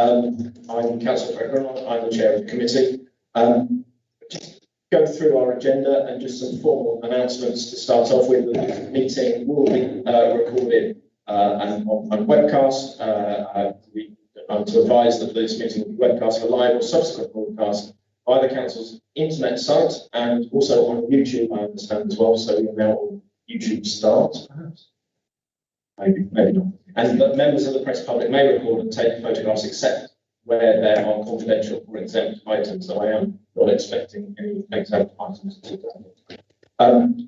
I'm Councillor Frederick. I'm the chair of the committee. Just go through our agenda and just some formal announcements to start off with. The meeting will be recorded and on webcast. I'm to advise that this meeting will be webcast for live or subsequent broadcast by the council's internet site and also on YouTube, I understand as well. So we're now on YouTube stars, perhaps. Maybe not. And that members of the press public may record and take photographs except where there are confidential or exempt items. So I am not expecting any exempt items today.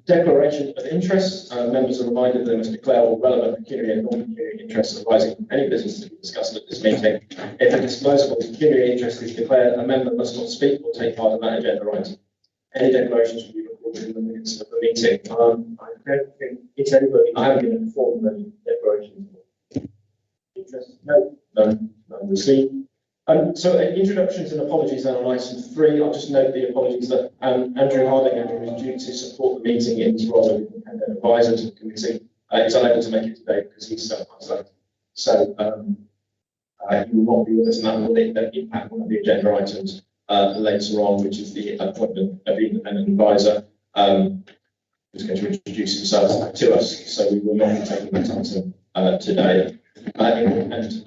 Declaration of interest. Members are reminded they must declare all relevant pecuniary and non-pecuniary interests arising from any business to be discussed at this meeting. If a disclosable pecuniary interest is declared, a member must not speak or take part in that agenda item. Any declarations will be recorded in the minutes of the meeting. I don't think it's anybody. I haven't been informed of any declarations. Interest? No, none received. So introductions and apologies then on item 3. I'll just note the apologies that Andrew Harding, who is due to support the meeting in his role as independent advisor to the committee, is unable to make it today because he's self-isolated. So he will not be with us, and that will impact one of the agenda items later on, which is the appointment of the independent advisor, who's going to introduce himself to us. So we will not be taking that item today. And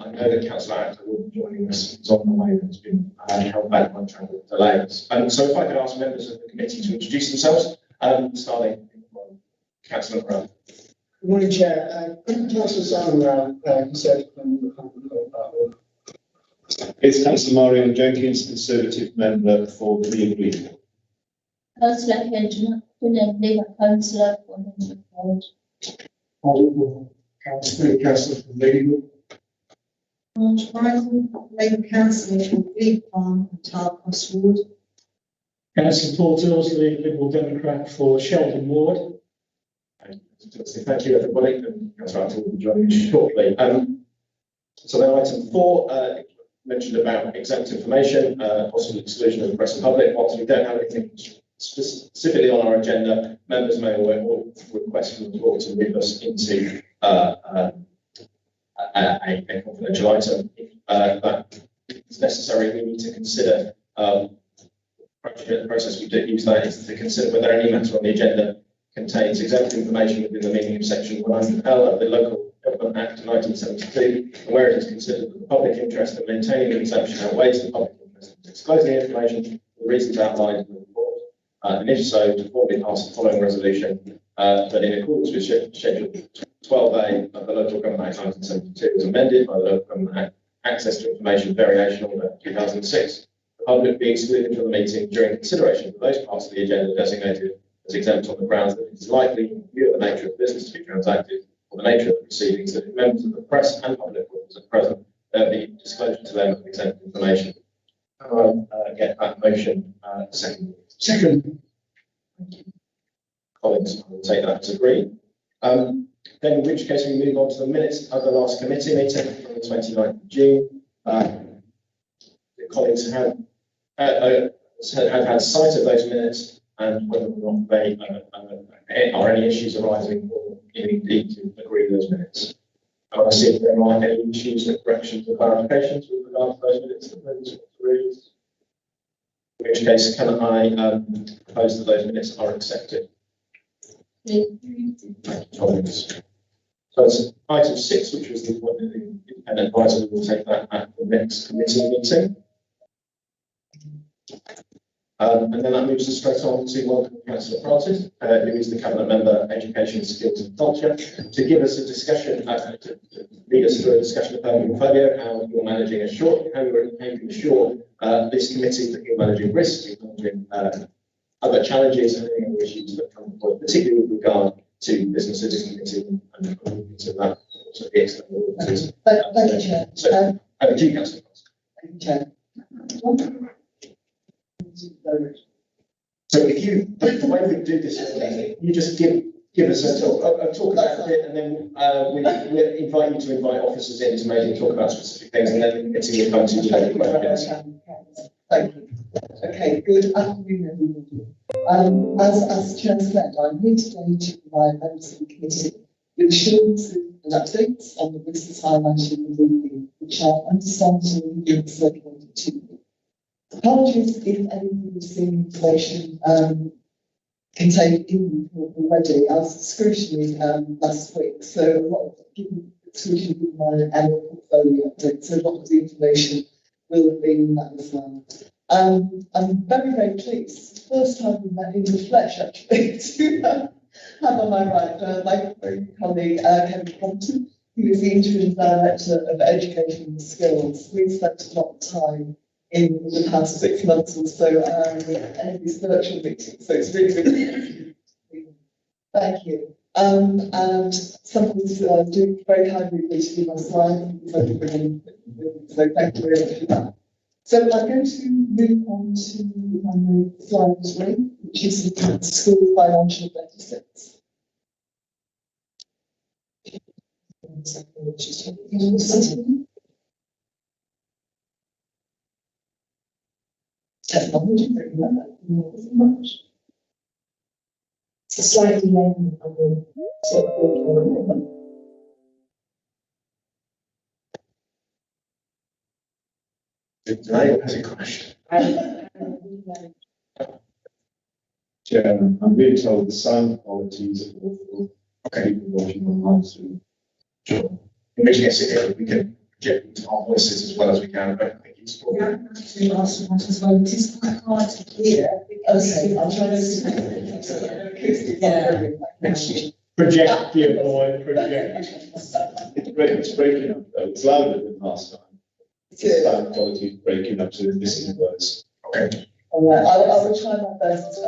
I know that Councillor Actor will be joining us. He's on the way, that's been held back by travel delays. So if I could ask members of the committee to introduce themselves, starting with Councillor Brown. Good morning, Chair. Councillor Simon Brown, Conservative member of the It's Councillor Marion Jenkins, Conservative member for the Agreed. Councillor Hedgeman, Labour Councillor for the Board. Councillor from Legal. George Brighton, Labour Councillor for Bleak Farm and Tar Cross Ward. Councillor Paul Tilsley, Liberal Democrat for Sheldon Ward. Thank you, everybody. And Councillor Actor will be joining us shortly. So then item 4, mentioned about exempt information, possible exclusion of the press and public. Whilst we don't have anything specifically on our agenda, members may or request from the floor to move us into a confidential item. If that is necessary, we need to consider the process we do use that is to consider whether any matter on the agenda contains exempt information within the meaning of section 100L of the Local Government Act 1972, and where it is considered that the public interest in maintaining the exemption outweighs the public interest in disclosing the information for the reasons outlined in the report. And if so, to formally pass the following resolution that in accordance with Schedule 12A of the Local Government Act 1972 as amended by the Local Government Act, Access to Information Variation Order 2006, the public be excluded from the meeting during consideration of those parts of the agenda designated as exempt on the grounds that it is likely, in view of the nature of business to be transacted, or the nature of the proceedings, that if members of the press and public are present, there be disclosure to them of exempt information. Can I get that motion seconded? Second. Colleagues, I will take that as agreed. Then in which case we move on to the minutes of the last committee meeting from the 29th of June. The colleagues have had sight of those minutes and whether or not they are any issues arising or indeed to agree with those minutes. I want to see if there are any issues or corrections or clarifications with regard to those minutes that members want to read. In which case, can I propose that those minutes are accepted? Colleagues. So it's item 6, which was the appointment of the independent advisor. We will take that at the next committee meeting. And then that moves us straight on to welcome Councillor Francis, who is the Cabinet Member, Education, Skills and Culture, to give us a discussion, to lead us through a discussion of her portfolio, how you're managing how you can assure this committee that you're managing risks, you're managing other challenges and any other issues that come forward, particularly with regard to businesses committee and to that, also the external auditors. Thank you, Chair. So, over to you, Councillor Francis. Thank you, Chair. So if you, the way we do this, you just give us a talk about it, and then we invite you to invite officers in to maybe talk about specific things, and then the committee will come to you with questions. Thank you. Okay, good afternoon, everybody. As Chair said, I'm here today to provide members of the committee with assurances and updates on the risks highlighted within the which I understand is already being circulated to you. Apologies if any of the information contained in the report already. I was scrutinised last week, so a lot of scrutiny with my annual portfolio update, so a lot of the information will have been in that as well. I'm very, very pleased. First time we met in the flesh, actually, to have on my right my colleague Kevin Compton, who is the interim director of education and skills. We've spent a lot of time in the past 6 months or so with any of these virtual meetings, so it's really, really thank you. And something's doing very kindly with my slide, so thank you very much for that. So I'm going to move on to my slide 3, which is the school financial deficits. Technology, it's a slightly late on the sort of Has it crashed? Chairman, I'm being told the sound quality is awful. Okay. People watching online soon. Sure. In which case, if we can get into our voices as well as we can, but I think it's probably. actually last one as well. It is quite hard to hear. Okay, I'll try to Project, dear boy, project. It's breaking up though. It's louder than last time. The sound quality is breaking up, so it's missing words. Okay. All right, I will try my best to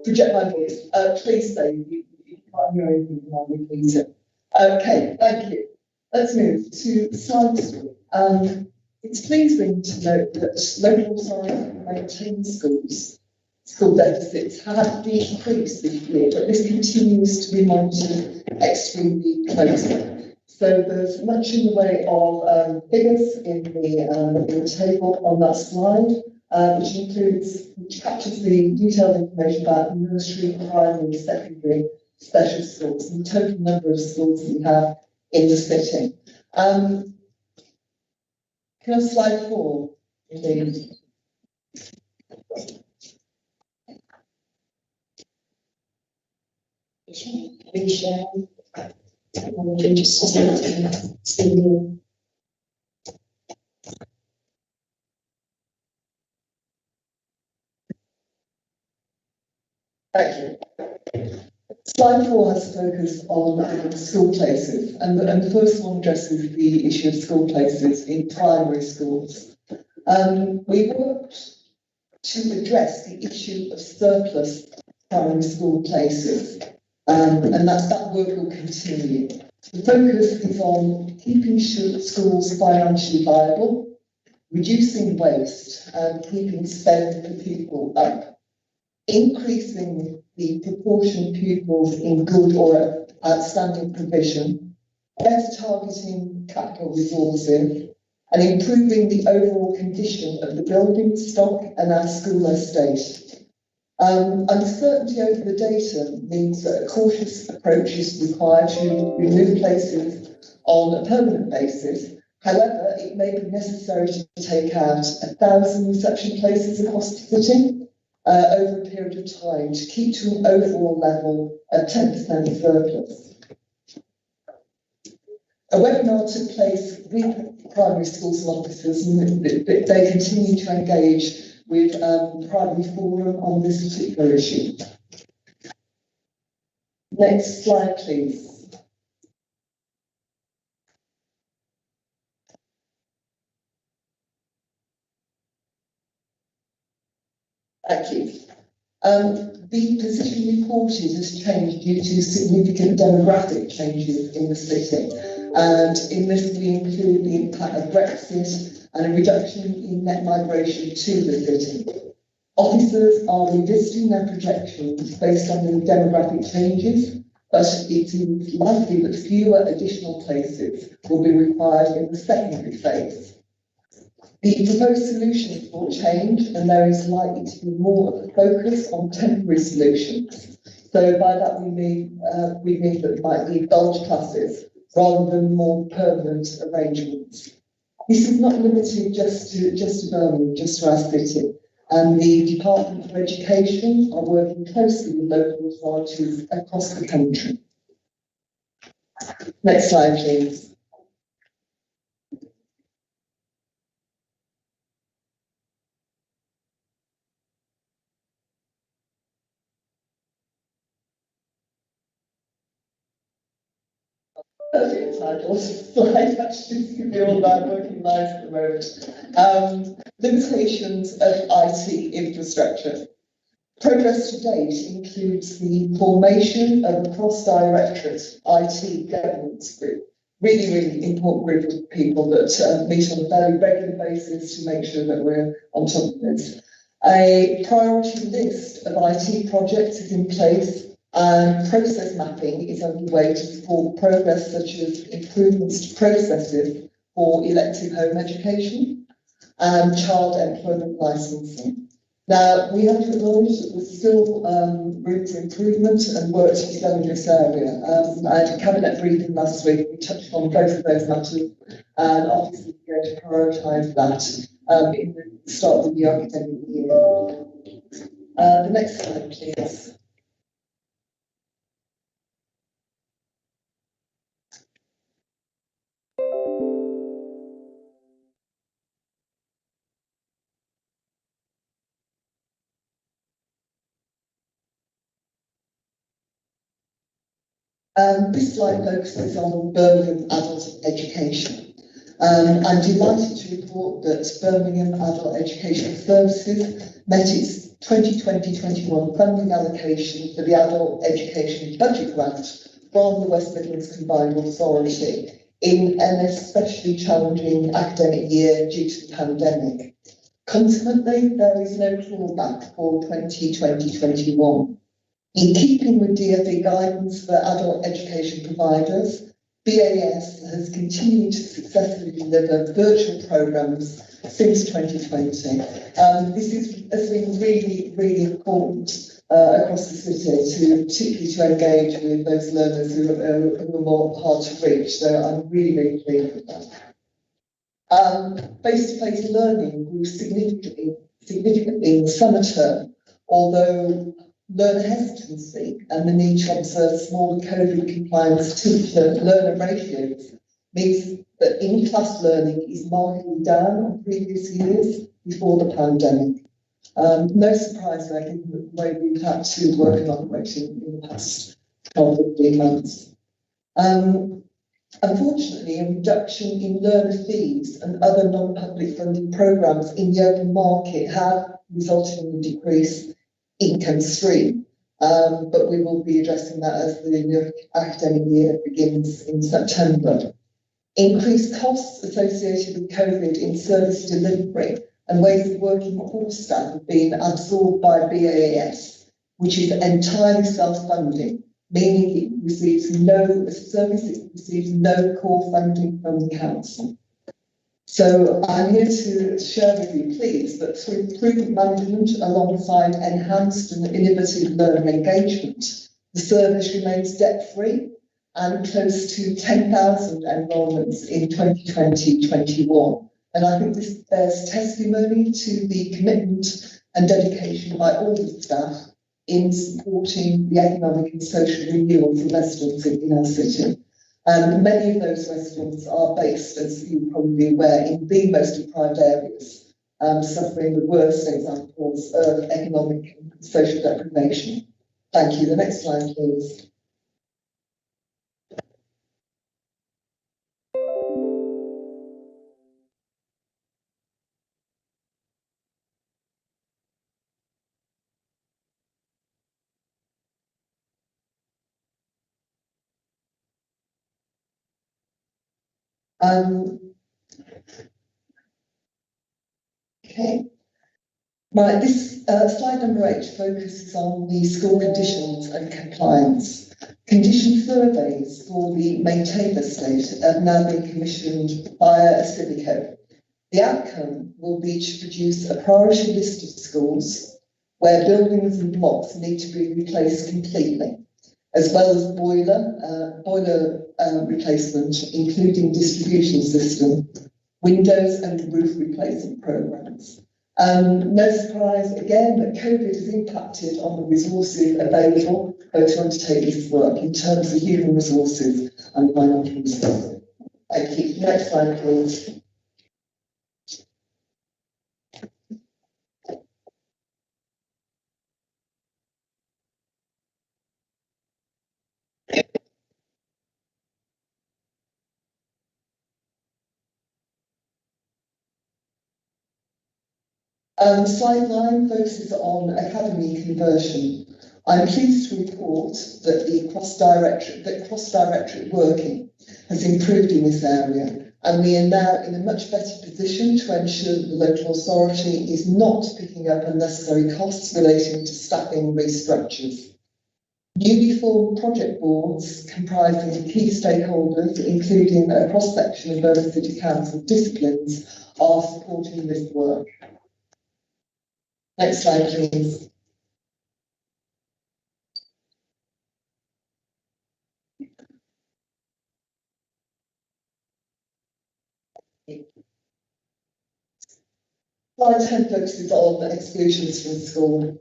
project my voice. Please say you can't hear anything and I'll repeat it. Okay, thank you. Let's move to slide 3. It's pleasing to note that local authorities maintain school deficits have decreased this year, but this continues to be monitored extremely closely. So there's much in the way of figures in the table on that slide, which captures the detailed information about nursery, primary, secondary, special schools, and the total number of schools that we have in the city. Can I have slide 4, please? Thank you. Slide 4 has focus on school places, and the first one addresses the issue of school places in primary schools. We worked to address the issue of surplus primary school places, and that work will continue. The focus is on keeping schools financially viable, reducing waste, and keeping spend per pupil up, increasing the proportion of pupils in good or outstanding provision, better targeting capital resources, and improving the overall condition of the building stock and our school estate. Uncertainty over the data means that a cautious approach is required to remove places on a permanent basis. However, it may be necessary to take out 1,000 reception places across the city over a period of time to keep to an overall level of 10% surplus. A webinar took place with primary schools and officers, and they continue to engage with Primary Forum on this particular issue. Next slide, please. Thank you. The position reported has changed due to significant demographic changes in the city. And in this, we include the impact of Brexit and a reduction in net migration to the city. Officers are revisiting their projections based on the demographic changes, but it is likely that fewer additional places will be required in the secondary phase. The proposed solutions will change, and there is likely to be more of a focus on temporary solutions. So by that we mean that it might be bulge classes rather than more permanent arrangements. This is not limited just to Birmingham, just to our city. And the Department for Education are working closely with local authorities across the country. Next slide, please. Perfect title slide, actually, it's going to be all about working lives at the moment. Limitations of IT infrastructure. Progress to date includes the formation of a cross-directorate IT governance group. Really important group of people that meet on a very regular basis to make sure that we're on top of this. A priority list of IT projects is in place, and process mapping is underway to support progress such as improvements to processes for elective home education and child employment licensing. Now, we have to acknowledge that there's still room for improvement and work to be done in this area. I had a cabinet briefing last week. We touched on both of those matters, and obviously we're going to prioritise that in the start of the academic year. The next slide, please. This slide focuses on Birmingham adult education. I'm delighted to report that Birmingham Adult Education Services met its 2020-21 funding allocation for the Adult Education Budget Grant from the West Midlands Combined Authority in an especially challenging academic year due to the pandemic. Consequently, there is no clawback for 2020-21. In keeping with DfE guidance for adult education providers, BAS has continued to successfully deliver virtual programmes since 2020. This has been really important across the city, particularly to engage with those learners who are more hard to reach. So I'm really pleased with that. Face-to-face learning grew significantly in the summer term, although learner hesitancy and the need to observe smaller COVID compliance teacher-learner ratios means that in-class learning is markedly down on previous years before the pandemic. No surprise there, given the way we've had to work and operate in the past 12-15 months. Unfortunately, a reduction in learner fees and other non-public funded programmes in the open market have resulted in a decrease income stream, but we will be addressing that as the new academic year begins in September. Increased costs associated with COVID in service delivery and ways of working for staff have been absorbed by BAS, which is entirely self-funding, meaning it receives no core funding from the council. So I'm here to share with you, please, that through prudent management alongside enhanced and innovative learner engagement, the service remains debt-free and close to 10,000 enrolments in 2020-21. And I think this bears testimony to the commitment and dedication by all the staff in supporting the economic and social renewal for residents in our city. Many of those residents are based, as you're probably aware, in the most deprived areas, suffering the worst examples of economic and social deprivation. Thank you. The next slide, please. Okay. Right, this slide number 8 focuses on the school conditions and compliance. Condition surveys for the maintained estate have now been commissioned via a Civico. The outcome will be to produce a priority list of schools where buildings and blocks need to be replaced completely, as well as boiler replacement, including distribution system, windows and roof replacement programmes. No surprise again that COVID has impacted on the resources available to undertake this work in terms of human resources and financial resources. Thank you. Next slide, please. Slide 9 focuses on academy conversion. I'm pleased to report that the cross-directorate working has improved in this area, and we are now in a much better position to ensure that the local authority is not picking up unnecessary costs relating to staffing restructures. Newly formed project boards comprising key stakeholders, including a cross-section of Birmingham City Council disciplines, are supporting this work. Next slide, please. Slide 10 focuses on exclusions from school.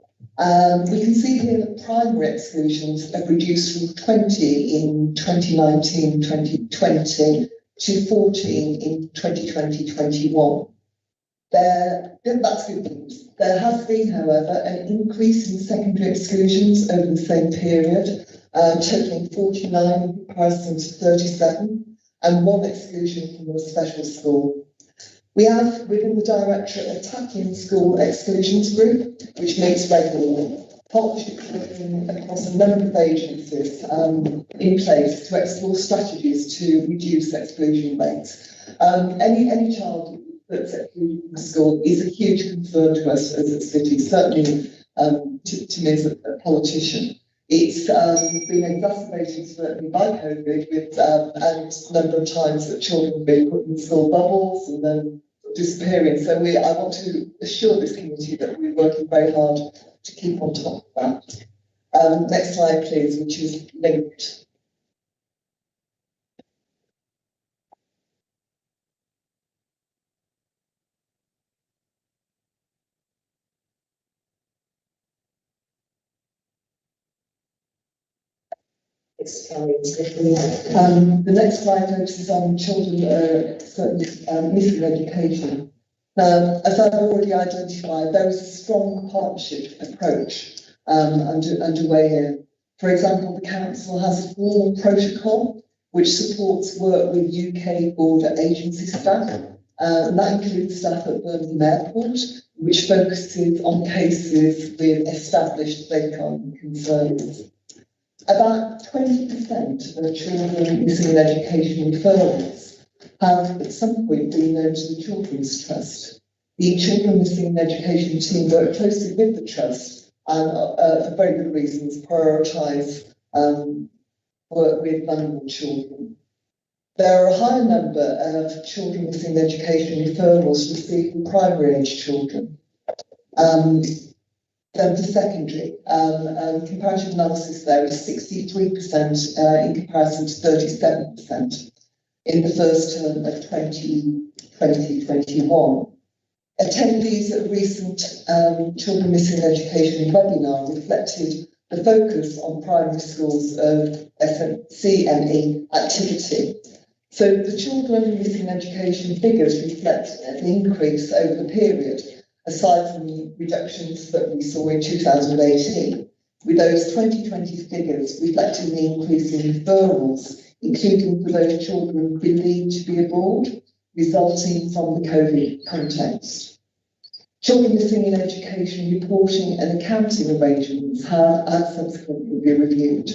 We can see here that primary exclusions have reduced from 20 in 2019-2020 to 14 in 2020-21. That's good news. There has been, however, an increase in secondary exclusions over the same period, totaling 49 in comparison to 37, and 1 exclusion from a special school. We have within the Directorate a tackling school exclusions group, which meets regularly. Partnerships working across a number of agencies in place to explore strategies to reduce exclusion rates. Any child that's excluded from school is a huge concern to us as a city, certainly to me as a politician. It's been exacerbated certainly by COVID with and a number of times that children have been put in school bubbles and then disappearing. So I want to assure this committee that we're working very hard to keep on top of that. Next slide, please, which is linked. The next slide focuses on children certainly missing education. As I've already identified, there is a strong partnership approach underway here. For example, the council has a formal protocol which supports work with UK border agency staff, and that includes staff at Birmingham Airport, which focuses on cases with established safeguarding concerns. About 20% of children missing in education referrals have at some point been known to the Children's Trust. The Children Missing in Education team work closely with the Trust and, for very good reasons, prioritise work with vulnerable children. There are a higher number of children missing in education referrals received from primary age children. Then for secondary, comparative analysis there is 63% in comparison to 37% in the first term of 2020-21. Attendees at a recent Children Missing in Education webinar reflected the focus on primary schools of CME activity. So the Children Missing in Education figures reflect an increase over the period, aside from the reductions that we saw in 2018, with those 2020 figures reflecting the increase in referrals, including for those children believed to be abroad, resulting from the COVID context. Children Missing in Education reporting and accounting arrangements have subsequently been reviewed.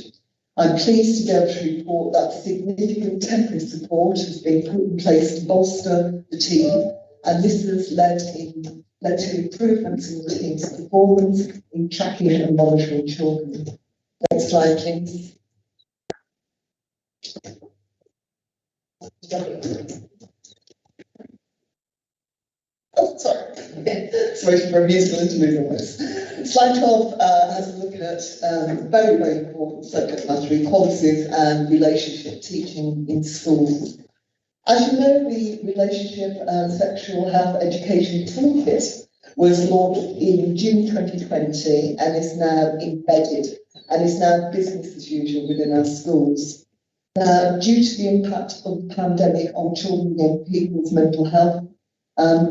I'm pleased to be able to report that significant temporary support has been put in place to bolster the team, and this has led to improvements in the team's performance in tracking and monitoring children. Next slide, please. Oh, sorry. Sorry for a musical interlude on this. Slide 12 has a look at very, very important subject matter, equalities and relationship teaching in schools. As you know, the Relationship and Sexual Health Education Toolkit was launched in June 2020 and is now embedded and is now business as usual within our schools. Now, due to the impact of the pandemic on children and young people's mental health,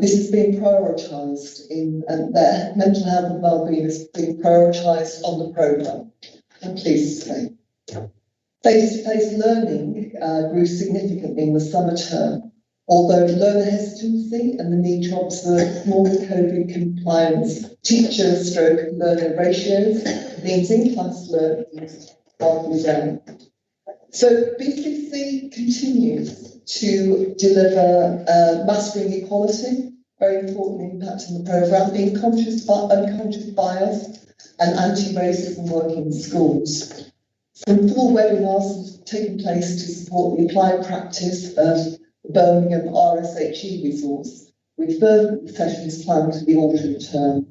this has been prioritised and their mental health and wellbeing has been prioritised on the programme. I'm pleased to say. Face-to-face learning grew significantly in the summer term, although learner hesitancy and the need to observe small COVID compliance teacher/learner ratios means in-class learning is partly down. So BCC continues to deliver mastering equality, very important impact in the programme, being unconscious bias and anti-racism work in schools. Some full webinars have taken place to support the applied practice of the Birmingham RSHE resource, with further sessions planned for the autumn term.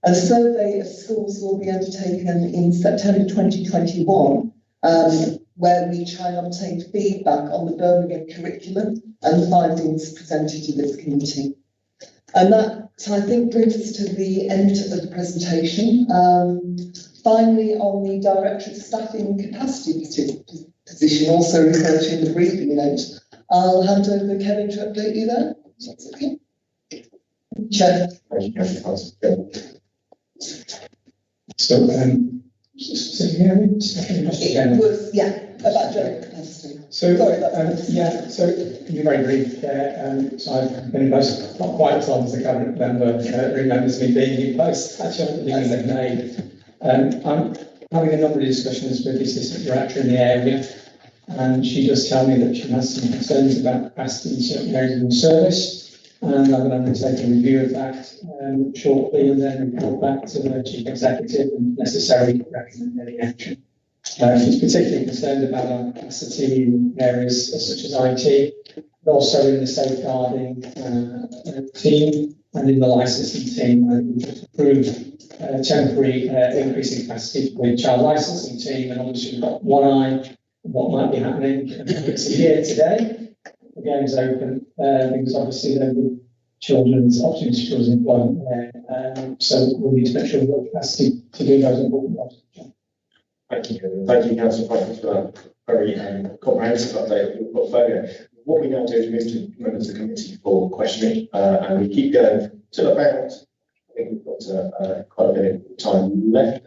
A survey of schools will be undertaken in September 2021, where we try and obtain feedback on the Birmingham curriculum and the findings presented to this committee. And that, I think, brings us to the end of the presentation. Finally, on the Director of Staffing Capacity position, also referred to in the briefing note, I'll hand over to Kevin to update you there. That's okay. Chair. So, so hearing? It was, yeah, about director capacity. So, Sorry, that's yeah, so you're very brief there. So I've been in post not quite as long as the cabinet member remembers me being in post, actually at the beginning of May. I'm having a number of discussions with the assistant director in the area, and she does tell me that she has some concerns about capacity in certain areas of the service. And I'm going to undertake a review of that shortly and then report back to the Chief Executive and necessarily recommend any action. She's particularly concerned about our capacity in areas such as IT, but also in the safeguarding team and in the licensing team. And we've just approved temporary increase in capacity with child licensing team, and obviously we've got one eye on what might be happening. It's here today. The game's open because obviously there will be children's opportunities for children's employment there. So we need to make sure we've got capacity to do those important jobs. Thank you. Thank you, Councillor Franklin, for that very comprehensive update of your portfolio. What we now do is move to members of the committee for questioning, and we keep going till about, I think we've got quite a bit of time left.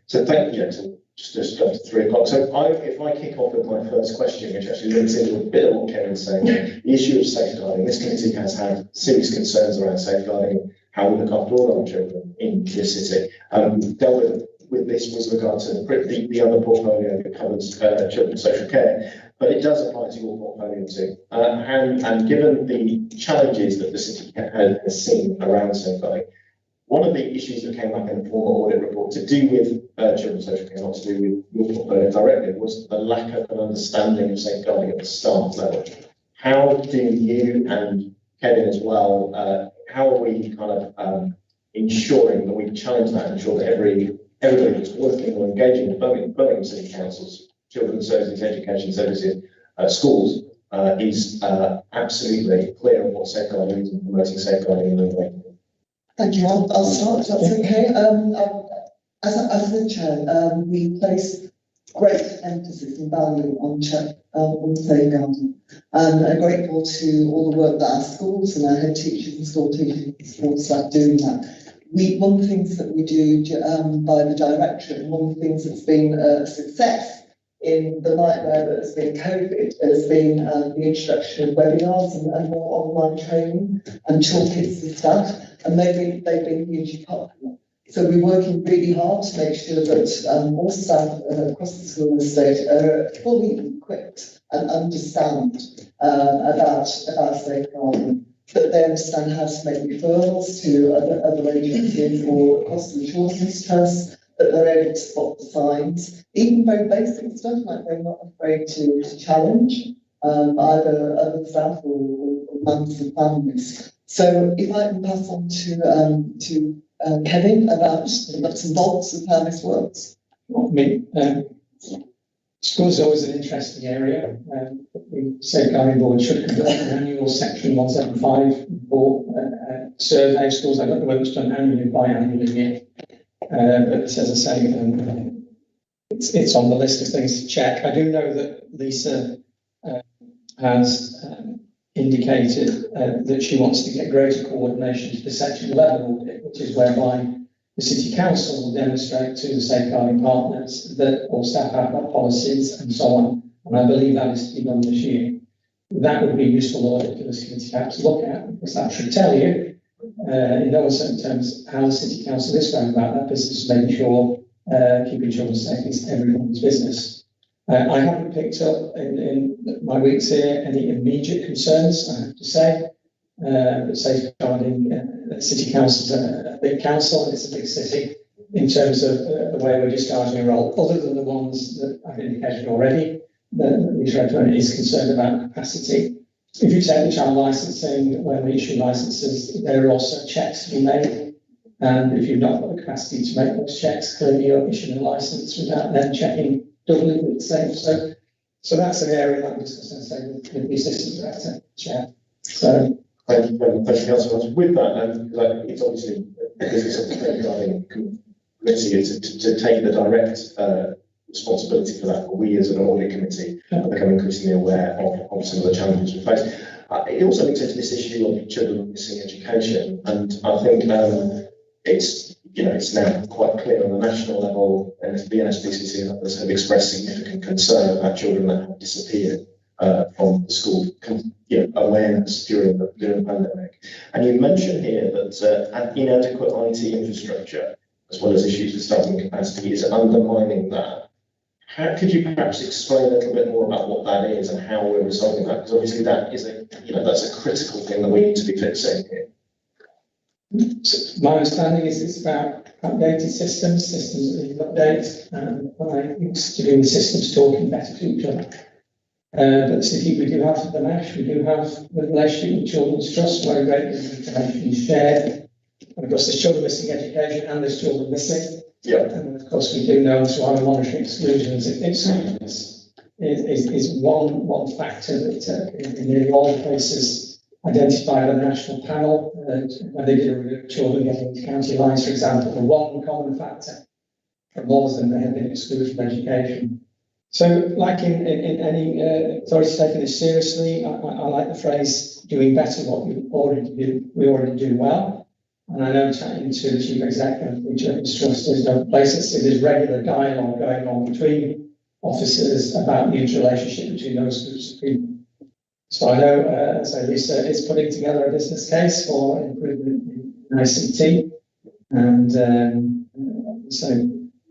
So thank you. So just up to 3 o'clock. So if I kick off with my first question, which actually links into a bit of what Kevin's saying, the issue of safeguarding. This committee has had serious concerns around safeguarding, how we look after all our children in this city. Dealt with this with regard to the other portfolio that covers children's social care, but it does apply to your portfolio too. And given the challenges that the city has seen around safeguarding, one of the issues that came up in the former audit report to do with children's social care, not to do with your portfolio directly, was the lack of an understanding of safeguarding at the staff level. How do you and Kevin as well, how are we kind of ensuring that we challenge that and ensure that everybody that's working or engaging with Birmingham City Council's children's services, education services, schools is absolutely clear on what safeguarding is and promoting safeguarding in the way? Thank you. I'll start, if that's okay. As the chair, we place great emphasis and value on safeguarding, and I'm grateful to all the work that our schools and our head teachers and school teachers and support staff doing that. One of the things that we do by the directorate, and one of the things that's been a success in the nightmare that has been COVID has been the introduction of webinars and more online training and toolkits for staff, and they've been hugely popular. So we're working really hard to make sure that all staff across the school estate are fully equipped and understand about safeguarding, that they understand how to make referrals to other agencies or across the children's trust, that they're able to spot the signs, even very basic stuff like they're not afraid to challenge either other staff or members of families. So if I can pass on to Kevin about the nuts and bolts of how this works. Me, Schools is always an interesting area. The Safeguarding Board should conduct an annual Section 175 report survey of schools. I don't know whether it's done annually or biannually yet. But as I say, it's on the list of things to check. I do know that Lisa has indicated that she wants to get greater coordination to the section 11 audit, which is whereby the City Council will demonstrate to the safeguarding partners that all staff have got policies and so on. And I believe that is to be done this year. That would be a useful audit for this committee to have to look at, because that should tell you, in no uncertain terms, how the City Council is going about that business, making sure keeping children safe is everyone's business. I haven't picked up in my weeks here any immediate concerns, I have to say. But safeguarding City Council's a big council, and it's a big city in terms of the way we're discharging a role, other than the ones that I've indicated already, that Lisa Redfern is concerned about capacity. If you take the child licensing, when we issue licenses, there are also checks to be made. And if you've not got the capacity to make those checks, clearly you're issuing a license without then checking doubly with the same. So that's an area that I'm discussing, say, with the assistant director, chair. So. Thank you very much, Councillor. With that, it's obviously because it's a safeguarding committee to take the direct responsibility for that. We as an audit committee are becoming increasingly aware of some of the challenges we face. It also links into this issue of children missing education, and I think it's now quite clear on the national level, and the NSPCC and others have expressed significant concern about children that have disappeared from the school awareness during the pandemic. And you mentioned here that an inadequate IT infrastructure, as well as issues with staffing capacity, is undermining that. How could you perhaps explain a little bit more about what that is and how we're resolving that? Because obviously that is that's a critical thing that we need to be fixing here. My understanding is it's about updated systems that you update, by doing the systems talking better to each other. But City, we do have the MASH, we do have the relationship with Children's Trust, where great information is shared. And of course, there's children missing education and there's children missing. Yeah. And of course, we do know through our monitoring exclusions, exclusions is one factor that in nearly all the cases identified by the national panel, when they did a review of children getting into county lines, for example, the one common factor from all of them, they had been excluded from education. So, like in any authority taking this seriously, I like the phrase "doing better what we already do well." And I know, chatting to the chief executive of the Children's Trust, there's no place. There's regular dialogue going on between officers about the interrelationship between those groups of people. So I know, so Lisa is putting together a business case for improvement in ICT, and so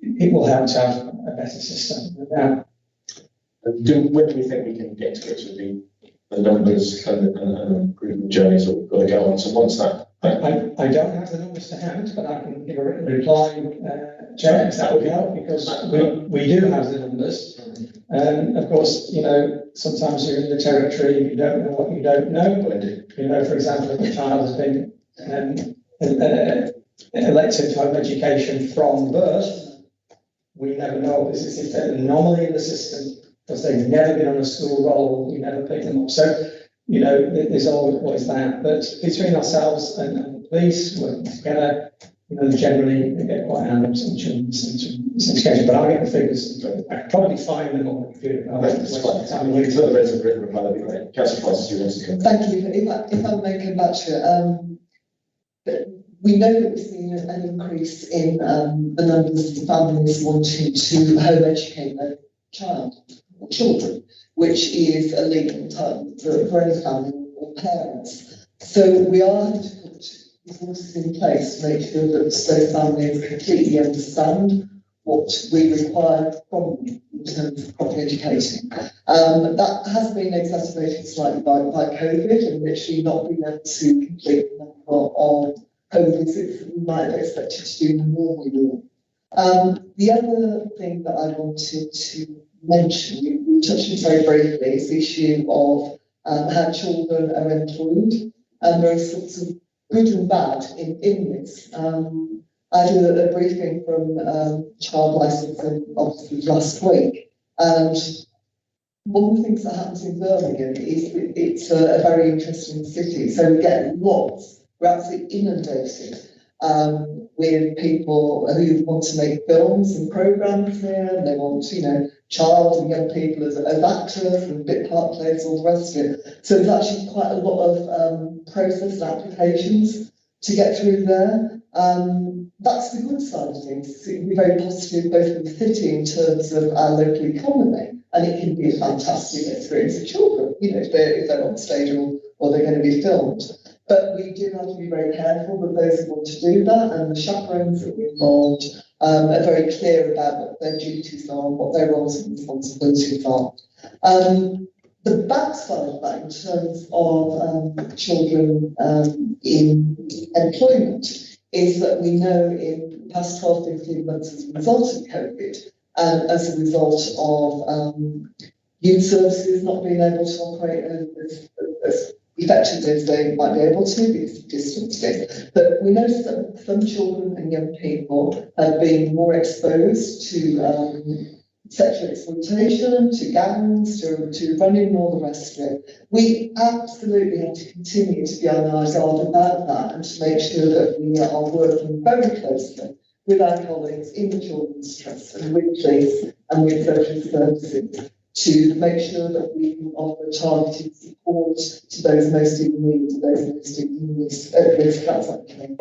it will help to have a better system. Now, when do we think we can get to grips with the numbers and the improvement journeys that we've got to go on? So once that... I don't have the numbers to hand, but I can give a written reply, Chair, if that would help, because we do have the numbers. Of course, sometimes you're in the territory, you don't know what you don't know. For example, if a child has been elected to home education from birth, we never know if this is an anomaly in the system, because they've never been on a school roll, we never pick them up. So, there's always that. But between ourselves and the police, working together, generally they get quite hands on children's education. But I'll get the figures. I can probably find them on the computer. Thank you. If I may come back to it, we know that we've seen an increase in the numbers of families wanting to home educate their child or children, which is a legal term for any family or parents. So we are having to put resources in place to make sure that those families completely understand what we require from them in terms of properly educating. That has been exacerbated slightly by COVID, and literally not being able to complete the number of home visits that we might have expected to do in the normal year. The other thing that I wanted to mention, we touched on very briefly, is the issue of how children are employed, and there are sorts of good and bad in this. I did a briefing from child licensing officers last week, And one of the things that happens in Birmingham is it's a very interesting city. So we get we're absolutely inundated with people who want to make films and programs here, and they want, child and young people as actors and bit part players, all the rest of it. So there's actually quite a lot of process applications to get through there. That's the good side of things. It can be very positive both for the city in terms of our local economy, and it can be a fantastic experience for children, if they're on stage or they're going to be filmed. But we do have to be very careful that those who want to do that and the chaperones that are involved are very clear about what their duties are and what their roles and responsibilities are. The backside of that, in terms of children in employment, is that we know in the past 12, 15 months as a result of COVID, and as a result of youth services not being able to operate as effectively as they might be able to because of distancing. But we notice that some children and young people have been more exposed to sexual exploitation, to gangs, to running and all the rest of it. We absolutely have to continue to be on our guard about that and to make sure that we are working very closely with our colleagues in the Children's Trust and with police and with social services to make sure that we can offer targeted support to those most in need, to those most in risk. That's okay.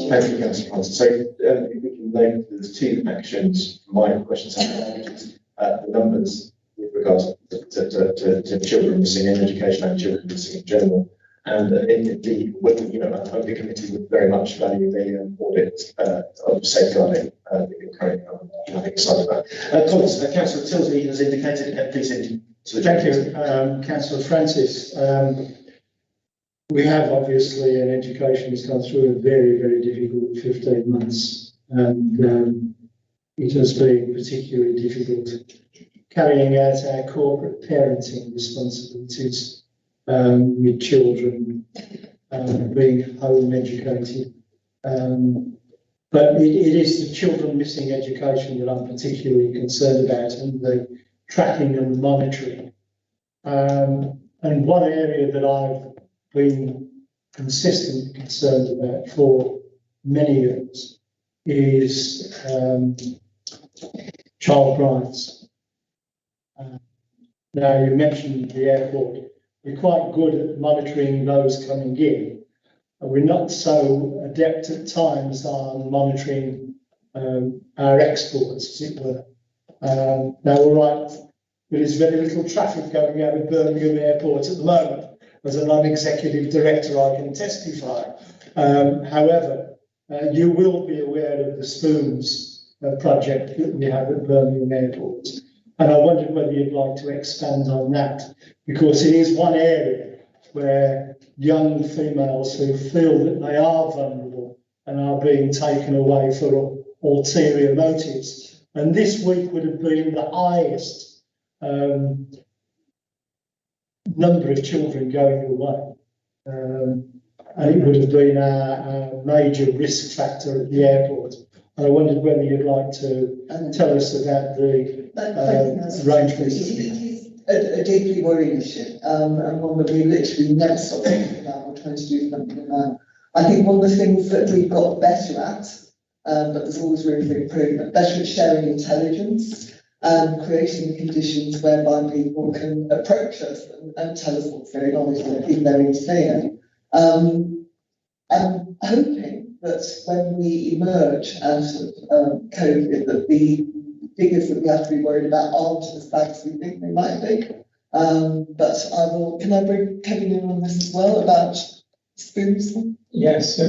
Thank you, Councillor Francis. So if we can name the two actions, my questions are the numbers with regards to children missing in education and children missing in general. And in the Audit Committee would very much value the audit of safeguarding that you're currently on. I'm excited about. Colleagues, Councillor Tilsley has indicated, please indicate. Thank you, Councillor Francis. We have obviously, and education has gone through a very, very difficult 15 months, and it has been particularly difficult carrying out our corporate parenting responsibilities with children being home educated. But it is the children missing education that I'm particularly concerned about, and the tracking and the monitoring. And one area that I've been consistently concerned about for many years is child rights. Now, you mentioned the airport. We're quite good at monitoring those coming in. We're not so adept at times on monitoring our exports, as it were. Now, all right, there is very little traffic going out of Birmingham Airport at the moment. As a non-executive director, I can testify. However, you will be aware of the Spoons project that we have at Birmingham Airport. And I wondered whether you'd like to expand on that, because it is one area where young females who feel that they are vulnerable and are being taken away for ulterior motives. And this week would have been the highest number of children going away. And it would have been a major risk factor at the airport. And I wondered whether you'd like to tell us about the arrangements. It is a deeply worrying issue, and one that we literally never stop thinking about or trying to do something about. I think one of the things that we've got better at, but there's always room for improvement, better at sharing intelligence and creating conditions whereby people can approach us and tell us what's going on in their interfering. I'm hoping that when we emerge out of COVID, that the figures that we have to be worried about aren't as bad as we think they might be. But can I bring Kevin in on this as well about spoons? Yes, so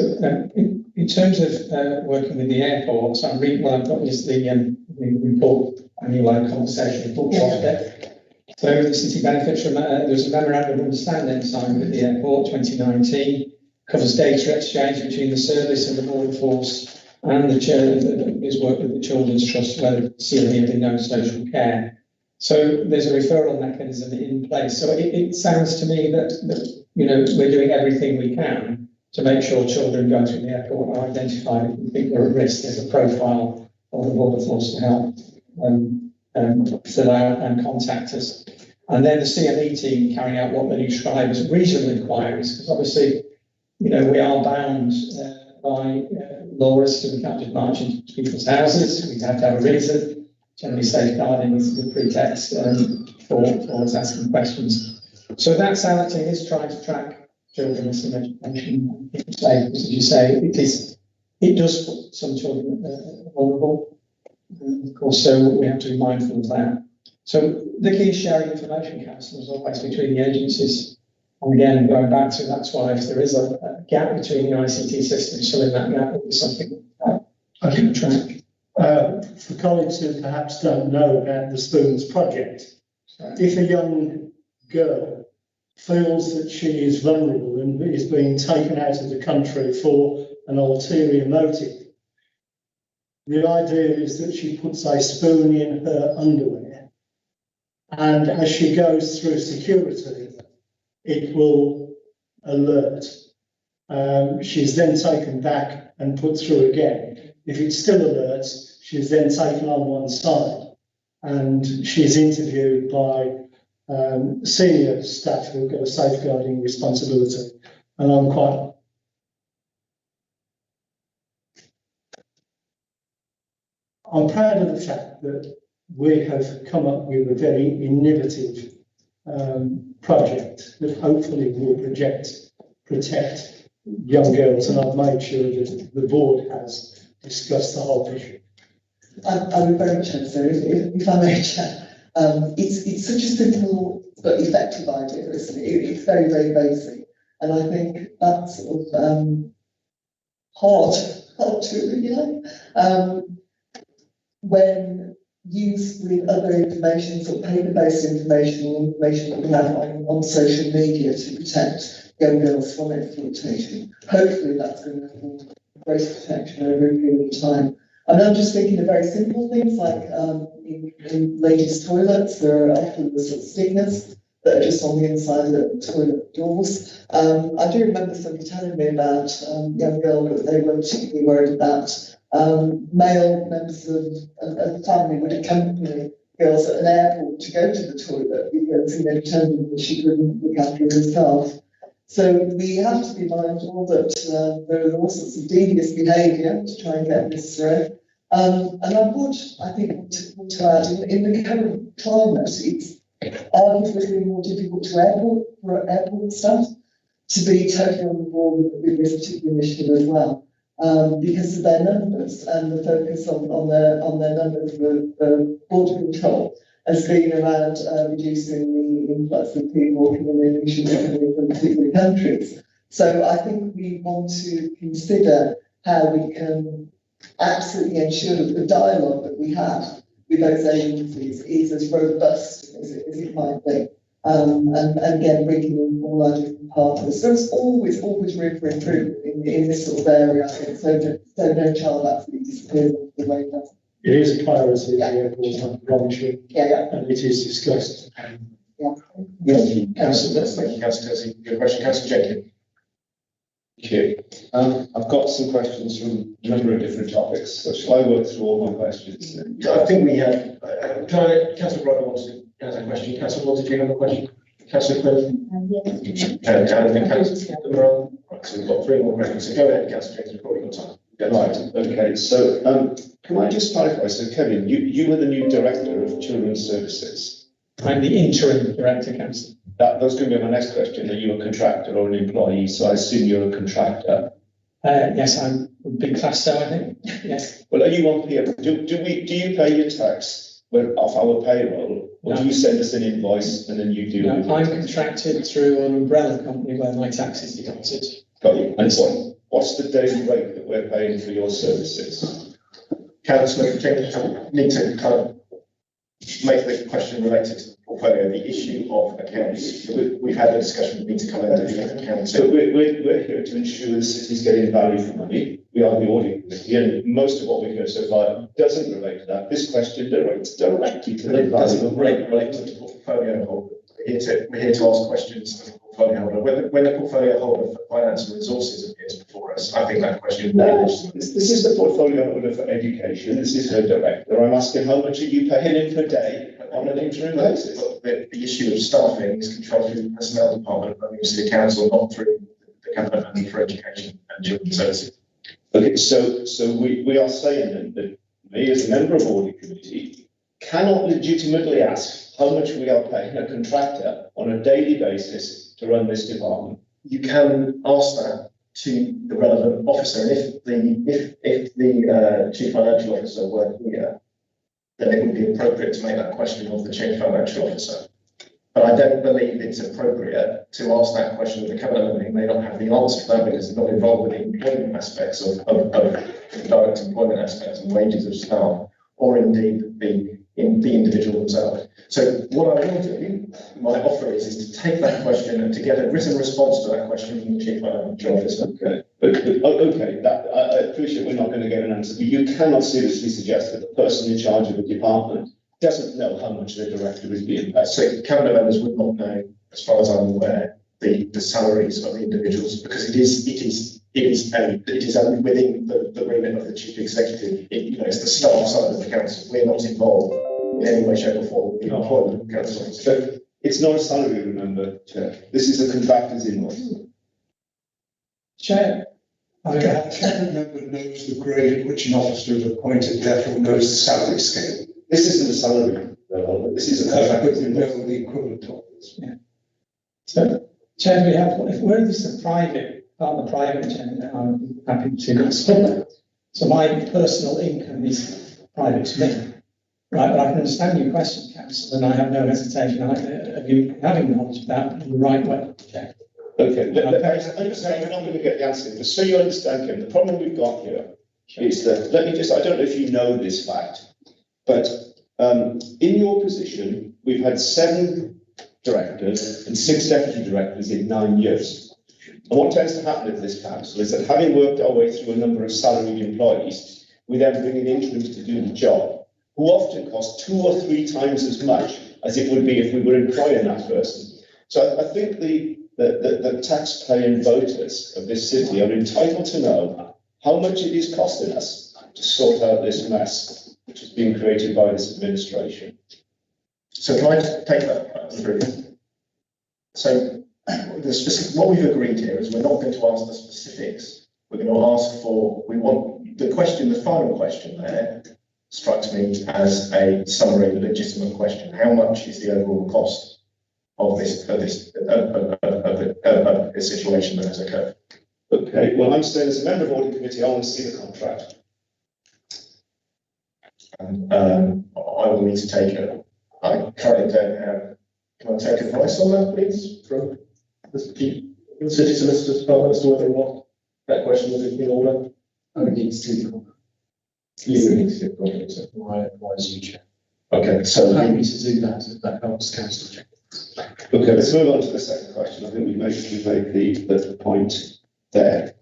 in terms of working with the airports, I'm reading what I've got is the report, annual conversation report. Yeah. So the city benefits from, there's a memorandum of understanding signed with the airport 2019, covers data exchange between the service and the border force and the chair is work with the Children's Trust, where CLE have no social care. So there's a referral mechanism in place. So it sounds to me that we're doing everything we can to make sure children going through the airport are identified if we think they're at risk. There's a profile of the border force to help fill out and contact us. And then the CME team carrying out what they describe as regional inquiries, because obviously, we are bound by laws, so we can't just march into people's houses. We have to have a reason. Generally, safeguarding is the pretext for us asking questions. So that's our team is trying to track children with some education. As you say, it does put some children vulnerable. Of course, so we have to be mindful of that. So the key is sharing information, council, as always, between the agencies. And again, going back to that's why if there is a gap between the ICT systems, filling that gap will be something I can track. For colleagues who perhaps don't know about the Spoons project, if a young girl feels that she is vulnerable and is being taken out of the country for an ulterior motive, the idea is that she puts a spoon in her underwear, and as she goes through security, it will alert. She's then taken back and put through again. If it still alerts, she's then taken on one side, and she's interviewed by senior staff who've got a safeguarding responsibility. And I'm proud of the fact that we have come up with a very innovative project that hopefully will protect young girls, and I've made sure that the board has discussed the whole issue. I would very much hope so, if I may, Chair. It's such a simple but effective idea, isn't it? It's very, very basic. And I think that's sort of hard to, when used with other information, sort of paper-based information or information that we have on social media to protect young girls from exploitation. Hopefully that's going to afford greater protection over a period of time. And I'm just thinking of very simple things like in ladies' toilets, there are often the sort of stickers that are just on the inside of the toilet doors. I do remember somebody telling me about a young girl that they were particularly worried about male members of the family would accompany girls at an airport to go to the toilet because determined that she couldn't look after herself. So we have to be mindful that there are all sorts of devious behaviour to try and get this through. And I would, I think, want to add, in the current climate, it's arguably more difficult for airport staff to be totally on board with this particular initiative as well, because of their numbers and the focus on their numbers for border control has been around reducing the influx of people coming in from particular countries. So I think we want to consider how we can absolutely ensure that the dialogue that we have with those agencies is as robust as it might be. And again, bringing in all our different partners. There's always room for improvement in this sort of area, I think, so no child absolutely disappears off the radar. It is a priority of the airport voluntary, and it is discussed. Councillor, thank you, Councillor Tessie. Good question, Councillor Jenkins. Thank you. I've got some questions from a number of different topics, so shall I work through all my questions? I think we have, Councillor Brother wants to ask a question. Councillor Walter, do you have a question? Councillor Quinn? Yes. And Councillor Monroe? Right, so we've got three more questions, so go ahead, Councillor Jenkins, we've probably got time. Right, okay, so can I just clarify, so Kevin, you were the new Director of Children's Services. I'm the interim director, councillor. That was going to be my next question. Are you a contractor or an employee? So I assume you're a contractor. Yes, I would be classed so, I think. Yes. Well, are you on payroll? Do you pay your tax off our payroll, or do you send us an invoice and then you do? No, I'm contracted through an umbrella company where my tax is deducted. Got you. And what's the daily rate that we're paying for your services? Councillor Jenkins, need to kind of make the question related to the portfolio, the issue of accounts. We've had a discussion, we need to come into the accounts. So we're here to ensure the city's getting value for money. We are the Audit Committee, and most of what we've heard so far doesn't relate to that. This question relates directly to the value of relate to the portfolio holder. We're here to ask questions of the portfolio holder. When the portfolio holder for finance and resources appears before us, because I think that question. No, this is the portfolio order for education. This is her director. I'm asking how much are you paying him per day on an interim basis? The issue of staffing is controlled through the personnel department of the City Council, not through the cabinet mandate for education and children's services. Okay, so we are saying then that me as a member of Audit Committee cannot legitimately ask how much we are paying a contractor on a daily basis to run this department. You can ask that to the relevant officer, and if the chief financial officer were here, then it would be appropriate to make that question of the chief financial officer. But I don't believe it's appropriate to ask that question of the cabinet member who may not have the answer for that because they're not involved with the employment aspects of direct employment aspects and wages of staff, or indeed the individual themselves. So what I will do, my offer is to take that question and to get a written response to that question from the chief financial officer. Okay, okay, I appreciate we're not going to get an answer, but you cannot seriously suggest that the person in charge of the department doesn't know how much the director is being paid. So cabinet members would not know, as far as I'm aware, the salaries of the individuals, because it is within the remit of the chief executive. It's the staff side of the council. We're not involved in any way, shape or form in the employment of the council. So it's not a salary, remember, Chair. This is a contractor's invoice. Chair, Cabinet member knows the grade at which an officer is appointed, therefore knows the salary scale. This isn't a salary, this is a But contractor's you invoice. know the equivalent of this. So, Chair, we have, if where this is a private, part of the private, Chair, I'm happy to explain that. So my personal income is private to me. Right, but I can understand your question, Council, and I have no hesitation of you having knowledge of that in the right way, Chair. Okay, I understand we're not going to get the answer, but so you understand, Kim, the problem we've got here is that, I don't know if you know this fact, but in your position, we've had 7 directors and 6 deputy directors in 9 years. And what tends to happen at this council is that having worked our way through a number of salaried employees, we then bring in interims to do the job, who often cost 2 or 3 times as much as it would be if we were employing that person. So I think the taxpaying voters of this city are entitled to know how much it is costing us to sort out this mess which has been created by this administration. So can I just take that through? So what we've agreed here is we're not going to ask the specifics. We're going to ask for, the final question there strikes me as a summary, legitimate question. How much is the overall cost of this situation that has occurred? Okay, well, I'm saying as a member of Audit Committee, I want to see the contract. And I will need to take it. I currently don't have. Can I take advice on that, please, from the city solicitor's department as to whether or not that question is in order? I would need to see the contract. You need to see it, so. My advisory chair. Okay, so I'm happy to do that if that helps council check. Okay, let's move on to the second question. I think we've made the point there.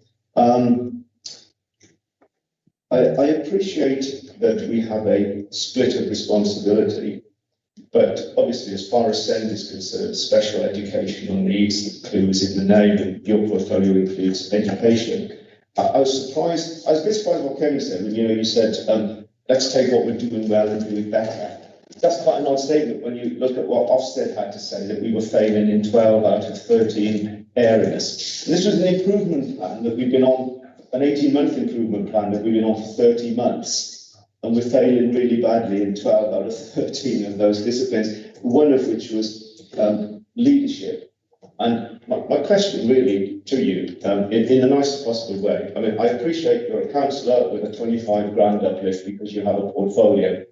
I appreciate that we have a split of responsibility, but obviously as far as SEND is concerned, special educational needs includes in the name, and your portfolio includes education. I was a bit surprised what Kevin said when you said, let's take what we're doing well and do it better. That's quite an odd statement when you look at what Ofsted had to say, that we were failing in 12 out of 13 areas. This was an improvement plan that we've been on, an 18-month improvement plan that we've been on for 30 months. And we're failing really badly in 12 out of 13 of those disciplines, one of which was leadership. And my question really to you, in the nicest possible way, I mean, I appreciate you're a councillor with a 25 grand uplift because you have a portfolio.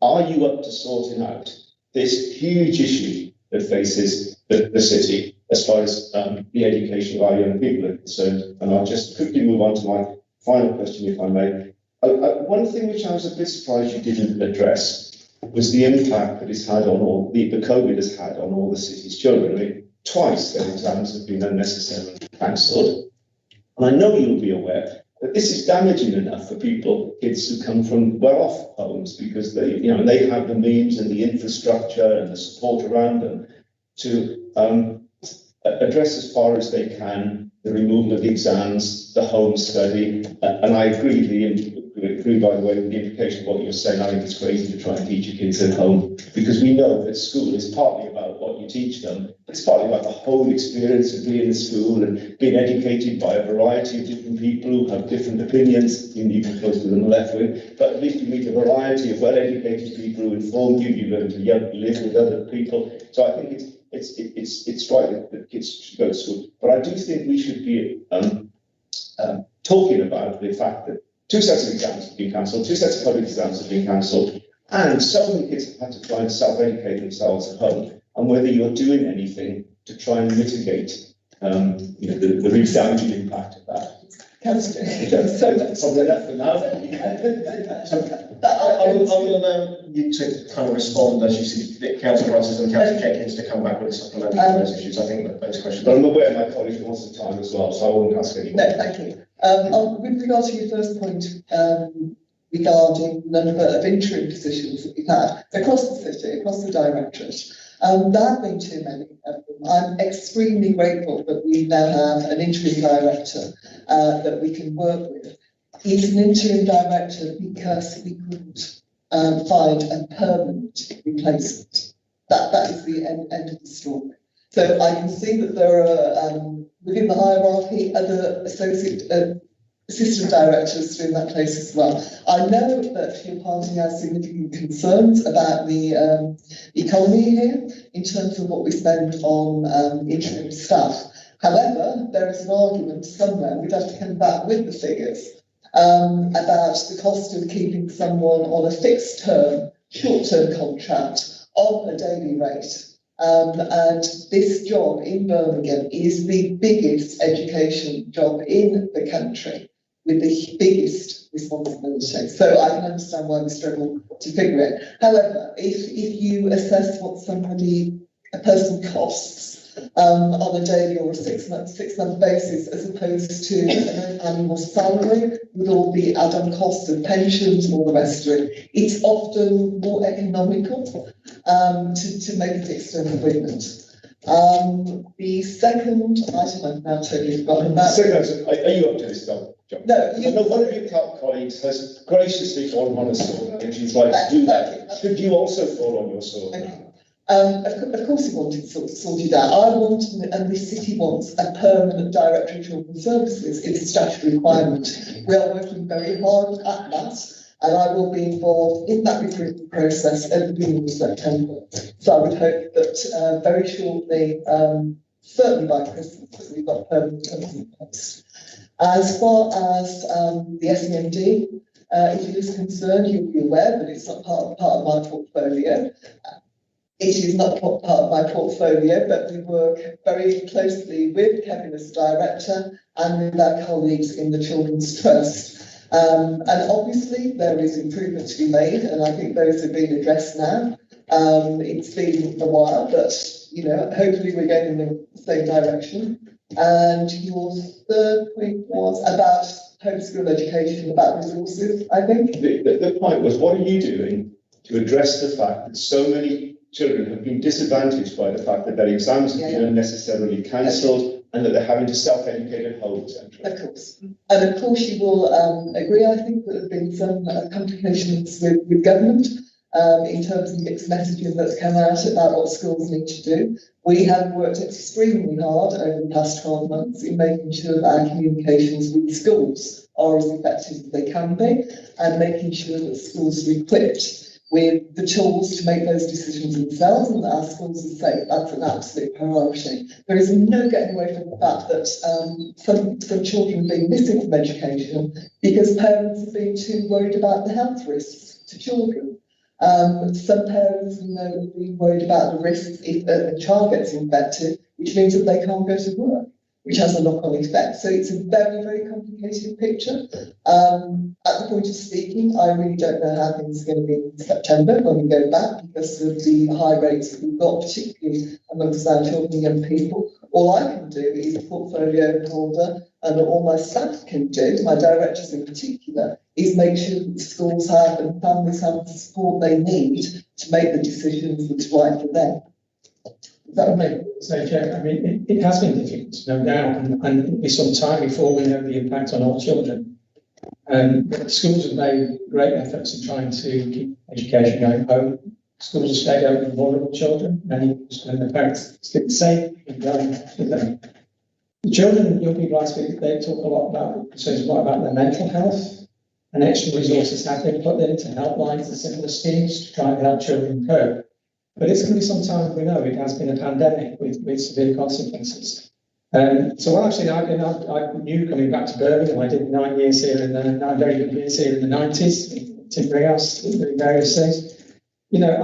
Are you up to sorting out this huge issue that faces the city as far as the education of our young people are concerned? And I'll just quickly move on to my final question, if I may. One thing which I was a bit surprised you didn't address was the impact that it's had on all the COVID has had on all the city's children. I mean, twice their exams have been unnecessarily cancelled. And I know you'll be aware that this is damaging enough for kids who come from well-off homes, because they have the means and the infrastructure and the support around them to address as far as they can the removal of the exams, the home study, and I agree, by the way, with the implication of what you're saying. I think it's crazy to try and teach your kids at home, because we know that school is partly about what you teach them, but it's partly about the whole experience of being in school and being educated by a variety of different people who have different opinions. You can close to them left wing, but at least you meet a variety of well-educated people who inform you. You learn to live with other people. So I think it's right that kids should go to school, but I do think we should be talking about the fact that 2 sets of exams have been cancelled, 2 sets of public exams have been cancelled, and so many kids have had to try and self-educate themselves at home, and whether you're doing anything to try and mitigate the really damaging impact of that. Probably enough for now. I will allow you to kind of respond as you see the Councillor Francis and Councillor Jenkins to come back with a supplementary to those issues. I think that those questions. But I'm aware my colleague wants the time as well, so I won't ask any more. No, thank you. With regard to your first point, regarding the number of interim positions that we've had across the city, across the directorate, there have been too many of them. I'm extremely grateful that we now have an interim director that we can work with. He's an interim director because we couldn't find a permanent replacement. That is the end of the story. So I can see that there are, within the hierarchy, other assistant directors in that place as well. I know that your party has significant concerns about the economy here in terms of what we spend on interim staff. However, there is an argument somewhere, we'd have to come back with the figures, about the cost of keeping someone on a fixed term, short-term contract on a daily rate. And this job in Birmingham is the biggest education job in the country, with the biggest responsibility. So I can understand why we struggle to figure it. However, if you assess what a person costs on a daily or a six-month basis, as opposed to an annual salary with all the add-on costs of pensions and all the rest of it, it's often more economical to make a fixed term agreement. The second item I've now totally forgotten about. Are you up to this, John? No, one of your colleagues has graciously fallen on a sword, and she'd like to do that. Should you also fall on your sword? Okay. Of course we want it sorted out. I want, and the city wants, a permanent director of children's services. It's a statutory requirement. We are working very hard at that, and I will be involved in that recruitment process at the beginning of September. So I would hope that very shortly, certainly by Christmas, we've got a permanent person in place. As far as the SEND issue is concerned, you'll be aware that it's not part of my portfolio. It is not part of my portfolio, but we work very closely with Kevin as director and with our colleagues in the Children's Trust. And obviously there is improvement to be made, and I think those have been addressed now. It's been a while, but hopefully we're going in the same direction. And your third point was about homeschool education, about resources, I think. The point was, what are you doing to address the fact that so many children have been disadvantaged by the fact that their exams have been unnecessarily cancelled and that they're having to self-educate at home, etc. Of course. And of course you will agree, I think, that there have been some complications with government in terms of mixed messaging that's come out about what schools need to do. We have worked extremely hard over the past 12 months in making sure that our communications with schools are as effective as they can be, and making sure that schools are equipped with the tools to make those decisions themselves, and that our schools are safe. That's an absolute priority. There is no getting away from the fact that some children have been missing from education because parents have been too worried about the health risks to children. Some parents have been worried about the risks if a child gets infected, which means that they can't go to work, which has a knock-on effect. So it's a very, very complicated picture. At the point of speaking, I really don't know how things are going to be in September when we go back, because of the high rates that we've got, particularly amongst our children and young people. All I can do is a portfolio holder, and all my staff can do, my directors in particular, is make sure that the schools have and families have the support they need to make the decisions that's right for them. That may say, Chair, I mean, it has been difficult, no doubt, and it'll be some time before we know the impact on all children. But schools have made great efforts in trying to keep education going home. Schools have stayed open for vulnerable children, many and their parents stay safe and going with them. The children and young people I speak, they talk a lot about their mental health, and extra resources have been put into helplines and similar schemes to try and help children cope. But it's going to be some time, we know it has been a pandemic with severe consequences. So actually, I knew coming back to Birmingham, I did 9 years here in the 9 very good years here in the 90s, in Timber House, doing various things. You know,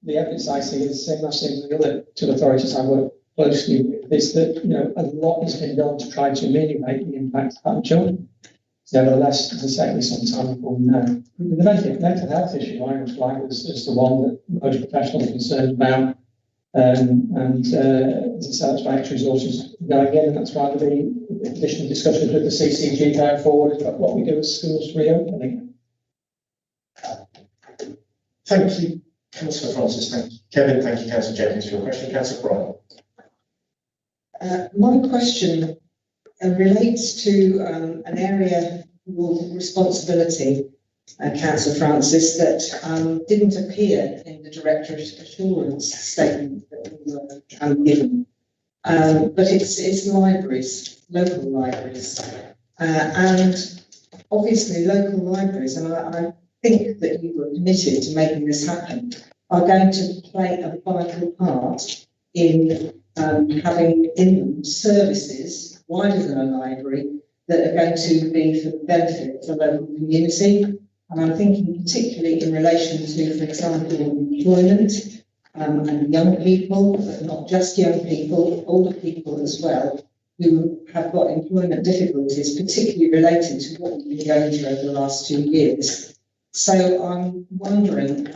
the evidence I see is the same I've seen with the other two authorities I work closely with, is that, you know, a lot has been done to try to ameliorate the impact on children. Nevertheless, as I say, some time before we know. The mental health issue I would flag as the one that most professionals are concerned about. As I say, that's why extra resources going in, and that's why the additional discussions with the CCG going forward about what we do as schools reopening. Thank you, Councillor Francis. Thank you, Kevin. Thank you, Councillor Jenkins, for your question. Councillor Bryan. My question relates to an area of responsibility, Councillor Francis, that didn't appear in the Director's assurance statement that we were given. But it's libraries, local libraries. And obviously local libraries, and I think that you were committed to making this happen, are going to play a vital part in having in them services wider than a library that are going to be for the benefit of the local community. And I'm thinking particularly in relation to, for example, employment and young people, but not just young people, older people as well, who have got employment difficulties, particularly related to what we've been going through over the last 2 years. So I'm wondering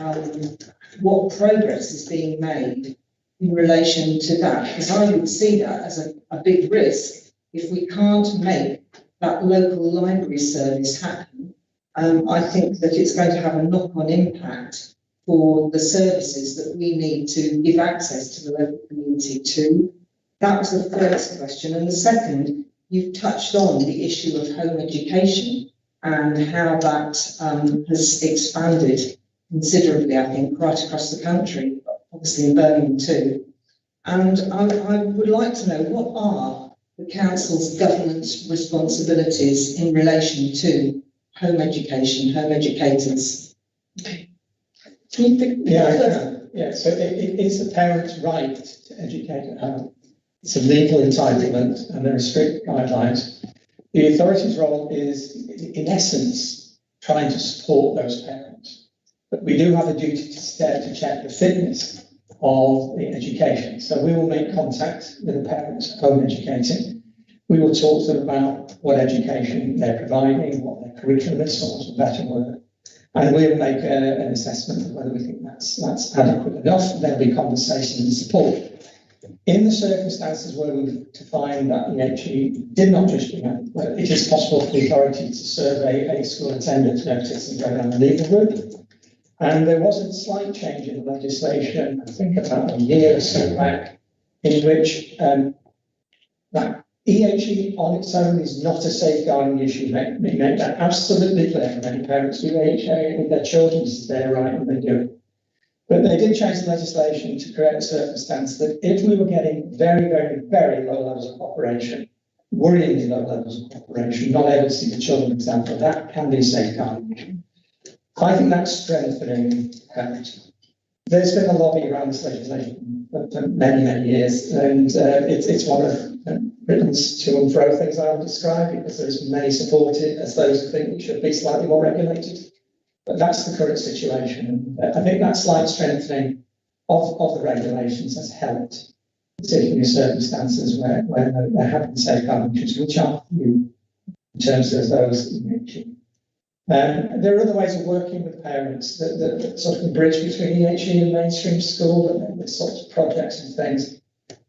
what progress is being made in relation to that, because I would see that as a big risk if we can't make that local library service happen. I think that it's going to have a knock-on impact for the services that we need to give access to the local community to. That was the first question. And the second, you've touched on the issue of home education and how that has expanded considerably, I think, right across the country, obviously in Birmingham too. And I would like to know, what are the council's governance responsibilities in relation to home education, home educators? Can you think? Yeah, so it is the parent's right to educate at home. It's a legal entitlement and there are strict guidelines. The authority's role is, in essence, trying to support those parents. But we do have a duty to check the fitness of the education. So we will make contact with the parents home educating. We will talk to them about what education they're providing, what their curriculum is, for want of a better word. And we'll make an assessment of whether we think that's adequate enough. There'll be conversation and support. In the circumstances where we find that the HE did not just it is possible for the authority to survey a school attendance notice and go down the legal route. And there was a slight change in the legislation, I think about a year or so back, in which that EHE on its own is not a safeguarding issue. We make that absolutely clear. Many parents do EHE with their children, this is their right and they do it. But they did change the legislation to create a circumstance that if we were getting very, very, very low levels of cooperation, worryingly low levels of cooperation, not able to see the children, for example, that can be a safeguarding. I think that's strengthening parents. There's been a lobby around this legislation for many, many years, and it's one of Britain's to and fro things I would describe, because there's many support it as those who think it should be slightly more regulated. But that's the current situation. I think that slight strengthening of the regulations has helped, particularly in circumstances where there have been safeguarding issues, which are few in terms of those you mentioned. There are other ways of working with parents that sort of bridge between EHE and mainstream school, and there's sorts of projects and things.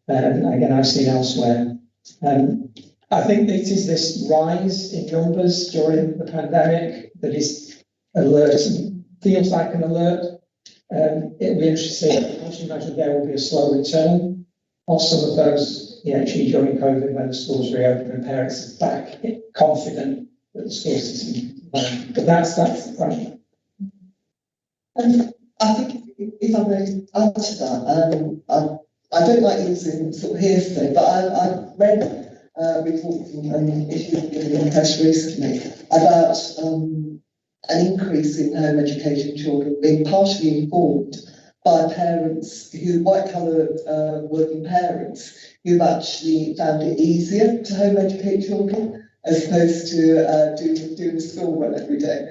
Again, I've seen elsewhere. I think it is this rise in numbers during the pandemic that is alert and feels like an alert. It'll be interesting. I should imagine there will be a slow return. Are some of those, actually during COVID when the schools reopened and parents are back confident that the school system, but that's the question. I think if I may add to that, I don't like using sort of hearsay, but I've read reports and issues in the press recently about an increase in home education children being partially informed by parents white collar working parents who've actually found it easier to home educate children as opposed to doing a school run every day.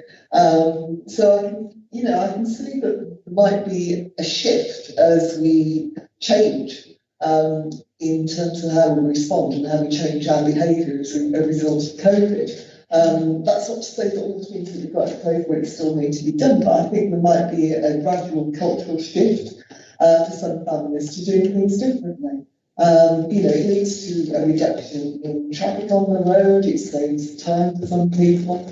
So I can see that there might be a shift as we change in terms of how we respond and how we change our behaviour as a result of COVID. That's not to say that all the things that we've got in place won't still need to be done, but I think there might be a gradual cultural shift for some families to do things differently. It leads to a reduction in traffic on the road, it saves time for some people.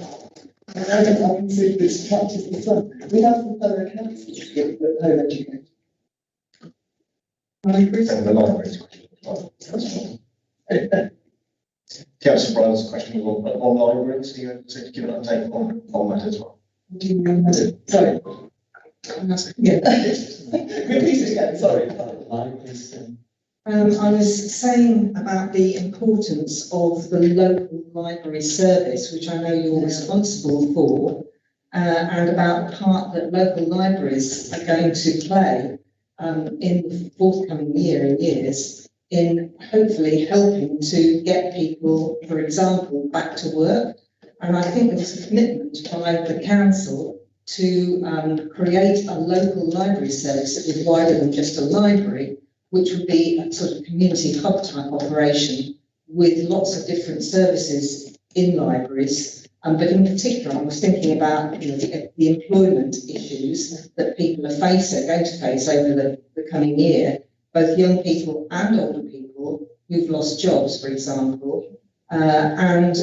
And I consider this attractive for some. We have some fellow councillors that home educate. And the libraries question. Councillor Brown's question on libraries. Are you able to give an update on that as well? Do you remember? Sorry. Yeah. Repeat it again, sorry. I was saying about the importance of the local library service, which I know you're responsible for, and about the part that local libraries are going to play in the forthcoming year and years in hopefully helping to get people, for example, back to work. And I think there was a commitment by the council to create a local library service that was wider than just a library, which would be a sort of community hub type operation with lots of different services in libraries. But in particular, I was thinking about the employment issues that people are going to face over the coming year, both young people and older people who've lost jobs, for example. And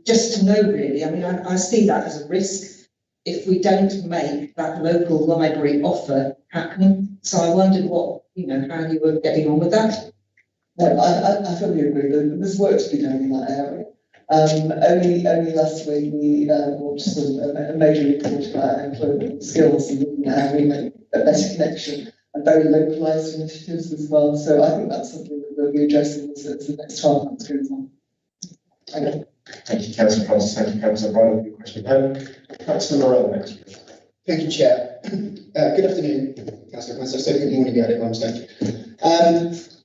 just to know really, I see that as a risk if we don't make that local library offer happen. So I wondered how you were getting on with that. No, I fully agree. There's work to be done in that area. Only last week we launched a major report about employment skills and how we make a better connection and very localised initiatives as well. So I think that's something that we'll be addressing as the next 12 months goes on. Thank you. Thank you, Councillor Francis. Thank you, Councillor Brown, for your question. Councillor Morell next. Thank you, Chair. Good afternoon, Councillor Francis. Good morning, everyone.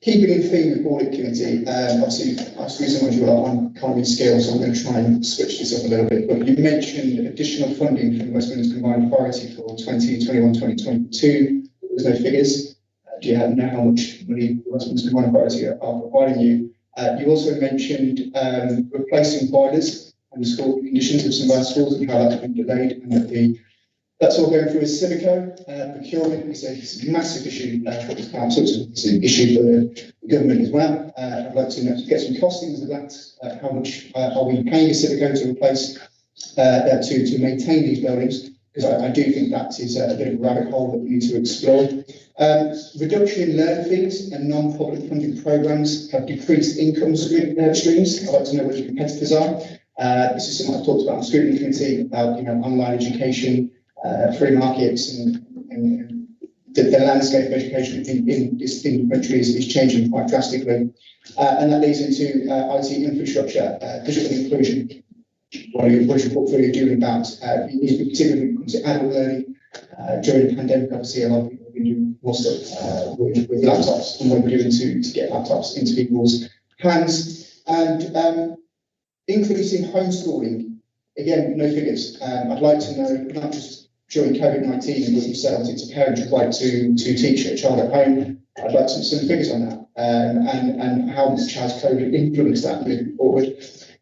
Keeping in theme with Audit Committee, obviously I've squeezed on you on economy scale, so I'm going to try and switch this up a little bit. But you mentioned additional funding from the West Midlands Combined Authority for 2021-2022. There's no figures. Do you know how much money the West Midlands Combined Authority are providing you? You also mentioned replacing boilers and the school conditions of some of our schools and how that's been delayed, and that that's all going through as Civico. Procurement is a massive issue for the council. It's an issue for the government as well. I'd like to get some costings of that. How much are we paying Civico to replace, to maintain these buildings? Because I do think that is a bit of a rabbit hole that we need to explore. Reduction in learn fees and non-public funding programmes have decreased income streams. I'd like to know what your competitors are. This is something I've talked about on the scrutiny committee about online education, free markets, and the landscape of education in this country is changing quite drastically. And that leads into IT infrastructure, digital inclusion. What is your portfolio doing about particularly when it comes to adult learning? During the pandemic, obviously, a lot of people have been doing more stuff with laptops and what we're doing to get laptops into people's hands. And increasing homeschooling, again, no figures. I'd like to know, not just during COVID-19, but themselves, it's a parent's right to teach a child at home. I'd like some figures on that, and how much has COVID influenced that moving forward.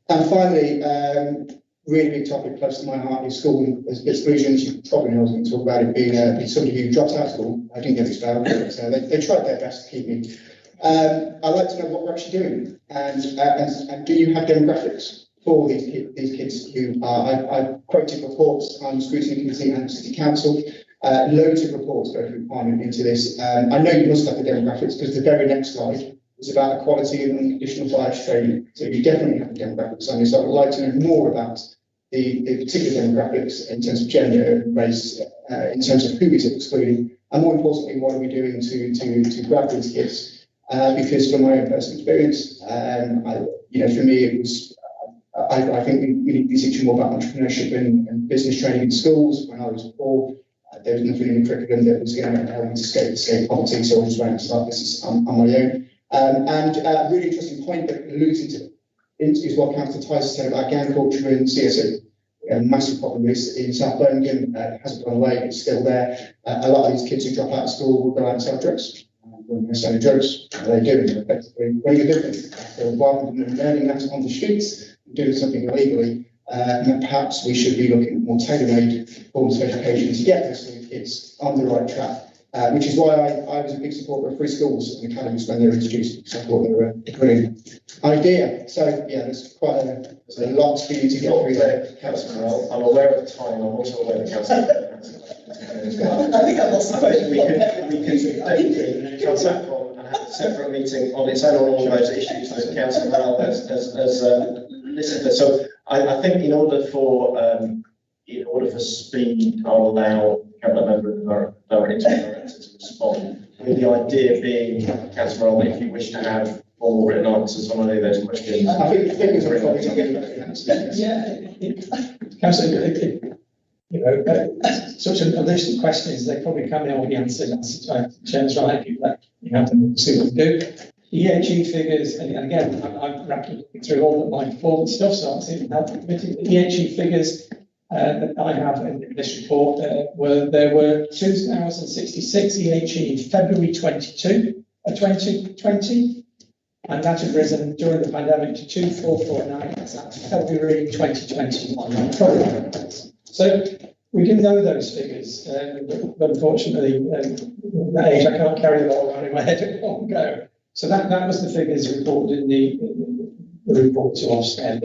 And finally, really big topic close to my heart is school exclusions. You probably know I was going to talk about it being somebody who dropped out of school. I didn't get expelled, so they tried their best to keep me. I'd like to know what we're actually doing, and do you have demographics for these kids who are, I've quoted reports on the scrutiny committee and city council, loads of reports go through Parliament into this. I know you must have the demographics because the very next slide was about equality and unconditional bias training. So you definitely have demographics on this. I would like to know more about the particular demographics in terms of gender and race, in terms of who is excluding, and more importantly, what are we doing to grab these kids? Because from my own personal experience, for me, it was. I think we need to be teaching more about entrepreneurship and business training in schools. When I was poor, there was nothing in the curriculum that was going to help me to escape poverty, so I just went and started business on my own. And a really interesting point that alludes into is what Councillor Tyson said about gang culture and CSO. A massive problem is in South Birmingham, it hasn't gone away, it's still there. A lot of these kids who drop out of school will go out and sell drugs. When they're selling drugs, what are they doing? They're effectively running a business. So rather than learning that on the streets, doing something illegally, perhaps we should be looking at more tailor-made forms of education to get those kids on the right track. Which is why I was a big supporter of free schools and academies when they were introduced, because I thought they were a brilliant idea. So yeah, there's quite a lot for you to get through there. Councillor, I'm aware of the time. I'm also aware of Councillor. I think I lost the question. We can come back on and have a separate meeting on its own on all those issues that Councillor Mel has listed there. So I think in order for speed, I'll allow Cabinet Member and Director to respond. With the idea being, Councillor Mel, if you wish to have formal written answers on any of those questions. I think it's probably Councillor, such a list of questions, they probably can't all be answered. Chair's right, you have to see what we do. EHE figures, and again, I'm rapidly through all of my performance stuff, so I'll see if the EHE figures that I have in this report there were 2,066 EHE in February 2020, and that had risen during the pandemic to 2,449. That's February 2021. So we do know those figures, but unfortunately, that age I can't carry them all around in my head at one go. So that was the figures reported in the report to Ofsted.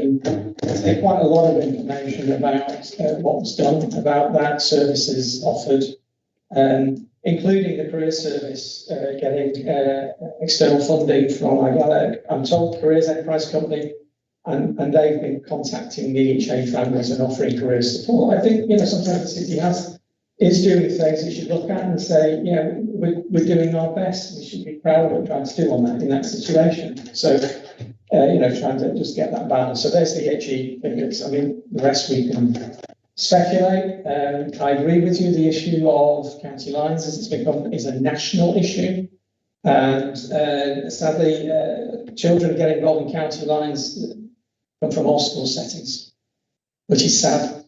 There's quite a lot of information about what was done, about that, services offered, including the career service getting external funding from, I'm told, Careers Enterprise Company, and they've been contacting the EHA families and offering career support. I think, sometimes the city is doing things we should look at and say, we're doing our best. We should be proud of what we're trying to do on that in that situation. So, trying to just get that balance. So there's the EHE figures. I mean, the rest we can speculate. I agree with you. The issue of county lines is a national issue. And sadly, children get involved in county lines come from all school settings, which is sad.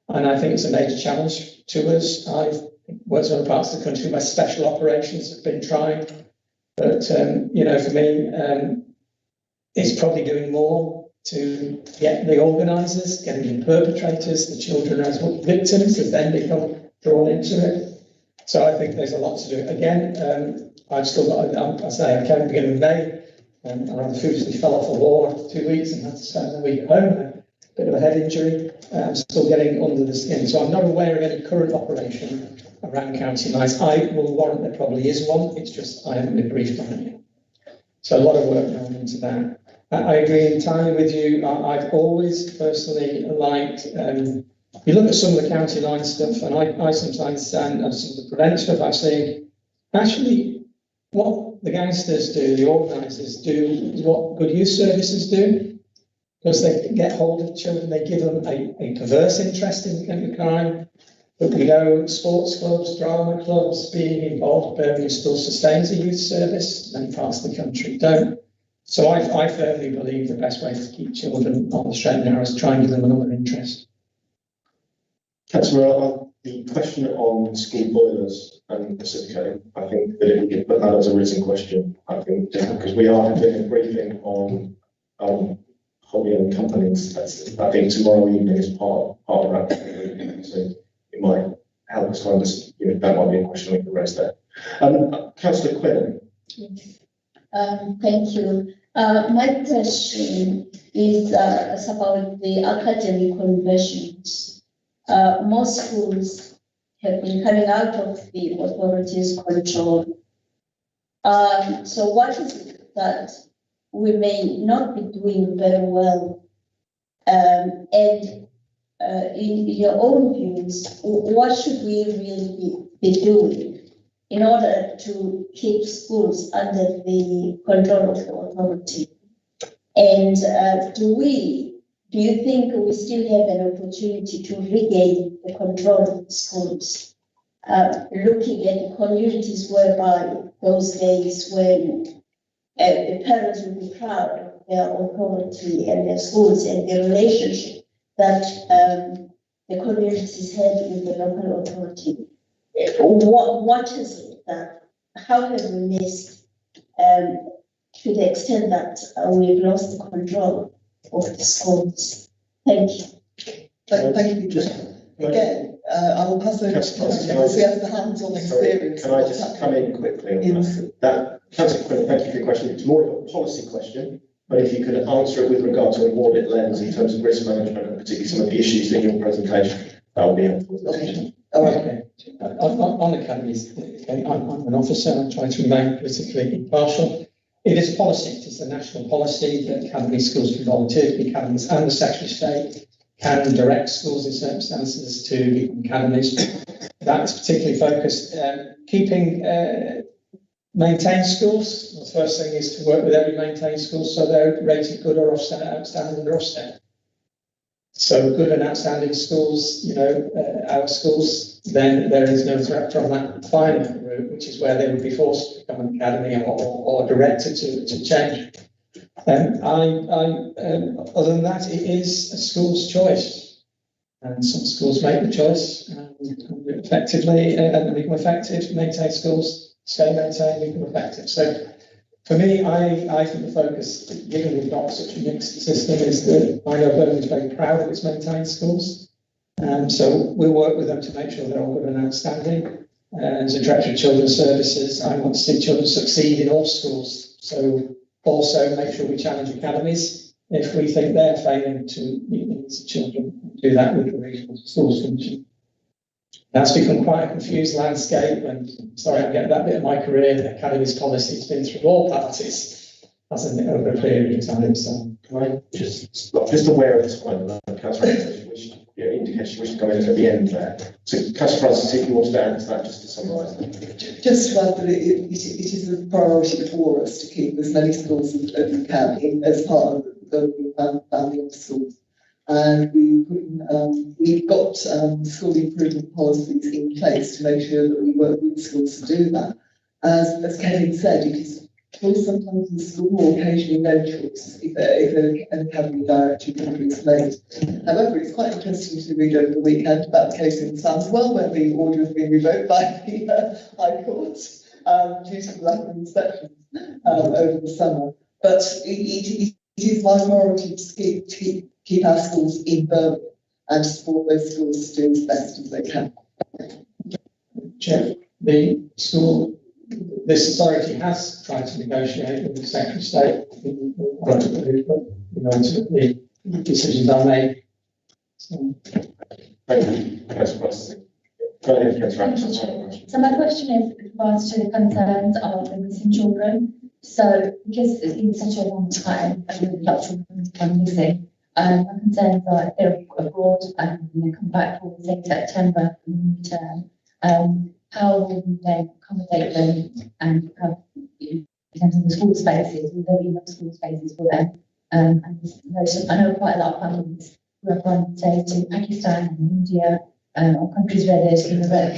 And I think it's a major challenge to us. I've worked in other parts of the country where special operations have been trying. But, for me, it's probably doing more to get the organisers, getting the perpetrators, the children as victims, that then become drawn into it. So I think there's a lot to do. Again, I've still got, I came at the beginning of May, and I unfortunately fell off a wall after 2 weeks and had to spend a week at home. A bit of a head injury. I'm still getting under the skin. So I'm not aware of any current operation around county lines. I will warrant there probably is one. It's just I haven't been briefed on it yet. So a lot of work going into that. I agree entirely with you. I've always personally liked, you look at some of the county line stuff, and I sometimes stand and some of the prevent stuff I've seen. Actually, what the gangsters do, the organisers do, is what good youth services do, because they get hold of children, they give them a perverse interest in crime. But we know sports clubs, drama clubs, being involved, Birmingham still sustains a youth service, many parts of the country don't. So I firmly believe the best way to keep children on the straight and narrow is to try and give them another interest. Councillor, the question on school boilers and Pacifico, I think that if we could put that as a written question, I think, because we are doing a briefing on wholly owned companies, I think tomorrow evening is part of that. So it might help us to understand, that might be a question we can raise there. Councillor Quinn. Yes. Thank you. My question is about the academic conversions. Most schools have been coming out of the authorities' control. So what is that we may not be doing very well. In your own views, what should we really be doing in order to keep schools under the control of the authority? And do you think we still have an opportunity to regain the control of the schools? Looking at communities whereby those days when the parents will be proud of their authority and their schools and the relationship that the communities had with the local authority. What is it that, how have we missed to the extent that we've lost the control of the schools? Thank you. Thank you. Again, I will pass over to Councillor because he has the hands-on experience. Can I just come in quickly on that? Councillor Quinn, thank you for your question. It's more of a policy question, but if you could answer it with regard to an audit lens in terms of risk management and particularly some of the issues in your presentation, that would be helpful. Okay. On academies, I'm an officer and I'm trying to remain politically impartial. It is policy, it is a national policy that academy schools can volunteer to academies, and the Secretary of State can direct schools in circumstances to become academies. That's particularly focused keeping maintained schools. The first thing is to work with every maintained school so they're rated good or outstanding or Ofsted. So good and outstanding schools, our schools, then there is no threat from that final route, which is where they would be forced to become an academy or directed to change. Other than that, it is a school's choice, and some schools make the choice effectively and become effective. Maintain schools, stay maintained, become effective. So, for me, I think the focus, given we've got such a mixed system, is that I know Birmingham is very proud of its maintained schools, so we'll work with them to make sure they're all good and outstanding. As a Director of Children's Services, I want to see children succeed in all schools. So. Also, make sure we challenge academies if we think they're failing to meet the needs of children. Do that with the regional schools function. That's become quite a confused landscape, and sorry, I get that bit of my career. The academies policy has been through all parties, hasn't it, over a period of time. So, can I just aware of this point, Councillor, which indicates you wish to come in at the end there. So, Councillor Francis, if you want to add to that, just to summarise that. Just to add that it is a priority for us to keep as many schools as we can as part of the family of schools. And we've got school improvement policies in place to make sure that we work with schools to do that. As Kevin said, it is sometimes the school or occasionally no choice if an academy director is made. However, it's quite interesting to read over the weekend about the case in Sandwell where the order has been revoked by the High Court due to the lack of inspections over the summer. But it is my priority to keep our schools in Birmingham and to support those schools to do as best as they can. Chair, this authority has tried to negotiate with the Secretary of State, ultimately decisions are made. So. Thank you. So my question is with regards to the concerns of the missing children. So because it's been such a long time and a lot of children are missing, my concerns are if they're abroad and they come back for say September term, how will we then accommodate them and have, in terms of the school spaces, will there be enough school spaces for them? And I know quite a lot of families who have gone, say, to Pakistan and India, or countries where there's been a red,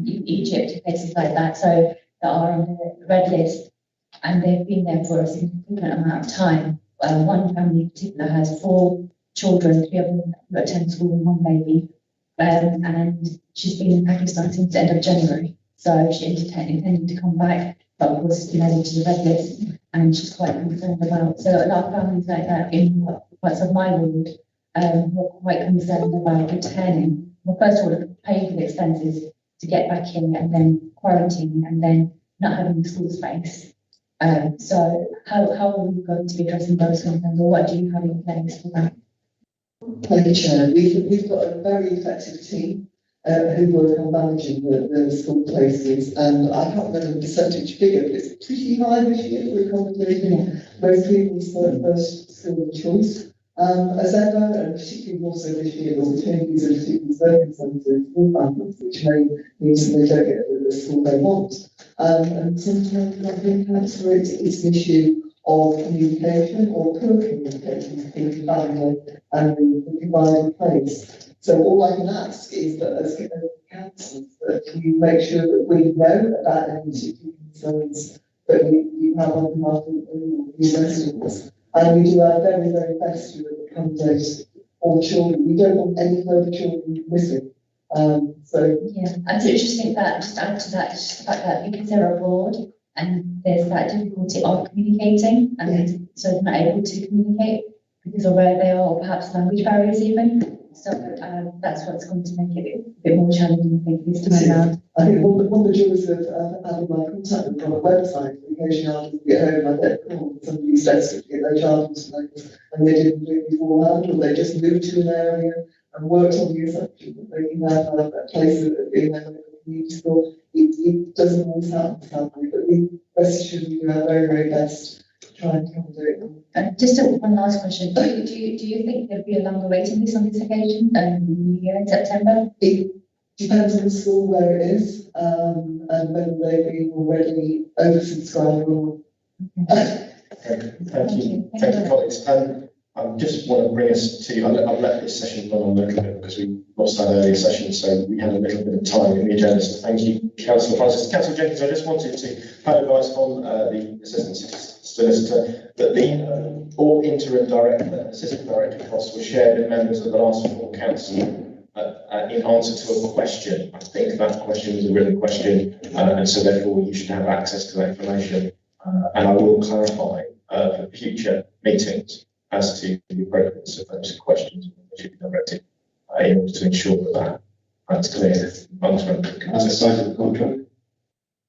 Egypt, places like that, so that are on the red list, and they've been there for a significant amount of time. One family in particular has 4 children, 3 of them who attend school and 1 baby. And she's been in Pakistan since the end of January. So she intended to come back, but of course, been added to the red list, and she's quite concerned about. So a lot of families like that in parts of my ward were quite concerned about returning. Well, first of all, paying for the expenses to get back in, and then quarantining, and then not having the school space. So how are we going to be addressing those concerns, or what do you have in place for that? Thank you, Chair. We've got a very effective team who work on managing the school places, and I can't remember the percentage figure, but it's pretty high this year. We're accommodating most people's first school of choice. As ever, and particularly also this year, there will changes in particular circumstances with families, which may mean that they don't get the school they want. And sometimes I think it's an issue of communication or poor communication between the family and the provided place. So all I can ask is that as councillors, that you make sure that we know about any particular concerns that you have on behalf of your residents. And we do our very, very best to accommodate all children. We don't want any further children missing. Yeah, I just think that, just add to that, just the fact that because they're abroad and there's that difficulty of communicating, and so they're not able to communicate because of where they are, or perhaps language barriers even. So that's what's going to make it a bit more challenging, I think, this time around. I think one of the joys of having my contact with on a website, occasionally I get home and I get called, somebody says to get their child into loans and they didn't do it beforehand, or they just moved to an area and worked on the assumption that they can have a place in their local community school. It doesn't always happen, sadly, but we rest assured we do our very, very best to try and accommodate them. Just one last question. Do you think there'll be a longer waiting list on this occasion New Year in September? It depends on the school where it is, and whether they've been already oversubscribed or. Thank you, colleagues. I just want to bring us to, I've let this session run on a little bit because we lost that earlier session, so we had a little bit of time in the agenda. So thank you, Councillor Francis. Councillor Jenkins, I just wanted to have advice from the Assistant Solicitor that the all interim director and assistant director costs were shared with members of the last full council in answer to a question. I think that question was a written question, and so therefore you should have access to that information. And I will clarify for future meetings as to the appropriateness of those questions that should be directed in order to ensure that that's clear amongst members of the As a council. side of the contract.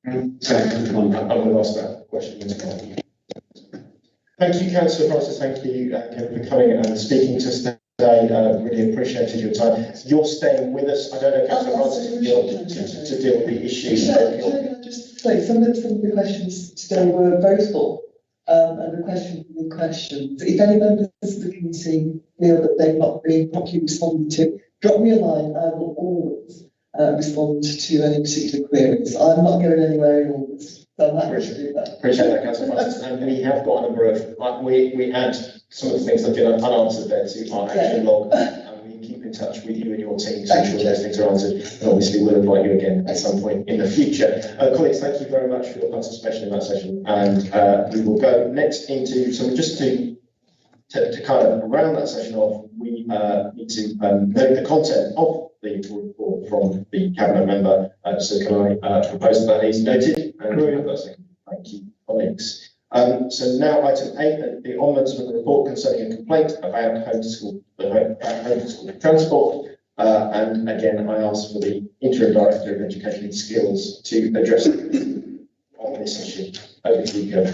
I'm going to ask that question as well. Thank you, Councillor Francis. Thank you, Kevin, for coming and speaking to us today. Really appreciated your time. You're staying with us. I don't know, Councillor Francis, if you're to deal with the issues. Can I just say, some of the questions today were very full, and the questions. If any members of the committee feel that they've not been properly responded to, drop me a line. I will always respond to any particular queries. I'm not going anywhere in August, so I'm happy to do that. Appreciate that, Councillor Francis. And we have got a number of, we add some of the things that have been unanswered there to our action log. And we keep in touch with you and your team to ensure those things are answered. And obviously we'll invite you again at some point in the future. Colleagues, thank you very much for your participation in that session. And we will go next into, so just to kind of round that session off, we need to note the content of the report from the cabinet member. So can I propose that is noted? And thank you, colleagues. So now item 8, the Ombudsman report concerning a complaint about home to school transport. And again, I ask for the interim director of education and skills to address on this issue. Over to you, Joe.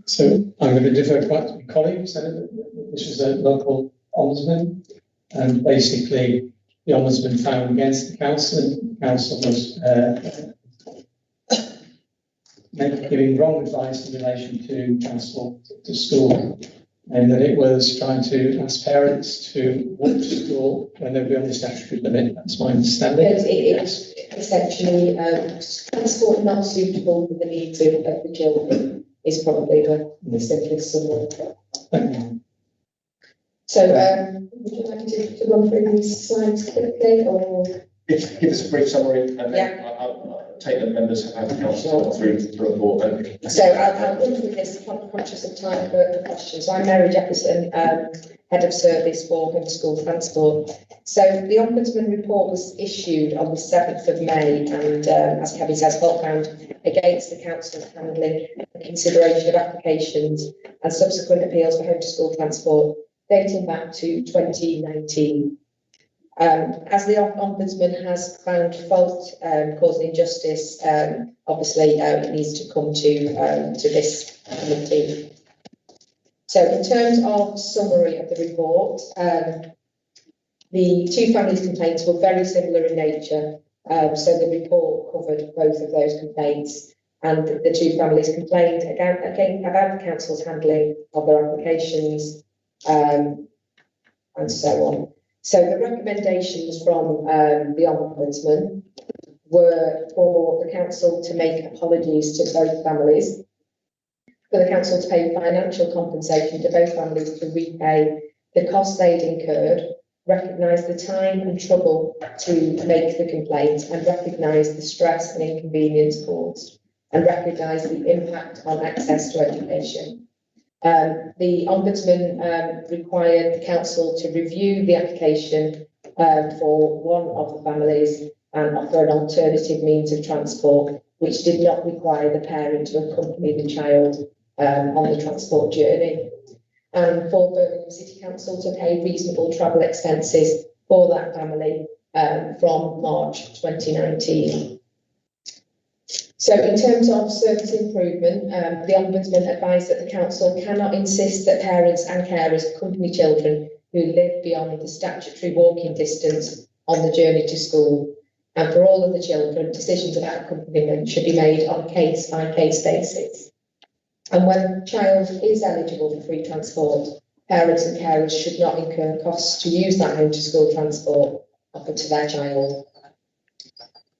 So I'm going to defer quite to my colleagues. This is a local ombudsman, and basically the ombudsman found against the council, and the council was giving wrong advice in relation to transport to school, and that it was trying to ask parents to walk to school when they're beyond the statutory limit. That's my understanding. It was essentially transport not suitable for the needs of the children is probably the simplest summary. So, would you like to run through these slides quickly, or? Give us a brief summary, and then I'll take the members have the council through the report. So I'll run through this, I'm conscious of time for questions. I'm Mary Jefferson, Head of Service for Homeschool Transport. So the Ombudsman report was issued on the 7th of May, and as Kevin says, fault found against the council's handling and consideration of applications and subsequent appeals for home to school transport dating back to 2019. As the Ombudsman has found fault causing injustice, obviously it needs to come to this committee. So in terms of summary of the report, The two families' complaints were very similar in nature, so the report covered both of those complaints, and the two families complained again about the council's handling of their applications, and so on. So the recommendations from the Ombudsman were for the council to make apologies to both families, for the council to pay financial compensation to both families to repay the costs they'd incurred, recognise the time and trouble to make the complaint, and recognise the stress and inconvenience caused, and recognise the impact on access to education. The Ombudsman required the council to review the application for one of the families and offer an alternative means of transport, which did not require the parent to accompany the child on the transport journey, and for Birmingham City Council to pay reasonable travel expenses for that family from March 2019. So in terms of service improvement, the Ombudsman advised that the council cannot insist that parents and carers accompany children who live beyond the statutory walking distance on the journey to school. And for all of the children, decisions about accompaniment should be made on a case-by-case basis. And when a child is eligible for free transport, parents and carers should not incur costs to use that home to school transport offered to their child.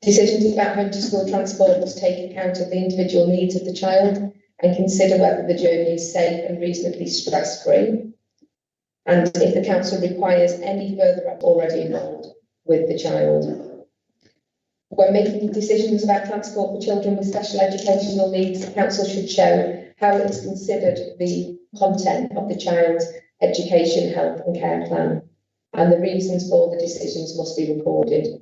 Decisions about home to school transport must take account of the individual needs of the child and consider whether the journey is safe and reasonably stress-free. And if the council requires any further already involved with the child. When making decisions about transport for children with special educational needs, the council should show how it's considered the content of the child's education, health and care plan, and the reasons for the decisions must be recorded.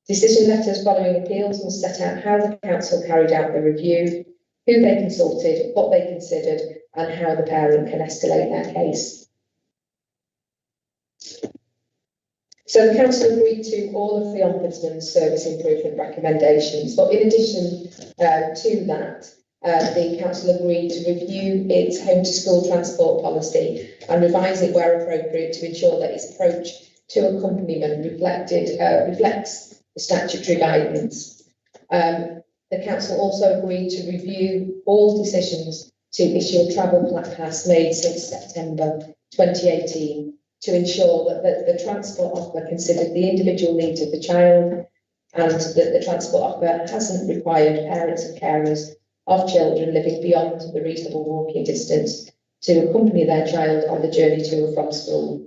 Decision letters following appeals must set out how the council carried out the review, who they consulted, what they considered, and how the parent can escalate their case. So the council agreed to all of the Ombudsman's service improvement recommendations, but in addition to that, the council agreed to review its home to school transport policy and revise it where appropriate to ensure that its approach to accompaniment reflects the statutory guidance. The council also agreed to review all decisions to issue a travel pass made since September 2018 to ensure that the transport offer considered the individual needs of the child, and that the transport offer hasn't required parents and carers of children living beyond the reasonable walking distance to accompany their child on the journey to and from school.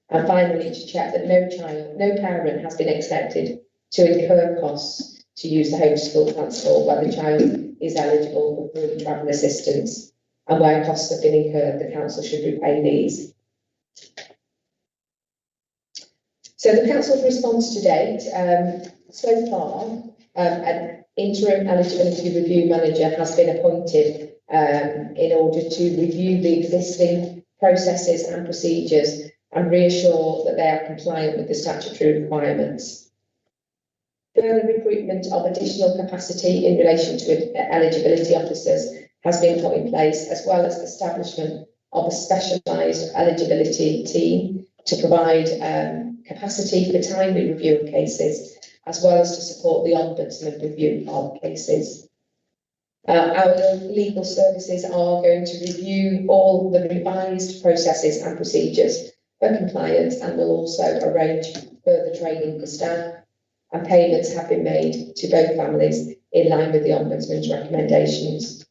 And finally, to check that no parent has been expected to incur costs to use the home to school transport where the child is eligible for free travel assistance, and where costs have been incurred, the council should repay these. So the council's response to date, so far, an interim eligibility review manager has been appointed in order to review the existing processes and procedures and reassure that they are compliant with the statutory requirements. Further recruitment of additional capacity in relation to eligibility officers has been put in place, as well as the establishment of a specialised eligibility team to provide capacity for timely review of cases, as well as to support the Ombudsman review of cases. Our legal services are going to review all the revised processes and procedures for compliance, and will also arrange further training for staff, and payments have been made to both families in line with the Ombudsman's recommendations.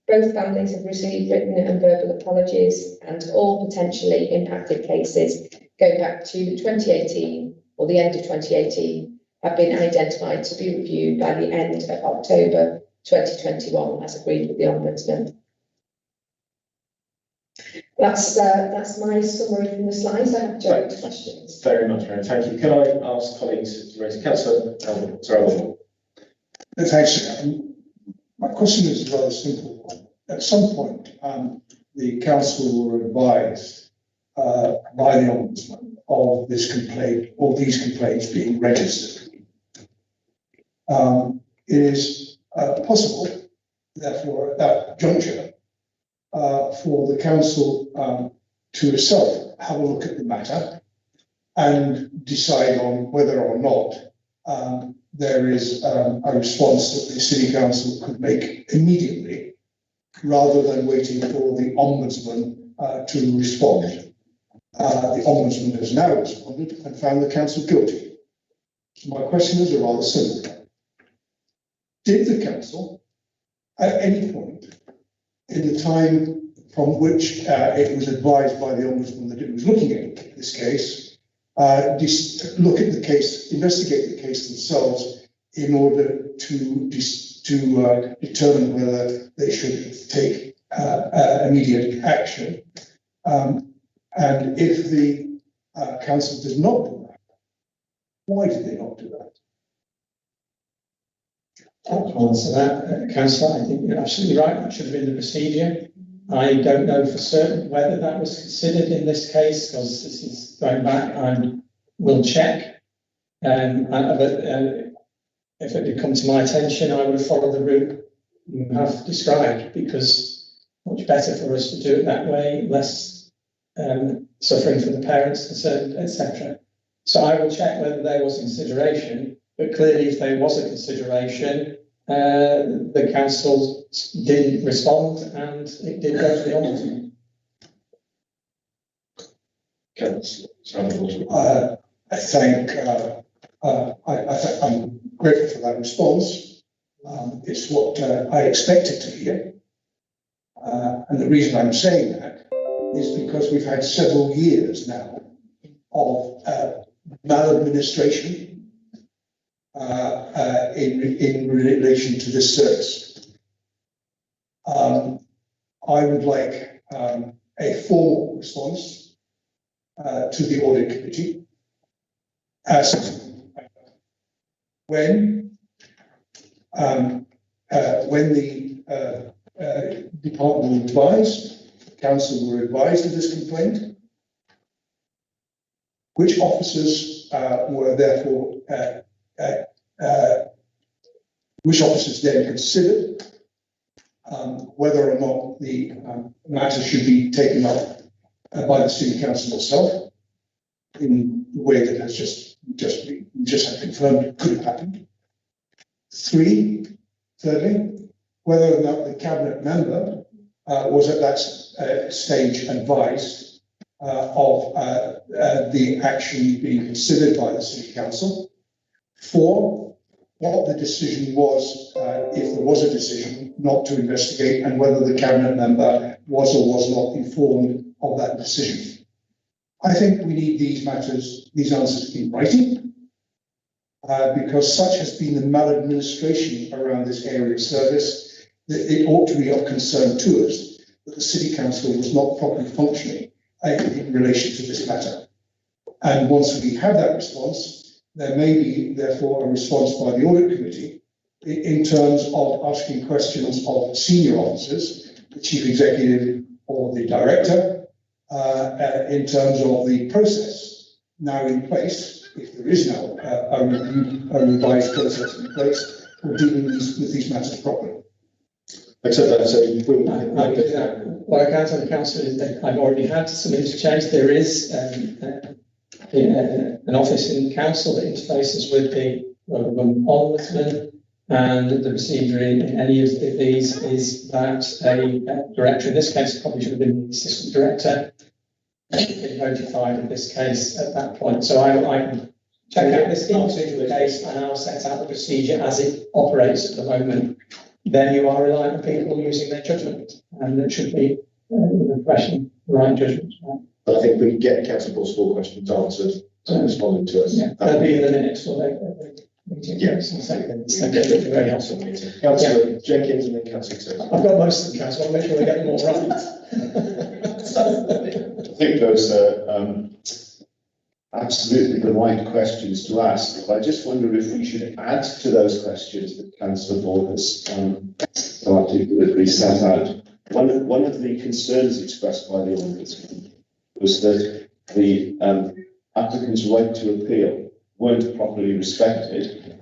Both families have received written and verbal apologies, and all potentially impacted cases going back to 2018 or the end of 2018 have been identified to be reviewed by the end of October 2021, as agreed with the Ombudsman. That's my summary from the slides. I have direct questions. Very much, Mary. Thank you. Can I ask colleagues to raise? Councillor Sorrell. Thanks. My question is a rather simple one. At some point, the council were advised by the Ombudsman of this complaint, or these complaints being registered. It is possible, therefore, at that juncture, for the council to itself have a look at the matter and decide on whether or not there is a response that the City Council could make immediately, rather than waiting for the Ombudsman to respond. The Ombudsman has now responded and found the Council guilty. So my questions are rather simple. Did the Council, at any point in the time from which it was advised by the Ombudsman that it was looking at this case, look at the case, investigate the case themselves in order to determine whether they should take immediate action? And if the Council does not do that, why did they not do that? I'll answer that, Councillor. I think you're absolutely right. That should have been the procedure. I don't know for certain whether that was considered in this case, because this is going back. I will check. But if it had come to my attention, I would follow the route you have described, because much better for us to do it that way, less suffering for the parents concerned, etc. So I will check whether there was consideration. But clearly, if there was a consideration, the council didn't respond, and it did go to the Ombudsman. I'm grateful for that response. It's what I expected to hear. And the reason I'm saying that is because we've had several years now of maladministration in relation to this service. I would like a formal response to the Audit Committee as when the department were advised, council were advised of this complaint, which officers were therefore which officers then considered whether or not the matter should be taken up by the City Council itself in the way that has just have confirmed could have happened. Thirdly, whether or not the cabinet member was at that stage advised of the action being considered by the City Council. 4, what the decision was, if there was a decision not to investigate, and whether the cabinet member was or was not informed of that decision. I think we need these answers in writing, because such has been the maladministration around this area of service that it ought to be of concern to us that the City Council was not properly functioning in relation to this matter. And once we have that response, there may be, therefore, a response by the Audit Committee in terms of asking questions of senior officers, the Chief Executive or the Director, in terms of the process now in place, if there is now a revised process in place for dealing with these matters properly. Except that, so what I can tell the council is that I've already had some interchange. There is an office in council that interfaces with the Ombudsman, and the procedure in any of these is that a director, in this case probably should have been the assistant director, been notified of this case at that point. So I can check out this individual case, and I'll set out the procedure as it operates at the moment. Then you are relying on people using their judgment, and it should be refreshing, right judgment. Right? But I think we can get Councillor Paul's 4 questions answered and responding to us. Yeah, that'll be in the minutes or yes, very helpful. Councillor Jenkins and then Councillor Taylor. I've got most of them, Councillor. I'll make sure I get them all right. I think those are absolutely the right questions to ask. But I just wonder if we should add to those questions that Councillor Paul has so articulately set out. One of the concerns expressed by the Ombudsman was that the applicant's right to appeal weren't properly respected,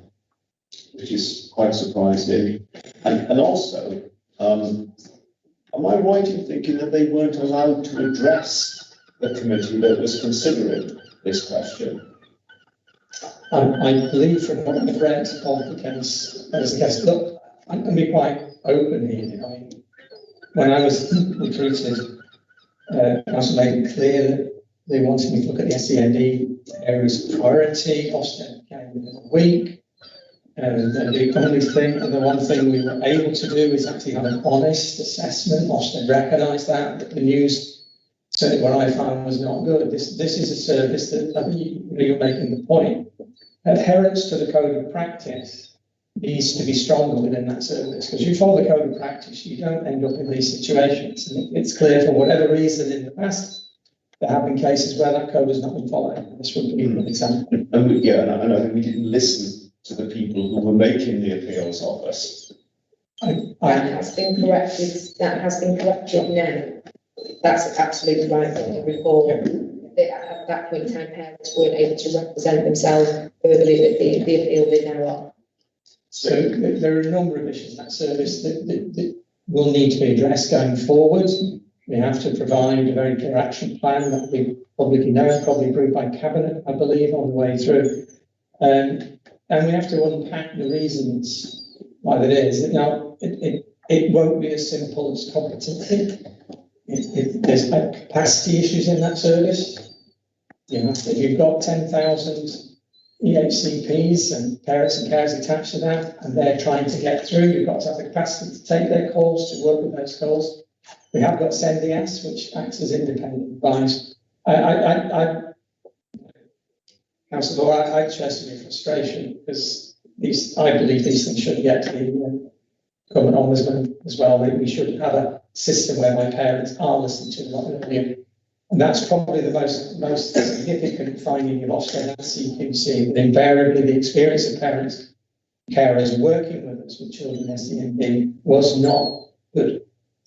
which is quite surprising. And also, am I right in thinking that they weren't allowed to address the committee that was considering this question? I believe from what I've read of the case, as a case, look, I'm going to be quite open here. I mean, when I was recruited, Council made it clear that they wanted me to look at the SEND areas of priority. Ofsted came within a week. And the only thing, and the one thing we were able to do is actually have an honest assessment. Ofsted recognised that the news, certainly what I found, was not good. This is a service that, I mean, you're making the point. Adherence to the code of practice needs to be stronger within that service, because you follow the code of practice, you don't end up in these situations. And it's clear, for whatever reason in the past, there have been cases where that code has not been followed. This would be an example. And I think we didn't listen to the people who were making the appeals of us. That has been corrected, now. That's absolutely right, the report. At that point in time, parents weren't able to represent themselves verbally with the appeal they now are. So there are a number of issues in that service that will need to be addressed going forward. We have to provide a very clear action plan that we publicly know, probably approved by Cabinet, I believe, on the way through. And we have to unpack the reasons why that is. Now, it won't be as simple as competency. There's capacity issues in that service. You know, if you've got 10,000 EHCPs and parents and carers attached to that, and they're trying to get through, you've got to have the capacity to take their calls, to work with those calls. We have got SENDS, which acts as independent advice. Councillor Law, I share some of your frustration, because I believe these things should get to the government ombudsman as well. We should have a system whereby parents are listened to a lot earlier. And that's probably the most significant finding of Ofsted and CQC, that invariably the experience of parents, carers working with us with children with SEND was not good.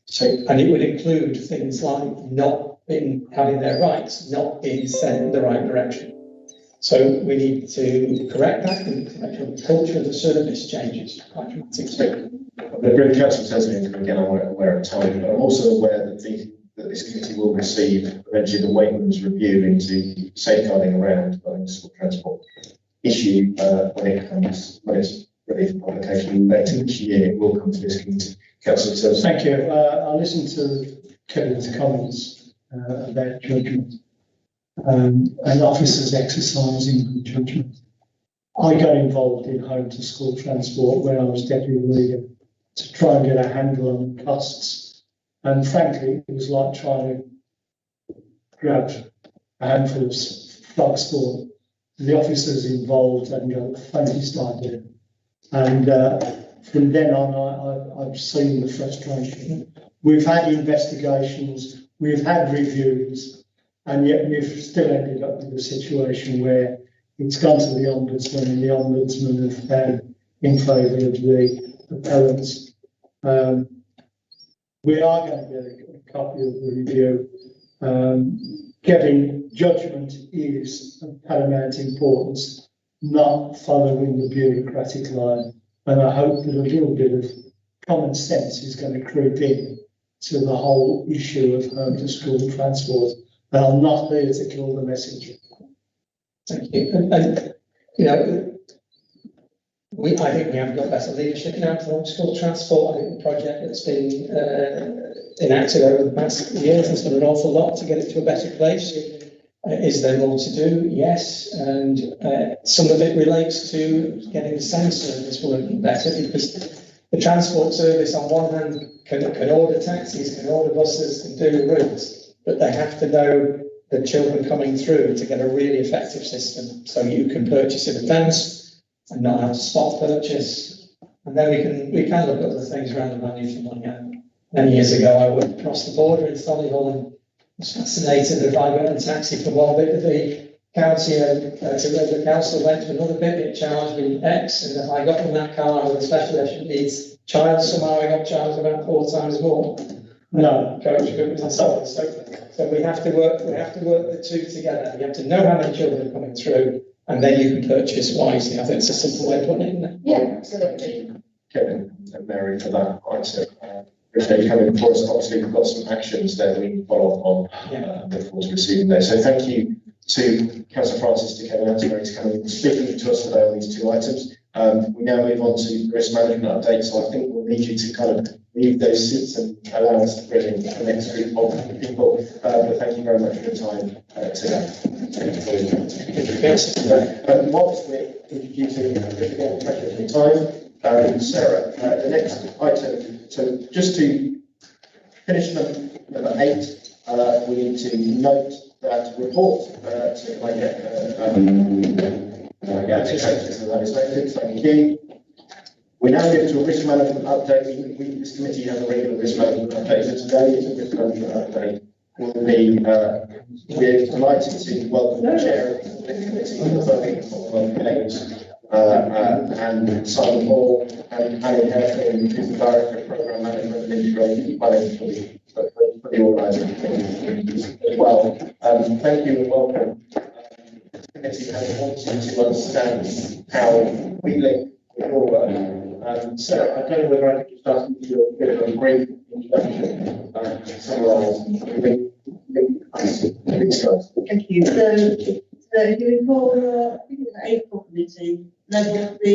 So, and it would include things like not having their rights, not being sent in the right direction. So we need to correct that. We need to make sure the culture of the service changes quite dramatically. The British Council tells me, and again, I'm aware of time, but I'm also aware that this committee will receive eventually the Wakeman's review into safeguarding around school transport issue when it's ready for publication later this year. It will come to this committee. Councillor Tilson. Thank you. I listened to Kevin's comments about judgment and officers exercising good judgment. I got involved in home to school transport when I was deputy leader to try and get a handle on the costs. And frankly, it was like trying to grab a handful of frog spawn. The officers involved hadn't got the faintest idea. And from then on, I've seen the frustration. We've had investigations, we've had reviews, and yet we've still ended up with a situation where it's gone to the Ombudsman, and the Ombudsman have found in favour of the parents. We are going to get a copy of the review. Getting judgment is of paramount importance, not following the bureaucratic line. And I hope that a little bit of common sense is going to creep in to the whole issue of home to school transport. And I'm not there to kill the messenger. Thank you. And you know, I think we have got better leadership now for home school transport. I think the project that's been enacted over the past years has done an awful lot to get it to a better place. Is there more to do? Yes, and some of it relates to getting the SAND service working better, because the transport service on one hand can order taxis, can order buses, can do routes, but they have to know the children coming through to get a really effective system. So you can purchase in advance and not have to spot purchase. And then we can look at other things around the value for money. Many years ago, I worked across the border in Solihull, and I was fascinated that if I got a taxi from one bit of the county and to the council went to another bit, it charged me X, and if I got in that car with a special education needs child, somehow I got charged about 4 times more. No, coach groups and so on. So we have to work the two together. You have to know how many children are coming through, and then you can purchase wisely. I think it's a simple way of putting it, isn't it? Yeah, absolutely. Kevin and Mary for that answer. Appreciate you coming before us. Obviously, we've got some actions that we can follow up on. Look forward to receiving those. So thank you to Councillor Francis to come and speaking to us today on these two items. We now move on to the risk management update, so I think we'll need you to kind of leave those seats and allow us to bring in the next group of people. But thank you very much for your time today. Whilst we're introducing the time, Sarah, the next item, so just to finish number 8, we need to note that report, so thank you. We now move to a risk management update. This committee has a regular risk management update, so today is a risk management update. We're delighted to welcome the chair of the committee, Birmingham Games, and Simon Hall, and Annie Harefield, who's the Director of Programme Management and Integrated Planning for the organisation as well. Thank you and welcome. The committee has wanted to understand how we link with your work. Sarah, I don't know whether I could just ask you to do a bit of a brief introduction, summarise the link. Thank you. So if you recall, I think it was the April committee, level of the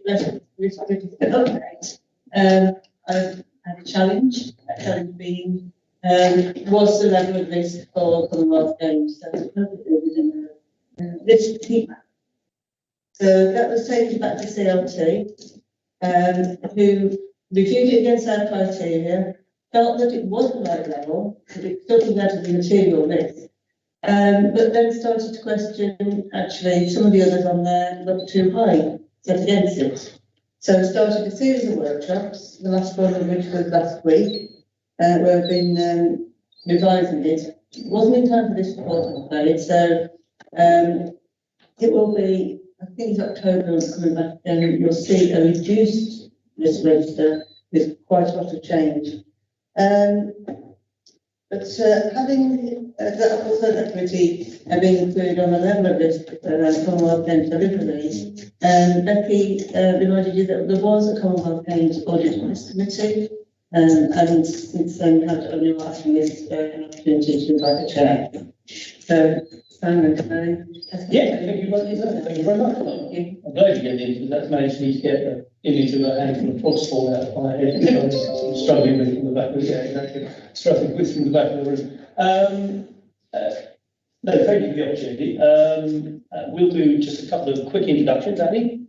strategic risk update. I've had a challenge. That challenge being was the level of risk for Commonwealth Games. So it's perfectly within the risk heat map. So that was taken back to CLT, who reviewed it against our criteria, felt that it was the right level, that it still came out of the material risk. But then started to question, actually, some of the others on there looked too high, set against it. So started a series of workshops, the last one of which was last week, where we've been revising it. It wasn't in time for this report, I'm afraid, so it will be, I think it's October coming back, and you'll see a reduced risk register with quite a lot of change. But having that committee being included on the level of risk Commonwealth Games delivery, Becky reminded you that there was a Commonwealth Games Audit Committee, and since then had only asking this an opportunity to invite the chair. So, Simon, can I? Yeah, thank you very much. I'm glad you get in, because that's managed me to get the image of a handful of frogs fall out of my head, which I'm struggling with from the back of the back of the room. No, thank you for the opportunity. We'll do just a couple of quick introductions. Annie?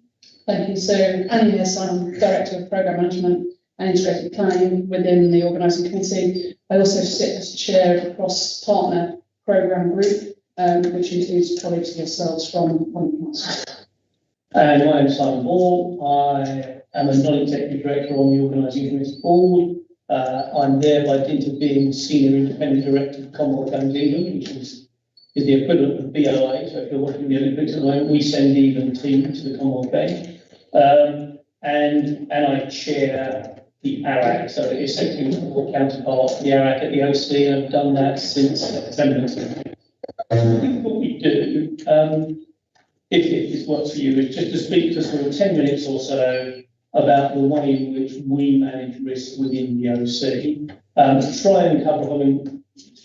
Thank you. So, Annie here, so I'm Director of Programme Management and Integrated Planning within the organising committee. I also sit as chair of the cross-partner programme group, which includes colleagues of yourselves from council. And my name is Simon Hall. I am a non-executive director on the organising committee board. I'm there by dint of being senior independent director of Commonwealth Games England, which is the equivalent of BOA. So if you're watching the Olympics at the moment, we send even team to the Commonwealth Games. And I chair the ARAC, so essentially the counterpart, the ARAC at the OC, and I've done that since September. What we do, if this works for you, is just to speak for sort of 10 minutes or so about the way in which we manage risk within the OC. Try and cover,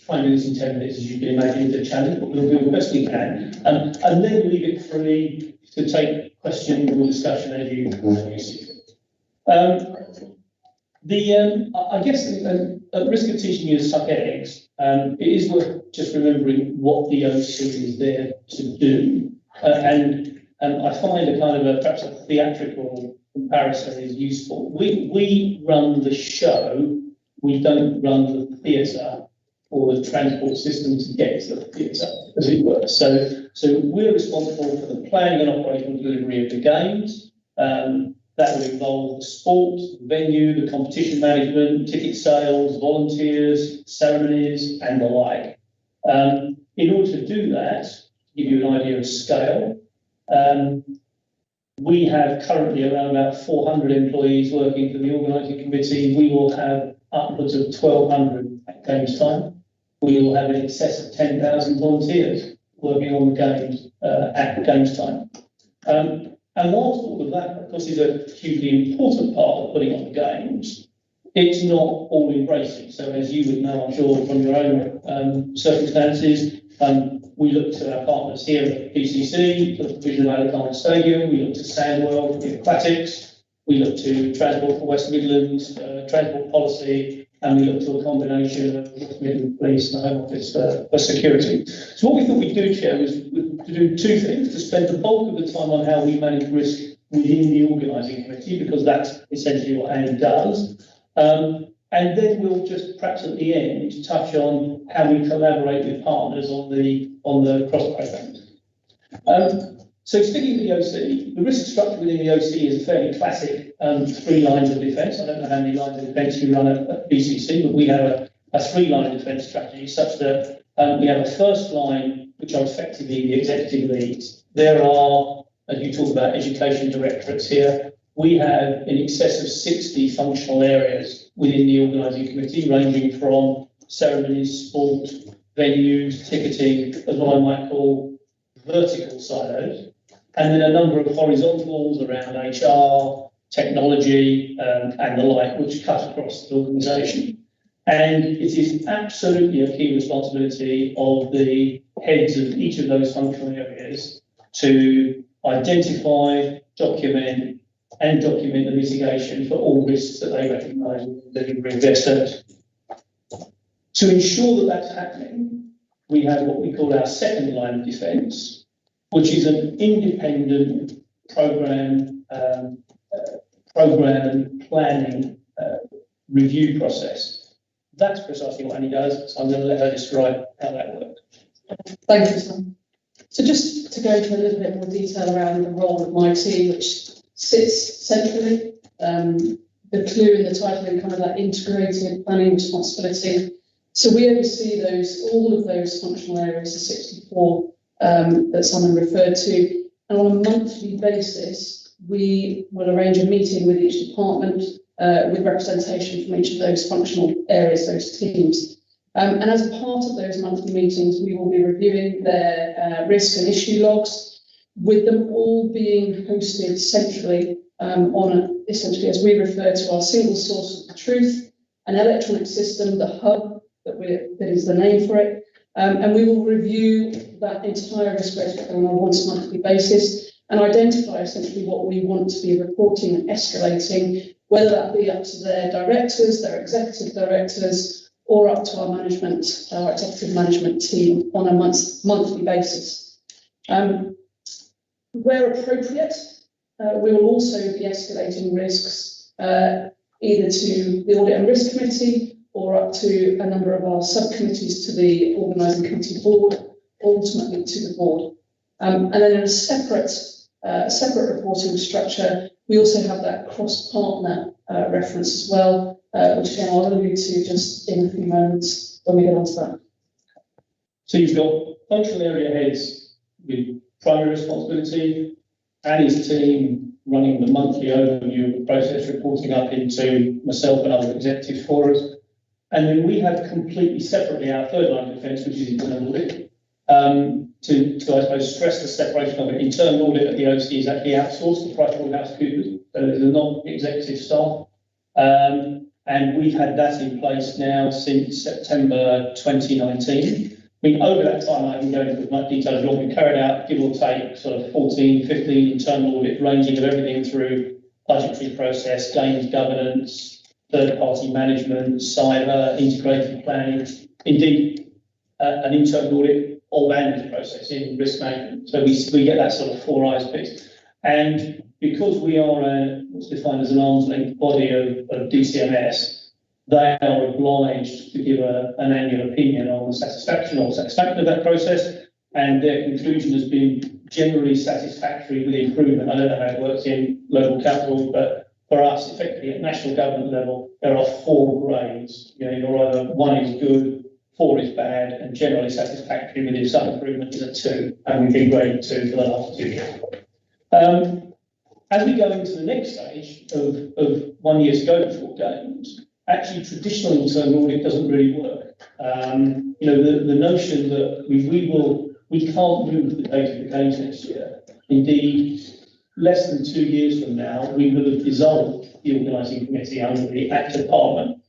try and do this in 10 minutes, as you can imagine, is a challenge, but we'll do the best we can. And then leave it free to take questions or discussion as you see fit. I guess at risk of teaching you to suck eggs, it is worth just remembering what the OC is there to do. And I find a kind of perhaps a theatrical comparison is useful. We run the show, we don't run the theatre or the transport system to get to the theatre, as it were. So we're responsible for the planning and operational delivery of the games. That will involve the sport, the venue, the competition management, ticket sales, volunteers, ceremonies, and the like. In order to do that, to give you an idea of scale, we have currently around about 400 employees working for the organising committee. We will have upwards of 1,200 at games time. We will have in excess of 10,000 volunteers working on the games at games time. And whilst all of that, of course, is a hugely important part of putting on the games, it's not all embracing. So as you would know, I'm sure from your own circumstances, we looked at our partners here at PCC for the provision of Alexander Stadium, we looked at Sandwell for the aquatics, we looked to Transport for West Midlands, transport policy, and we looked to a combination of West Midlands Police and the Home Office for security. So what we thought we'd do, Chair, was to do two things: to spend the bulk of the time on how we manage risk within the organising committee, because that's essentially what Annie does. And then we'll just perhaps at the end touch on how we collaborate with partners on the cross programs. So sticking with the OC, the risk structure within the OC is a fairly classic 3 lines of defence. I don't know how many lines of defence you run at BCC, but we have a 3-line defence strategy such that we have a first line, which are effectively the executive leads. There are, as you talk about, education directorates here. We have in excess of 60 functional areas within the organising committee, ranging from ceremonies, sport, venues, ticketing, as what I might call vertical silos, and then a number of horizontals around HR, technology, and the like, which cut across the organisation. And it is absolutely a key responsibility of the heads of each of those functional areas to identify, document the mitigation for all risks that they recognise in delivering their service. To ensure that that's happening, we have what we call our second line of defence, which is an independent programme planning review process. That's precisely what Annie does, so I'm going to let her describe how that works. Thank you, Tom. So just to go into a little bit more detail around the role of my team, which sits centrally, the clue in the title and kind of that integrated planning responsibility. So we oversee all of those functional areas, the 64 that Simon referred to, and on a monthly basis, we will arrange a meeting with each department with representation from each of those functional areas, those teams. And as part of those monthly meetings, we will be reviewing their risk and issue logs, with them all being hosted centrally on essentially, as we refer to, our single source of the truth, an electronic system, the hub that is the name for it. And we will review that entire risk register on a once monthly basis and identify essentially what we want to be reporting and escalating, whether that be up to their directors, their executive directors, or up to our executive management team on a monthly basis. Where appropriate, we will also be escalating risks either to the Audit and Risk Committee or up to a number of our subcommittees to the organising committee board, ultimately to the board. And then in a separate reporting structure, we also have that cross-partner reference as well, which again I'll allude to just in a few moments when we get onto that. So you've got functional area heads with primary responsibility, Annie's team running the monthly overview of the process, reporting up into myself and other executives for us. And then we have completely separately our third line of defence, which is internal audit. To I suppose stress the separation of it. Internal audit at the OC is actually outsourced to PricewaterhouseCoopers, so there's a non-executive staff. And we've had that in place now since September 2019. I mean, over that time, I can go into as much detail as you want. We carried out, give or take, sort of 14, 15 internal audits, ranging of everything through budgetary process, gains governance, third-party management, cyber, integrated planning, indeed, an internal audit of Andy's process in risk management. So we get that sort of 4 eyes piece. And because we are what's defined as an arm's length body of DCMS, they are obliged to give an annual opinion on the satisfaction of that process, and their conclusion has been generally satisfactory with improvement. I don't know how it works in local council, but for us, effectively at national government level, there are 4 grades. You're either 1 is good, 4 is bad, and generally satisfactory with some improvement is a 2, and we've been graded 2 for the last 2 years. As we go into the next stage of 1 year to go before games, actually traditional internal audit doesn't really work. The notion that we can't move the date of the games next year. Indeed, less than 2 years from now, we will have dissolved the organising committee under the Act of Parliament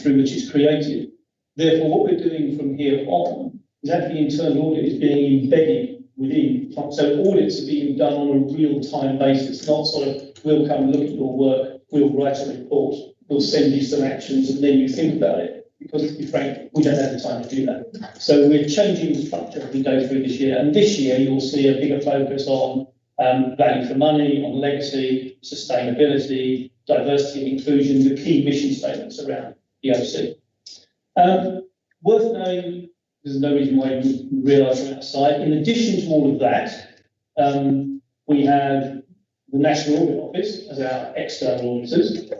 through which it's created. Therefore, what we're doing from here on is actually internal audit is being embedded within. So audits are being done on a real-time basis, not sort of, we'll come and look at your work, we'll write a report, we'll send you some actions, and then you think about it. Because, to be frank, we don't have the time to do that. So we're changing the structure as we go through this year. And this year, you'll see a bigger focus on value for money, on legacy, sustainability, diversity and inclusion, the key mission statements around the OC. Worth knowing, there's no reason why you would realise you're outside. In addition to all of that, we have the National Audit Office as our external auditors.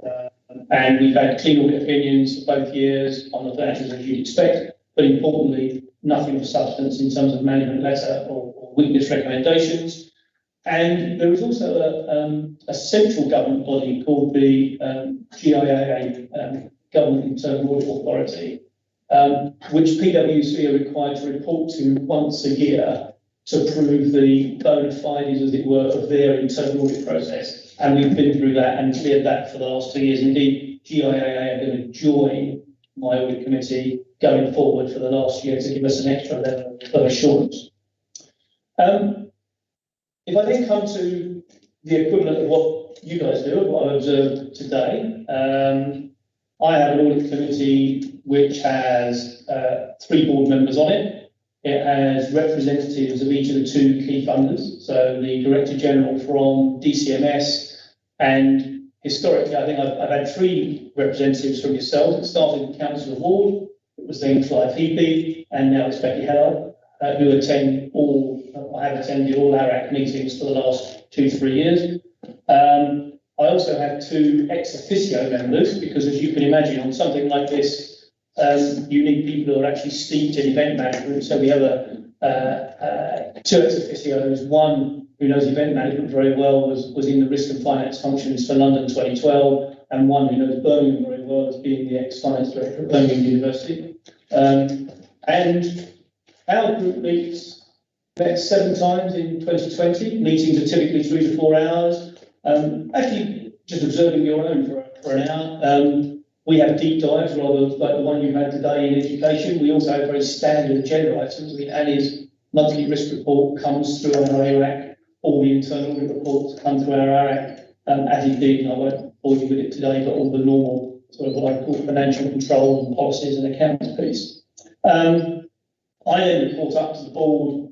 And we've had clean audit opinions for both years on the financials as you'd expect, but importantly, nothing of substance in terms of management letter or weakness recommendations. And there is also a central government body called the GIAA, Government Internal Audit Authority, which PwC are required to report to once a year to prove the bona fides, as it were, of their internal audit process. And we've been through that and cleared that for the last 2 years. Indeed, GIAA are going to join my audit committee going forward for the last year to give us an extra level of assurance. If I then come to the equivalent of what you guys do, what I observed today, I have an audit committee which has 3 board members on it. It has representatives of each of the 2 key funders, so the Director General from DCMS, and historically, I think I've had 3 representatives from yourselves. It started with Councillor Ward, it was then Clive Heapy, and now it's Becky Heller, who attend all, I have attended all our ACT meetings for the last 2-3 years. I also have 2 ex officio members, because as you can imagine, on something like this, you need people who are actually steeped in event management. So we have 2 ex officios, one who knows event management very well, was in the risk and finance functions for London 2012, and one who knows Birmingham very well as being the ex-finance director at Birmingham University. And our group met 7 times in 2020. Meetings are typically 3 to 4 hours. Actually, just observing your own for an hour. We have deep dives, rather like the one you had today in education. We also have very standard agenda items. Annie's monthly risk report comes through on our ARAC. All the internal audit reports come through our ARAC, as indeed, and I won't bore you with it today, but all the normal sort of what I call financial control and policies and accounts piece. I then report up to the board.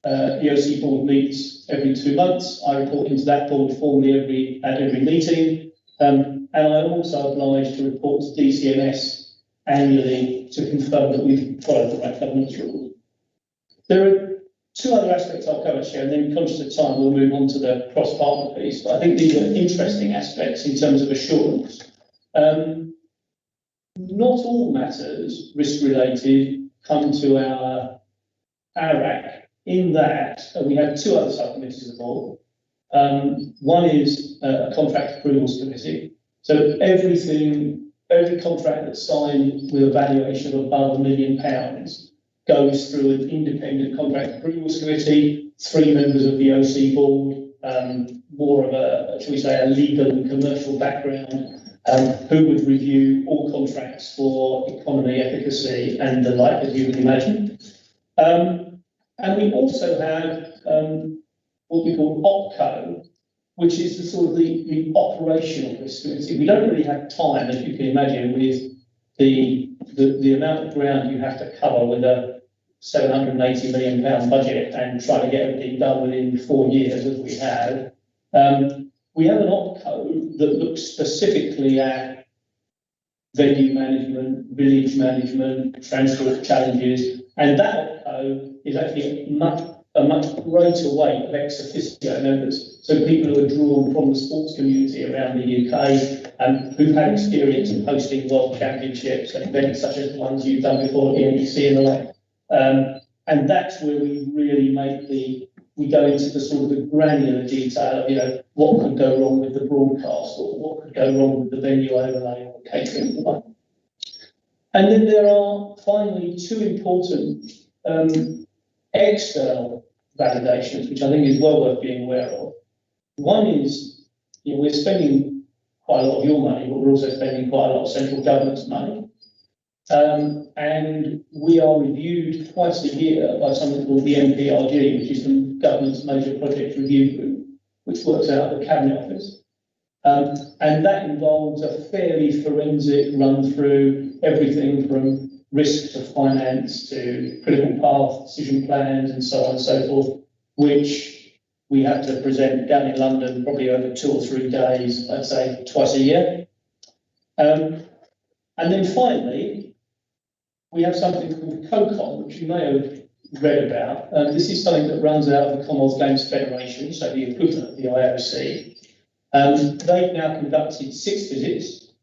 The OC board meets every 2 months. I report into that board formally at every meeting. And I'm also obliged to report to DCMS annually to confirm that we've followed the right governance rules. There are 2 other aspects I'll cover, Chair, and then conscious of time, we'll move on to the cross-partner piece. But I think these are interesting aspects in terms of assurance. Not all matters risk-related come to our ARAC, in that we have 2 other subcommittees of the board. One is a contract approvals committee. So every contract that's signed with a valuation of above £1 million goes through an independent contract approvals committee, 3 members of the OC board, more of a, shall we say, a legal and commercial background, who would review all contracts for economy, efficacy, and the like, as you would imagine. And we also have what we call OPCO, which is the sort of the operational risk committee. We don't really have time, as you can imagine, with the amount of ground you have to cover with a £780 million budget and try to get everything done within 4 years, as we have. We have an OPCO that looks specifically at venue management, village management, transport challenges, and that OPCO is actually a much greater weight of ex officio members. So people who are drawn from the sports community around the UK and who've had experience in hosting world championships and events such as the ones you've done before, the NEC and the like. And that's where we really we go into the sort of the granular detail of, what could go wrong with the broadcast, or what could go wrong with the venue overlay or catering. And then there are finally 2 important external validations, which I think is well worth being aware of. One is, we're spending quite a lot of your money, but we're also spending quite a lot of central government's money. And we are reviewed twice a year by something called the MPRG, which is the government's major project review group, which works out of the Cabinet Office. And that involves a fairly forensic run through everything from risk to finance to critical path decision plans and so on and so forth, which we have to present down in London probably over 2 or 3 days, I'd say twice a year. And then finally, we have something called COCOM, which you may have read about. This is something that runs out of the Commonwealth Games Federation, so the equivalent of the IOC. They've now conducted 6 visits,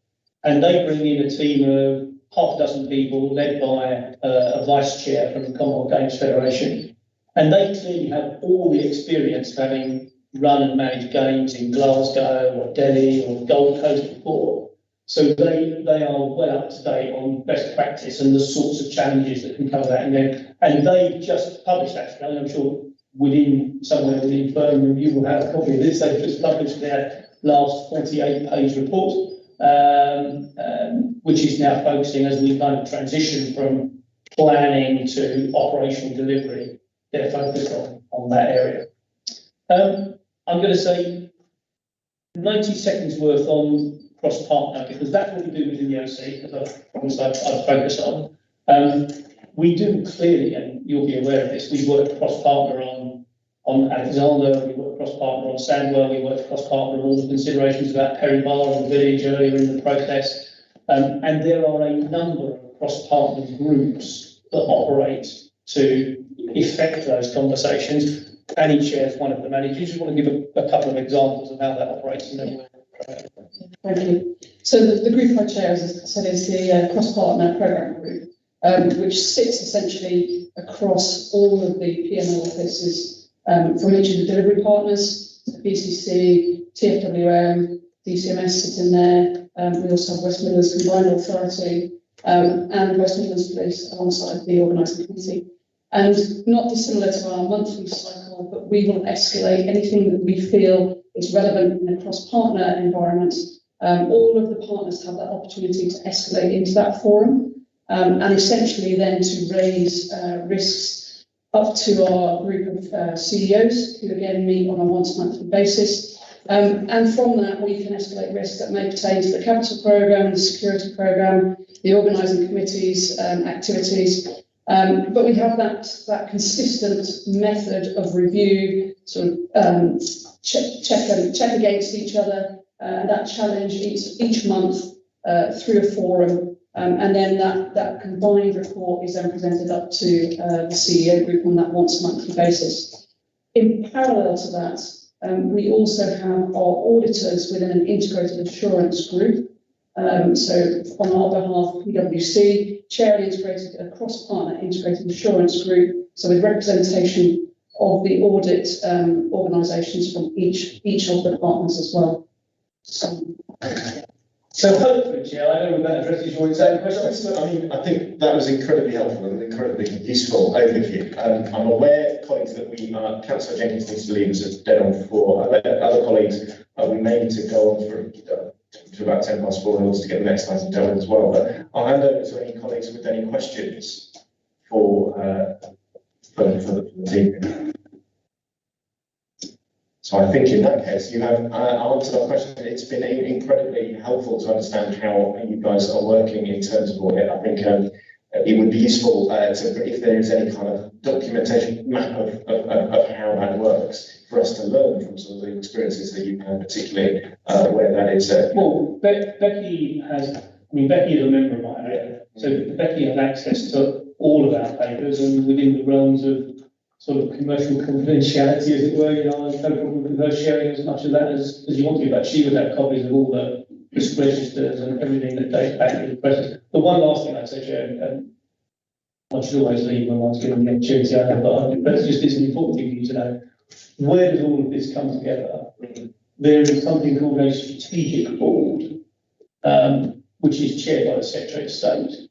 and they bring in a team of half a dozen people led by a vice chair from the Commonwealth Games Federation. And they clearly have all the experience of having run and managed games in Glasgow or Delhi or Gold Coast before. So they are well up to date on best practice and the sorts of challenges that can come with that. And they've just published, actually, and I'm sure somewhere within Birmingham, you will have a copy of this. They've just published their last 48-page report, which is now focusing, as we kind of transition from planning to operational delivery. They're focused on that area. I'm going to say 90 seconds worth on cross-partner, because that's what we do within the OC, because I've focused on. We do clearly, and you'll be aware of this, we work cross-partner on Alexander, we work cross-partner on Sandwell, we work cross-partner on all the considerations about Perry-Barr and the village earlier in the process. And there are a number of cross-partner groups that operate to effect those conversations. Annie chairs one of them. Annie, do you just want to give a couple of examples of how that operates? And then we'll... Thank you. So the group I chair, as I said, is the cross-partner programme group, which sits essentially across all of the P&L offices from each of the delivery partners, so BCC, TFWM, DCMS sits in there. We also have West Midlands Combined Authority and West Midlands Police alongside the organising committee. And not dissimilar to our monthly cycle, but we will escalate anything that we feel is relevant in a cross-partner environment. All of the partners have that opportunity to escalate into that forum, and essentially then to raise risks up to our group of CEOs, who again meet on a once-monthly basis. And from that, we can escalate risks that may pertain to the capital programme, the security programme, the organising committee's activities. But we have that consistent method of review, sort of check against each other, that challenge each month through a forum, and then that combined report is then presented up to the CEO group on that once monthly basis. In parallel to that, we also have our auditors within an integrated assurance group. So on our behalf, PwC, chair a cross-partner integrated assurance group, so with representation of the audit organisations from each of the partners as well. So hopefully, Chair, I know that addresses your exact questions. I mean, I think that was incredibly helpful and incredibly useful overview. I'm aware, colleagues, that Councillor Jenkins needs to leave us at dead on 4. Other colleagues, we may need to go on to about 4:10 in order to get the next item dealt with as well. But I'll hand over to any colleagues with any questions for the team. So I think in that case, you have answered our question. It's been incredibly helpful to understand how you guys are working in terms of audit. I think it would be useful if there is any kind of documentation map of how that works for us to learn from some of the experiences that you've had, particularly where that is. Well, Becky is a member of my area, so Becky has access to all of our papers and within the realms of sort of commercial confidentiality, as it were. I have no problem with her sharing as much of that as you want to, but she would have copies of all the risk registers and everything that dates back to the present. The one last thing I'd say, Chair, and I should always leave when one's given the opportunity, I know, but it's just this important thing for you to know. Where does all of this come together? There is something called a strategic board, which is chaired by the Secretary of State,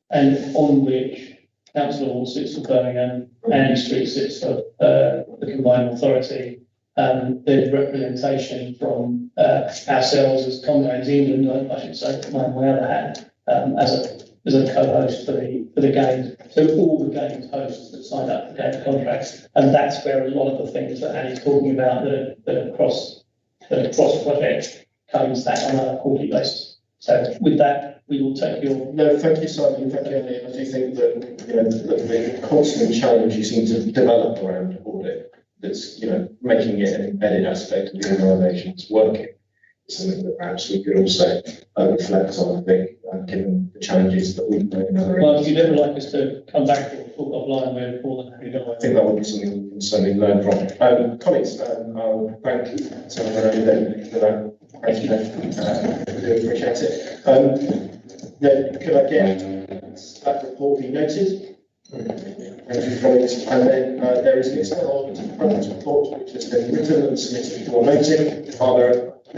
and on which Councillor Hall sits for Birmingham, Andy Street sits for the Combined Authority, there's representation from ourselves as Comrades England, I should say, my other hat, as a co-host for the games. So all the games hosts that signed up for game contracts, and that's where a lot of the things that Annie's talking about that are cross project comes that on a quarterly basis. So with that, we will take your. No, thank you, Simon. Thank you, Annie. I do think that the constant challenge you seem to develop around audit, that's making it an embedded aspect of the organisation's working, is something that perhaps we could also reflect on. I think, given the challenges that we've made in other Well, areas. if you'd ever like us to come back or talk offline, we're more than happy to go. I think that would be something we can certainly learn from. Colleagues, I'll thank someone around there for that. Thank you. I do appreciate it. Could I get that report be noted? Thank you, colleagues. And then there is the external auditing progress report, which has been written and submitted for noting.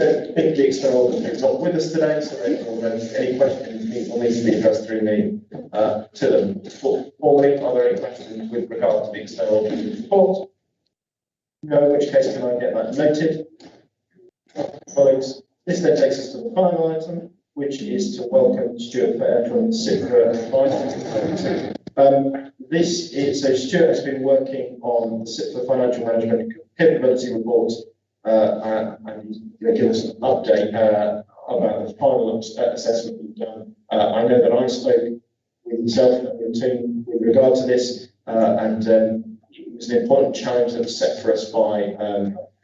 I think the external auditor is not with us today, so any questions will need to be addressed through me to them. Formally, are there any questions with regard to the external auditor's report? No, in which case can I get that noted? Colleagues, this then takes us to the final item, which is to welcome Stuart Fair from CIPRA Advisory. So Stuart has been working on the CIPRA Financial Management Capability Report and he's going to give us an update about the final assessment we've done. I know that I spoke with yourself and your team with regard to this, and it was an important challenge that was set for us by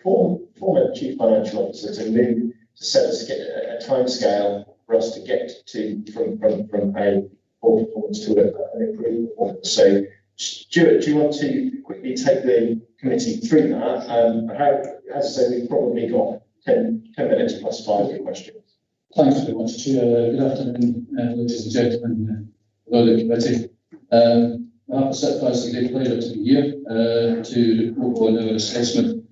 former Chief Financial Officer to move to set us a timescale for us to get to from a poor performance to an improved performance. So, Stuart, do you want to quickly take the committee through that? As I say, we've probably got 10 minutes plus 5 questions. Thanks very much, Chair. Good afternoon, ladies and gentlemen, of the committee. I have to say it's a great pleasure to be here to report on our assessment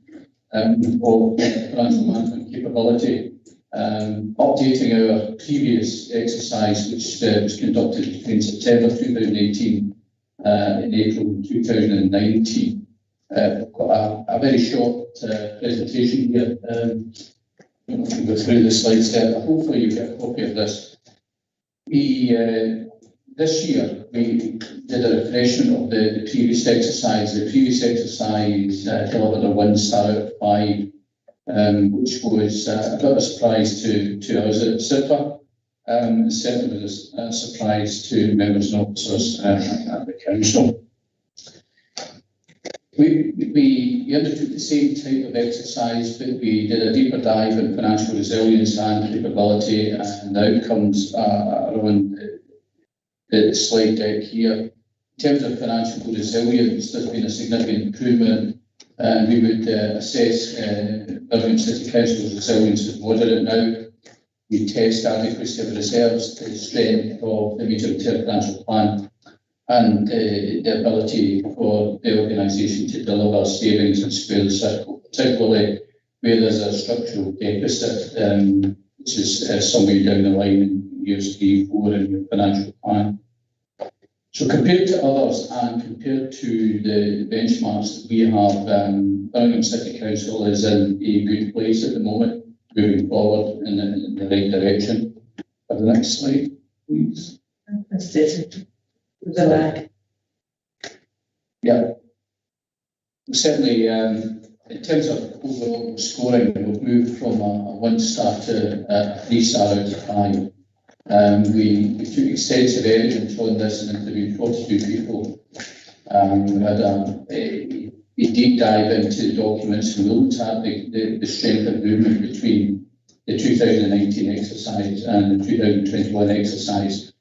of financial management capability, updating our previous exercise, which was conducted between September 2018 and April 2019. I've got a very short presentation here. I can go through the slides there. Hopefully you get a copy of this. This year we did a refreshment of the previous exercise. The previous exercise delivered a 1 star out of 5, which was a bit of a surprise to us at CIPRA. Certainly was a surprise to members and officers at the council. We undertook the same type of exercise, but we did a deeper dive in financial resilience and capability, and the outcomes are on the slide deck here. In terms of financial resilience, there's been a significant improvement, and we would assess Birmingham City Council's resilience as moderate now. We test adequacy of reserves, the strength of the medium-term financial plan, and the ability for the organisation to deliver savings and square the circle, particularly where there's a structural deficit, which is somewhere down the line in years 3, 4 in your financial plan. So compared to others and compared to the benchmarks that we have, Birmingham City Council is in a good place at the moment, moving forward in the right direction. For the next slide, please. That's it. The lag. Yeah. Certainly, in terms of overall scoring, we've moved from a 1 star to a 3 star out of 5. We took extensive evidence on this and interviewed 42 people. We had a deep dive into the documents and we looked at the strength of movement between the 2019 exercise and the 2021 exercise.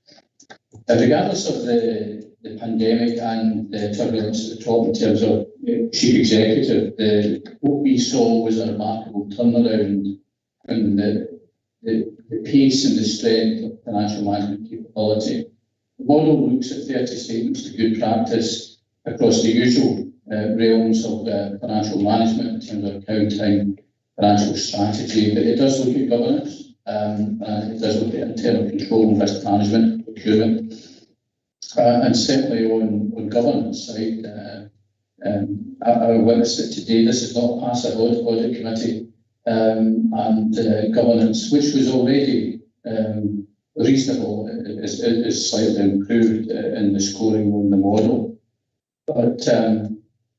Regardless of the pandemic and the turbulence at the top in terms of chief executive, what we saw was a remarkable turnaround in the pace and the strength of financial management capability. The model looks at 30 statements of good practice across the usual realms of financial management in terms of accounting, financial strategy, but it does look at governance, and it does look at internal control and risk management, procurement, and certainly on governance side, I witnessed it today. This is not past the Audit Committee and governance, which was already reasonable, is slightly improved in the scoring on the model. But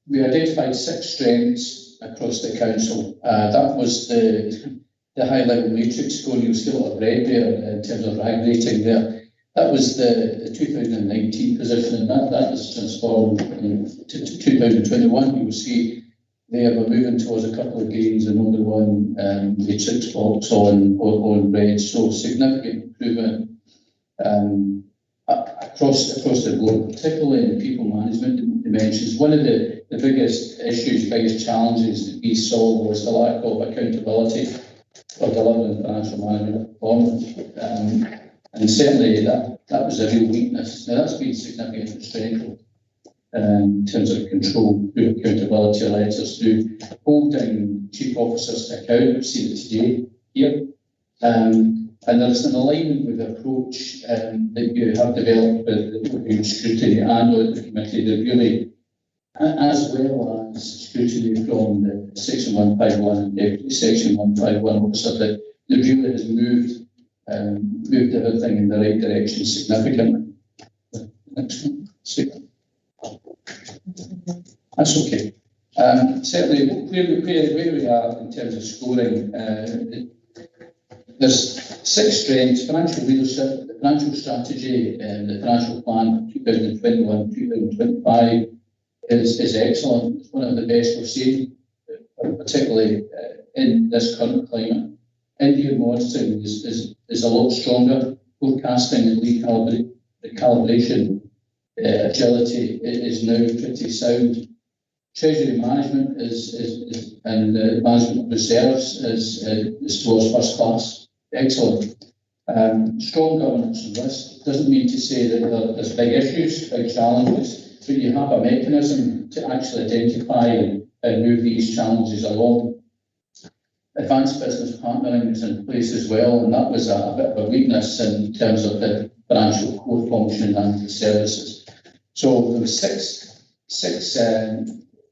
we identified 6 strengths across the council. That was the high level matrix score you still have read there in terms of RAG rating there. That was the 2019 position, and that has transformed to 2021. You will see there we're moving towards a couple of gains and only one matrix box on red, so significant improvement across the board, particularly in people management dimensions. One of the biggest issues, biggest challenges that we saw was the lack of accountability for delivering financial management performance. And certainly that was a real weakness. Now that's been significantly strengthened in terms of control through accountability letters, through holding chief officers to account. We've seen it today here. And there's an alignment with the approach that you have developed with the scrutiny and Audit Committee that really, as well as scrutiny from the Section 151 and Deputy Section 151 officer, that really has moved everything in the right direction significantly. Next one. That's okay. Certainly, where we are in terms of scoring, there's 6 strengths: financial leadership, the financial strategy, and the financial plan 2021-2025 is excellent. It's one of the best we've seen, particularly in this current climate. End-year auditing is a lot stronger. Forecasting and calibration agility is now pretty sound. Treasury management and management of reserves is towards first class. Excellent. Strong governance and risk doesn't mean to say that there's big issues, big challenges, but you have a mechanism to actually identify and move these challenges along. Advanced business partnering is in place as well, and that was a bit of a weakness in terms of the financial core function and the services. So there were six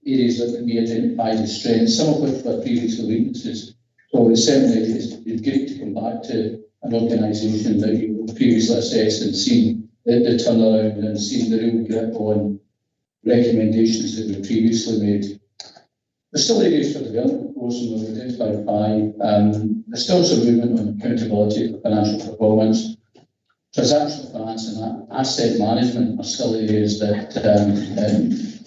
areas that we identified as strengths, some of which were previously weaknesses. So it certainly is great to come back to an organisation that you previously assessed and seen the turnaround and seen the real grip on recommendations that were previously made. There's still areas for development, of course, and we've identified 5. There's still some movement on accountability for financial performance. Transactional finance and asset management are still areas that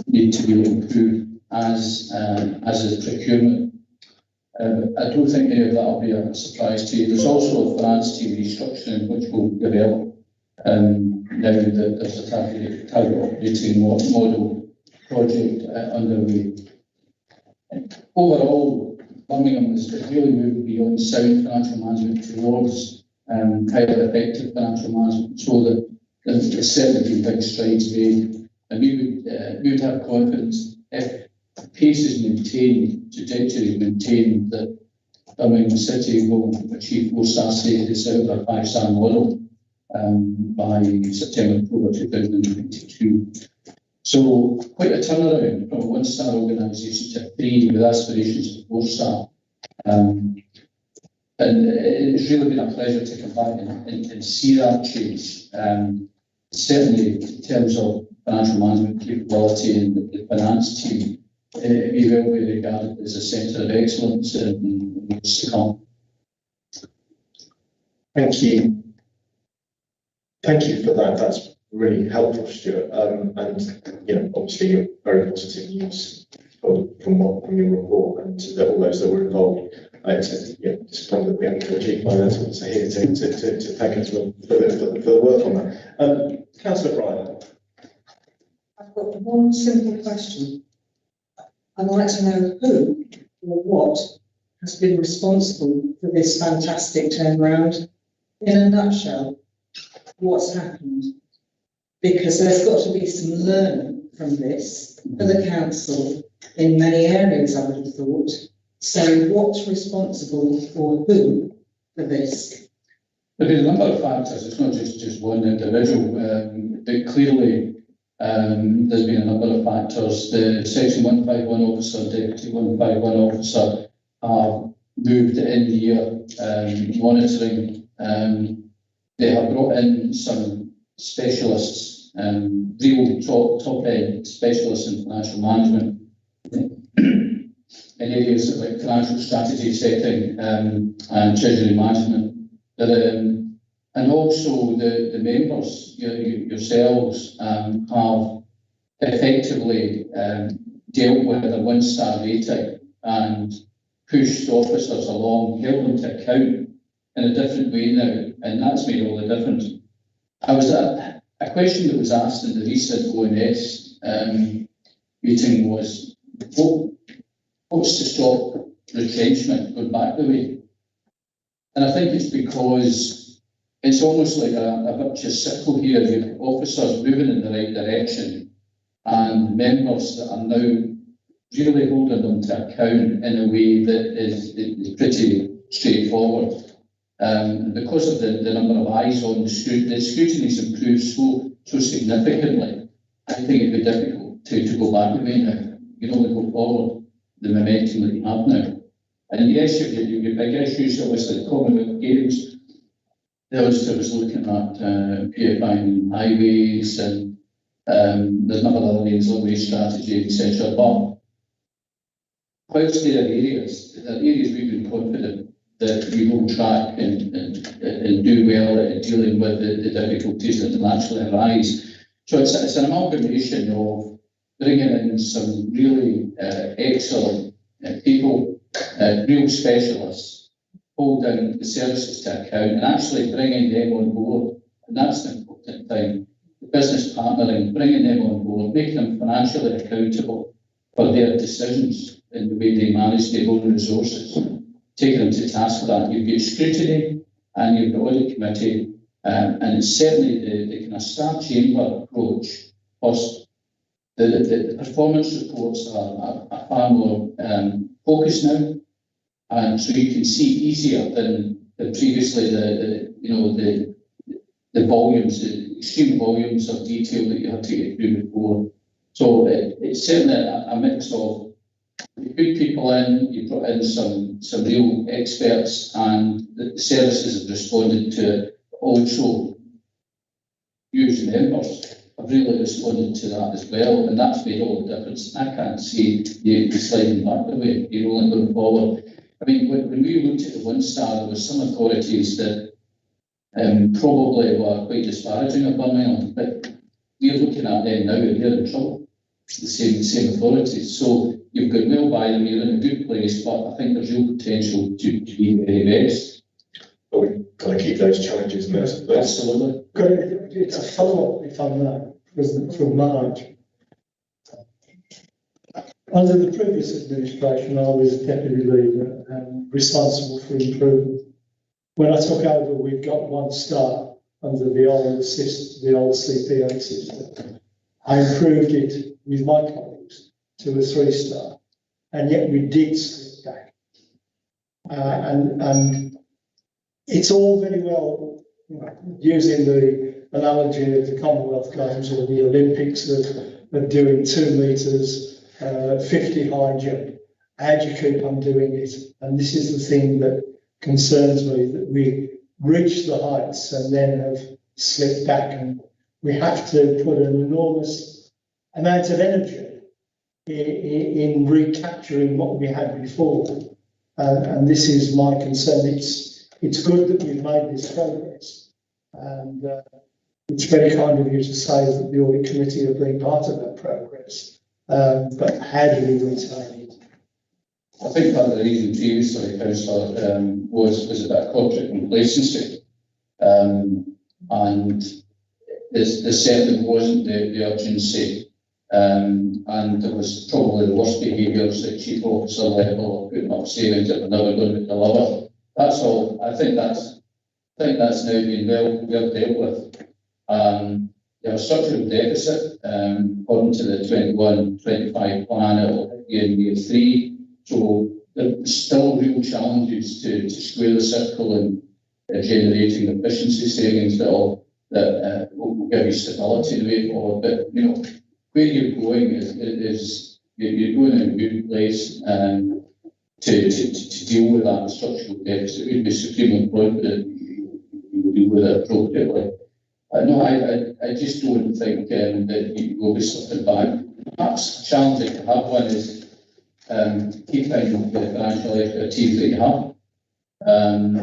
need to be improved, as is procurement. I don't think any of that will be a surprise to you. There's also a finance team restructuring which will develop now that there's a target operating model project underway. Overall, Birmingham has really moved beyond sound financial management towards highly effective financial management, so that there's certainly been big strides made. And we would have confidence if pace is maintained, trajectory is maintained, that Birmingham City will achieve 4-star status out of our 5-star model by September, October 2022. So quite a turnaround from a 1-star organisation to 3 with aspirations for 4-star. And it's really been a pleasure to come back and see that change. Certainly in terms of financial management capability and the finance team, we will be regarded as a centre of excellence in years to come. Thank you. Thank you for that. That's really helpful, Stuart. And obviously, you're very positive news from your report and to all those that were involved. It's disappointing that we haven't achieved by that. So here to thank us for the work on that. Councillor Bryan. I've got one simple question. I'd like to know who or what has been responsible for this fantastic turnaround. In a nutshell, what's happened? Because there's got to be some learning from this for the council in many areas, I would have thought. So what's responsible for who for this? There's a number of factors. It's not just one individual. But clearly, There's been a number of factors. The Section 151 officer, Deputy 151 officer have moved in here, monitoring. They have brought in some specialists, real top end specialists in financial management, in areas like financial strategy setting and treasury management. And also the members, yourselves, have effectively dealt with a one-star rating and pushed officers along, held them to account in a different way now, and that's made all the difference. I was a question that was asked in the recent ONS meeting was, what's to stop retrenchment going back the way? And I think it's because it's almost like a virtuous circle here. You've officers moving in the right direction and members that are now really holding them to account in a way that is pretty straightforward. Because of the number of eyes on the scrutiny's improved so significantly, I think it'd be difficult to go back a way now. You can only go forward the momentum that you have now. And yes, you've got big issues, obviously, the Commonwealth Games. The Auditor was looking at PFI highways and there's a number of other areas, long range strategy, etc. But whilst there are areas we've been confident that we will track and do well at dealing with the difficulties that naturally arise. So it's an amalgamation of bringing in some really excellent people, real specialists, holding the services to account and actually bringing them on board. And that's the important thing. The business partnering, bringing them on board, making them financially accountable for their decisions in the way they manage their own resources. Taking them to task for that. You've got scrutiny and you've got Audit Committee, and it's certainly the kind of star chamber approach. Plus, the performance reports are far more focused now, and so you can see easier than previously the volumes, the extreme volumes of detail that you had to get through before. So it's certainly a mix of you put people in, you brought in some real experts, and the services have responded to it. Also, you members have really responded to that as well, and that's made all the difference. I can't see you sliding back the way you're only going forward. I mean, when we looked at the one star, there were some authorities that probably were quite disparaging of Birmingham, but we're looking at them now and they're in trouble. The same authorities. So you've got well by them, you're in a good place, but I think there's real potential to be very best. But we've got to keep those challenges in mind. Absolutely. It's a follow-up, if I may, from Marge. Under the previous administration, I was deputy leader and responsible for improvement. When I took over, we've got one star under the old system, the old CPA system. I improved it with my colleagues to a 3-star, and yet we did slip back. And it's all very well, using the analogy of the Commonwealth Games or the Olympics of doing 2 metres, 50 high jump. How do you keep on doing it? And this is the thing that concerns me, that we reach the heights and then have slipped back, and we have to put an enormous amount of energy in recapturing what we had before. And this is my concern. It's good that we've made this progress, and it's very kind of you to say that the Audit Committee have been part of that progress. But how do we retain it? I think part of the reason previously, Councillor, was about corporate complacency, and there certainly wasn't the urgency, and there was probably the worst behaviours at chief officer level, putting up savings that were never going to deliver. That's all. I think that's now been well dealt with. There was structural deficit, according to the 21-25 plan, it will hit you in year 3. So there's still real challenges to square the circle and generating efficiency savings that'll that will give you stability the way forward. But, you know, where you're going is you're going in a good place to deal with that structural deficit. It would be supremely important that you deal with it appropriately. No, I just don't think that you will be slipping back. Perhaps a challenge that you have one is keeping the financial expertise that you have.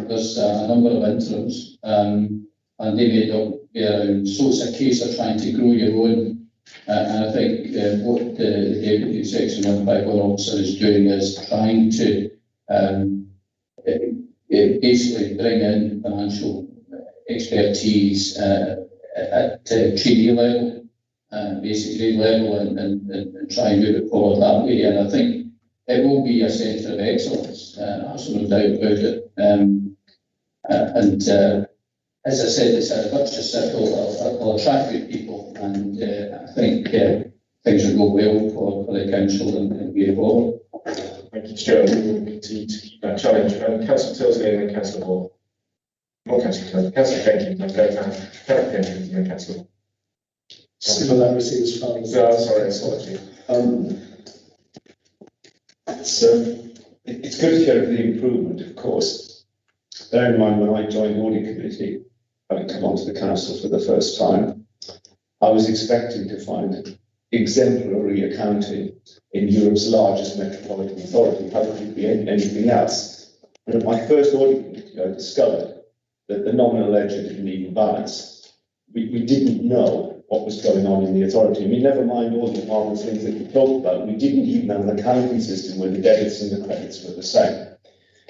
There's a number of interims, and they may not be around. So it's a case of trying to grow your own. And I think what the Deputy Section 151 officer is doing is trying to basically bring in financial expertise at trainee level, basic grade level, and try and move it forward that way. And I think it will be a centre of excellence, there's no doubt about it. As I said, it's a virtuous circle. It'll attract good people, and I think things will go well for the council and way forward. Thank you, Stuart. We will continue to keep that challenge. Councillor Tilsley and then Councillor Hall. Not Councillor Tilsley, Councillor Jenkins, and then Councillor Hall. Similar receives funds. Sorry, apology. It's good to hear of the improvement, of course. Bear in mind, when I joined the Audit Committee, having come onto the council for the first time, I was expecting to find exemplary accounting in Europe's largest metropolitan authority. How could it be anything else? And at my first audit committee, I discovered that the nominal ledger didn't even balance. We didn't know what was going on in the authority. I mean, never mind all the marvelous things that we talked about, we didn't even have an accounting system where the debits and the credits were the same.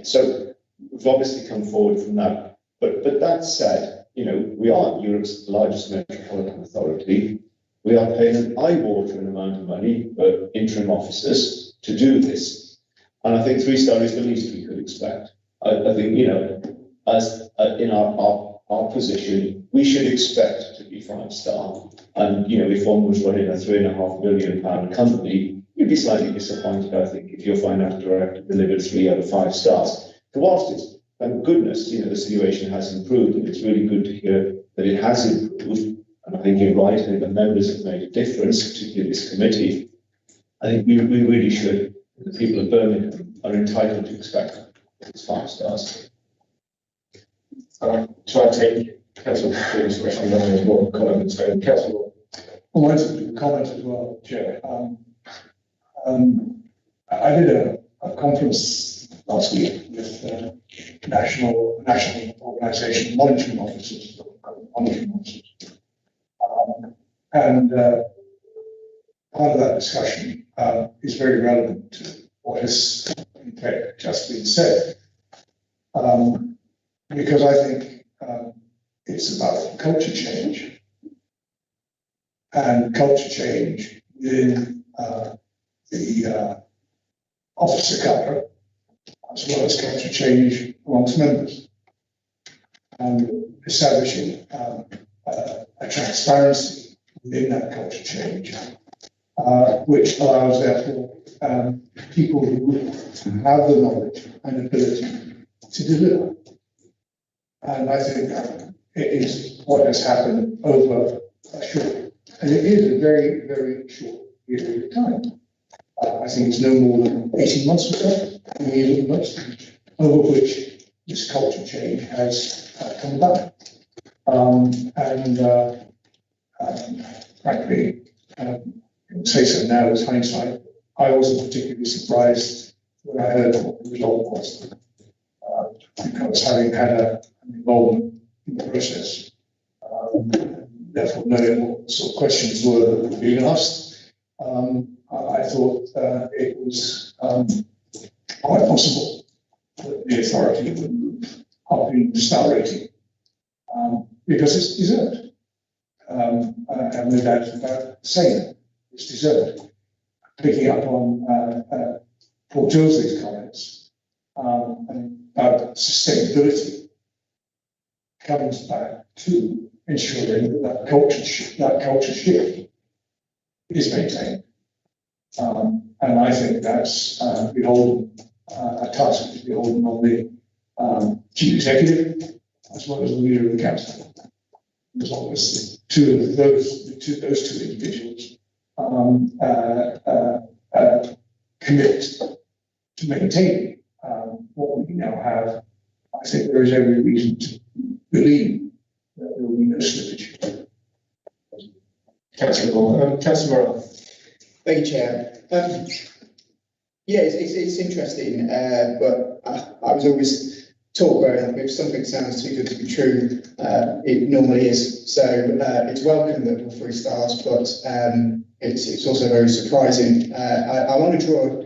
So we've obviously come forward from that. But that said, you know, we are Europe's largest metropolitan authority. We are paying an eye-watering amount of money for interim officers to do this. And I think 3-star is the least we could expect. I think, you know, as in our position, we should expect to be 5-star. And, you know, if one was running a £3.5 million company, you'd be slightly disappointed, I think, if your finance director delivered 3 out of 5 stars. So whilst it's, thank goodness, you know, the situation has improved, and it's really good to hear that it has improved. And I think you're right, I think the members have made a difference, particularly this committee. I think we really should, the people of Birmingham are entitled to expect it's 5 stars. Shall I take Councillor Freeman's question on as well? Comment, so Councillor. I wanted to comment as well, Chair. I did a conference last week with national organisation monitoring officers. And part of that discussion is very relevant to what has in fact just been said. Because I think it's about culture change, and culture change within the officer cadre, as well as culture change amongst members, and establishing a transparency within that culture change, which allows, therefore, people who have the knowledge and ability to deliver. And I think it is what has happened over a short, and it is a very, very short period of time. I think it's no more than 18 months or so, years at most, over which this culture change has come about. Frankly, say so now as hindsight, I wasn't particularly surprised when I heard what the result was. Because having had an involvement in the process, therefore knowing what the sort of questions were that were being asked, I thought it was quite possible that the authority would move up in the star rating, because it's deserved. I have no doubt about saying it's deserved. Picking up on Paul Tilsley's comments about sustainability comes back to ensuring that culture shift is maintained. And I think that's beholden, a task that is beholden on the chief executive as well as the leader of the council. as long as those two individuals commit to maintaining what we now have, I think there is every reason to believe that there will be no slippage. Councillor Morell. Thank you, Chair. Yeah, it's interesting, but I was always taught growing up, if something sounds too good to be true, it normally is. So it's welcome that we're 3 stars, but it's also very surprising. I want to draw,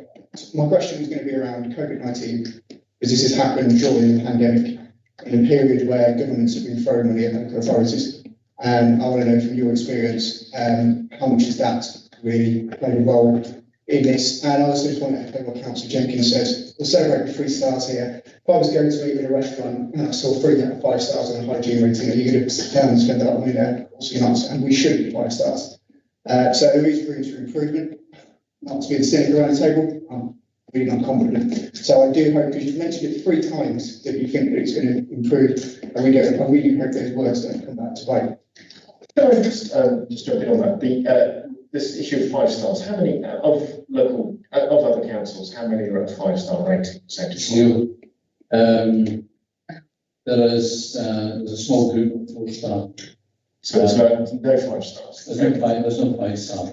my question is going to be around COVID-19, because this has happened during the pandemic, in a period where governments have been throwing money at local authorities. I want to know from your experience, how much has that really played a role in this? And I also just want to echo what Councillor Jenkins said. We're celebrating 3 stars here. If I was going to eat in a restaurant and I saw 3 out of 5 stars on a hygiene rating, are you going to sit down and spend that money there? Also, you're not, and we should be 5 stars. So there is room for improvement. Not to be the cynic around the table, I'm really not confident. So I do hope, because you've mentioned it 3 times, that you think that it's going to improve, and I really hope those words don't come back to bite. Can I just jump in on that? This issue of 5 stars, how many of other councils, how many are at 5-star rating percentage? There's a small group of 4-star. So there's no 5 stars? There's no 5-star.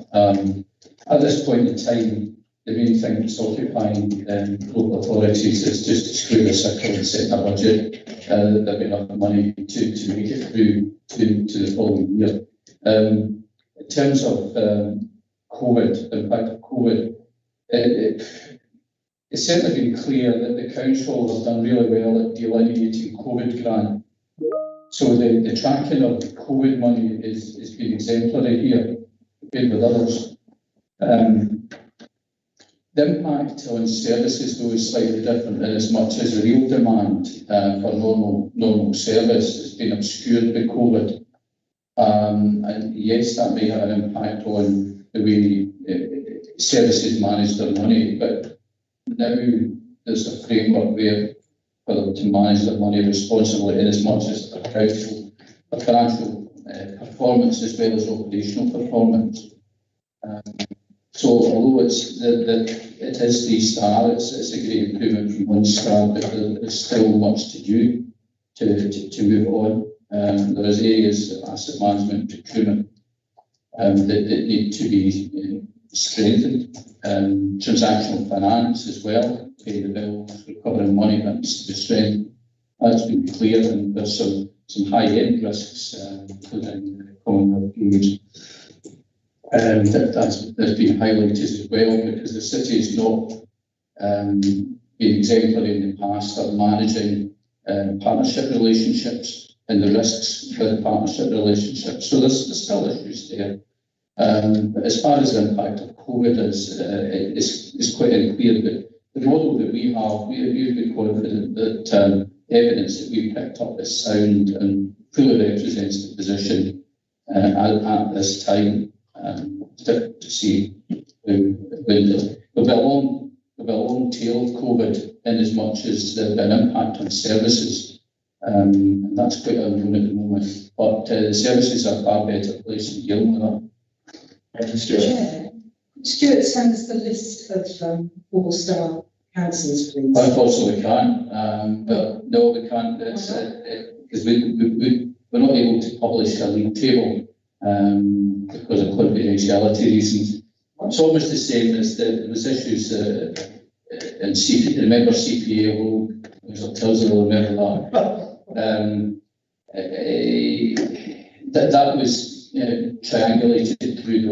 At this point in time, the main thing that's occupying local authorities is just to square the circle and set a budget that there'll be enough money to make it through to the following year. In terms of COVID, the impact of COVID, it's certainly been clear that the council have done really well at delineating COVID grant. So the tracking of COVID money is been exemplary here, compared with others. The impact on services, though, is slightly different, in as much as the real demand for normal service has been obscured by COVID. And yes, that may have an impact on the way services manage their money, but now there's a framework there for them to manage their money responsibly, in as much as their financial performance as well as operational performance. So although it is 3-star, it's a great improvement from 1-star, but there's still much to do to move on. There is areas of asset management, procurement that need to be strengthened. Transactional finance as well, paying the bills, recovering money, that needs to be strengthened. That's been clear, and there's some high-end risks, including Commonwealth Games. That's been highlighted as well, because the city has not been exemplary in the past of managing partnership relationships and the risks with partnership relationships. So there's still issues there. But as far as the impact of COVID is quite unclear, but the model that we have, we've been confident that evidence that we've picked up is sound and fully represents the position at this time. To see there'll be a long tail of COVID, in as much as there'll be an impact on services. And that's quite unknown at the moment. But the services are far better placed to deal with that. Thank you, Stuart. Chair, Stuart, send us the list of 4-star councils, please. Unfortunately, we can't. But no, we can't. Because we're not able to publish a league table. Because of confidentiality reasons. It's almost the same as there was issues in CPA, remember CPA rule, tells you remember that was triangulated through the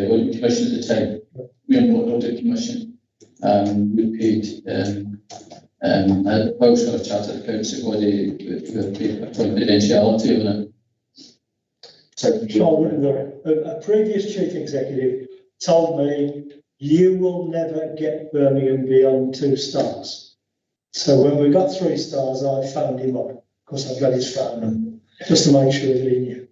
Audit Commission at the time. We are not Audit Commission. We paid Welsh got a chartered accountancy body, we paid for confidentiality on it. Sean, a previous chief executive told me you will never get Birmingham beyond 2 stars. So when we got 3 stars, I phoned him up. Of course, I've got his phone number, just to make sure that he knew.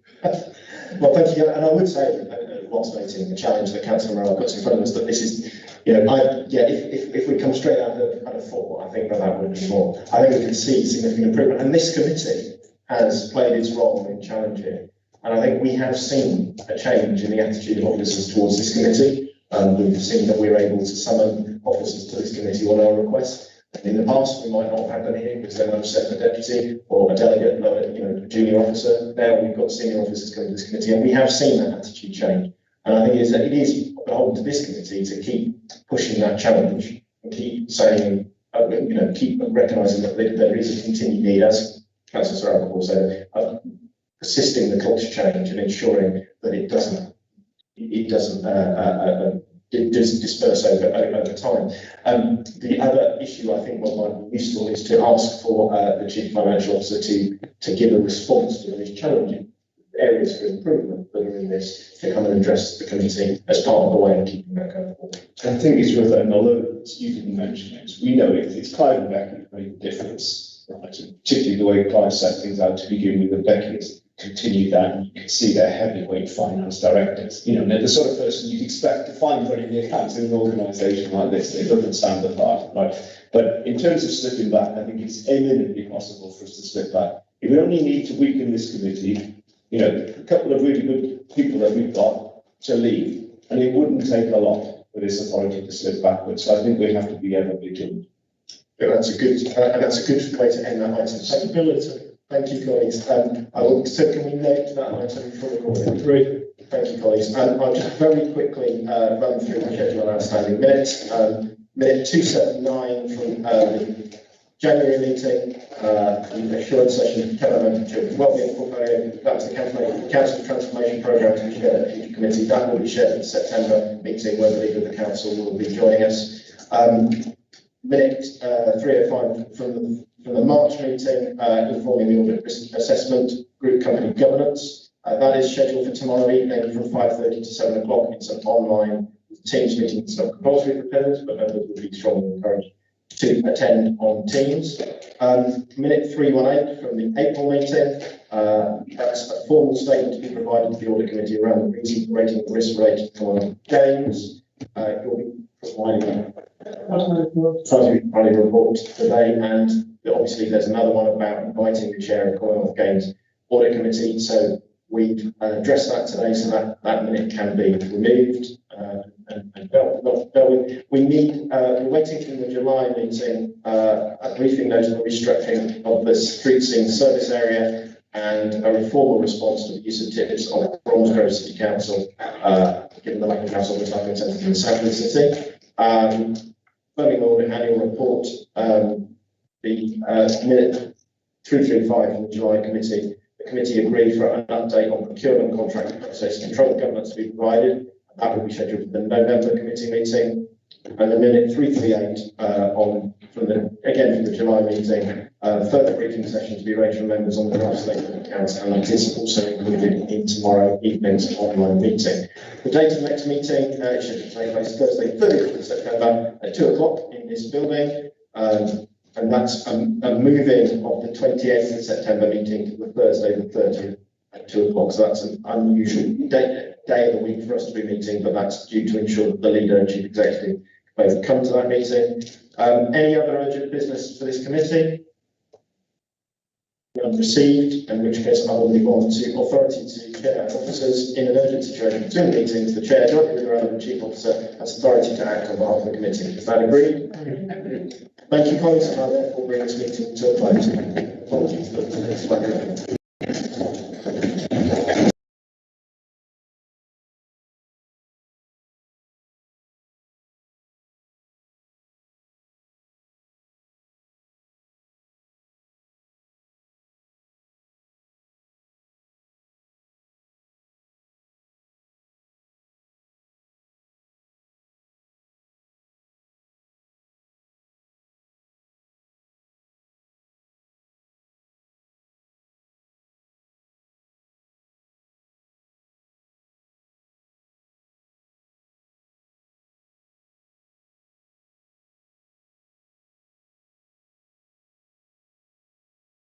Well, thank you. And I would say, whilst noting the challenge that Councillor Morell puts in front of us, that this is, if we come straight out of kind of 4, I think that would be more. I think we can see significant improvement. And this committee has played its role in challenging And I think we have seen a change in the attitude of officers towards this committee. We've seen that we're able to summon officers to this committee on our request. In the past, we might not have done it because then I've set a deputy or a delegate, a junior officer. Now we've got senior officers coming to this committee, and we have seen that attitude change. And I think it is beholden to this committee to keep pushing that challenge and keep saying, keep recognising that there is a continued need, as Councillor Sarah said, of persisting the culture change and ensuring that it doesn't disperse over time. The other issue I think what might be useful is to ask for the Chief Financial Officer to give a response to these challenging areas for improvement that are in this, to come and address the committee as part of the way of keeping that going forward. I think it's worth that, and although you didn't mention it, we know it's Clive and Becky who made the difference, right? Particularly the way Clive set things out to begin with, and Becky has continued that, and you can see they're heavyweight finance directors. They're the sort of person you'd expect to find running the accounts in an organisation like this. It doesn't stand apart, right? But in terms of slipping back, I think it's eminently possible for us to slip back. If we only need to weaken this committee, a couple of really good people that we've got to leave, and it wouldn't take a lot for this authority to slip backwards. So I think we have to be ever vigilant. Yeah, that's a good way to end that item. Stability. Thank you, colleagues. So can we note that item for recording? Agreed. Thank you, colleagues. I'll just very quickly run through the schedule of outstanding minutes. Minute 279 from the January meeting, the assurance session, Children's Wellbeing Portfolio. That's the Council Transformation Programme to be shared at the Future Committee. That will be shared at the September meeting where the leader of the council will be joining us. Minute 305 from the March meeting, informing the audit risk assessment, group company governance. That is scheduled for tomorrow evening from 5:30 to 7 o'clock. It's an online Teams meeting. It's not compulsory for parents, but members will be strongly encouraged to attend on Teams. Minute 318 from the April meeting. That's a formal statement to be provided to the audit committee around the reason for rating the risk related to online games. You'll be providing a report today, and obviously there's another one about inviting the chair of Commonwealth Games Audit Committee. So we address that today, so that minute can be removed and dealt with. We're waiting for the July meeting, a briefing note on the restructuring of the street scene service area and a reformal response to the use of tips on Bromsgrove City Council, given the lack of household recycling centres in the south of the city. Birmingham Audit Annual Report, the minute 335 from the July committee. The committee agreed for an update on procurement contract process control governance to be provided. That will be scheduled for the November committee meeting. And the minute 338 from the July meeting, further briefing session to be arranged for members on the draft statement of accounts, and that is also included in tomorrow evening's online meeting. The date of the next meeting is scheduled to take place Thursday, 30th of September at 2 o'clock in this building. And that's a moving of the 28th of September meeting to the Thursday, the 30th at 2 o'clock. So that's an unusual day of the week for us to be meeting, but that's due to ensure that the leader and chief executive both come to that meeting. Any other urgent business for this committee? None received, in which case I will move on to authority to chair officers. In an urgent situation between meetings, the chair, jointly with the relevant chief officer, has authority to act on behalf of the committee. Is that agreed? Thank you, colleagues, and I therefore bring this meeting to a close. Apologies for this.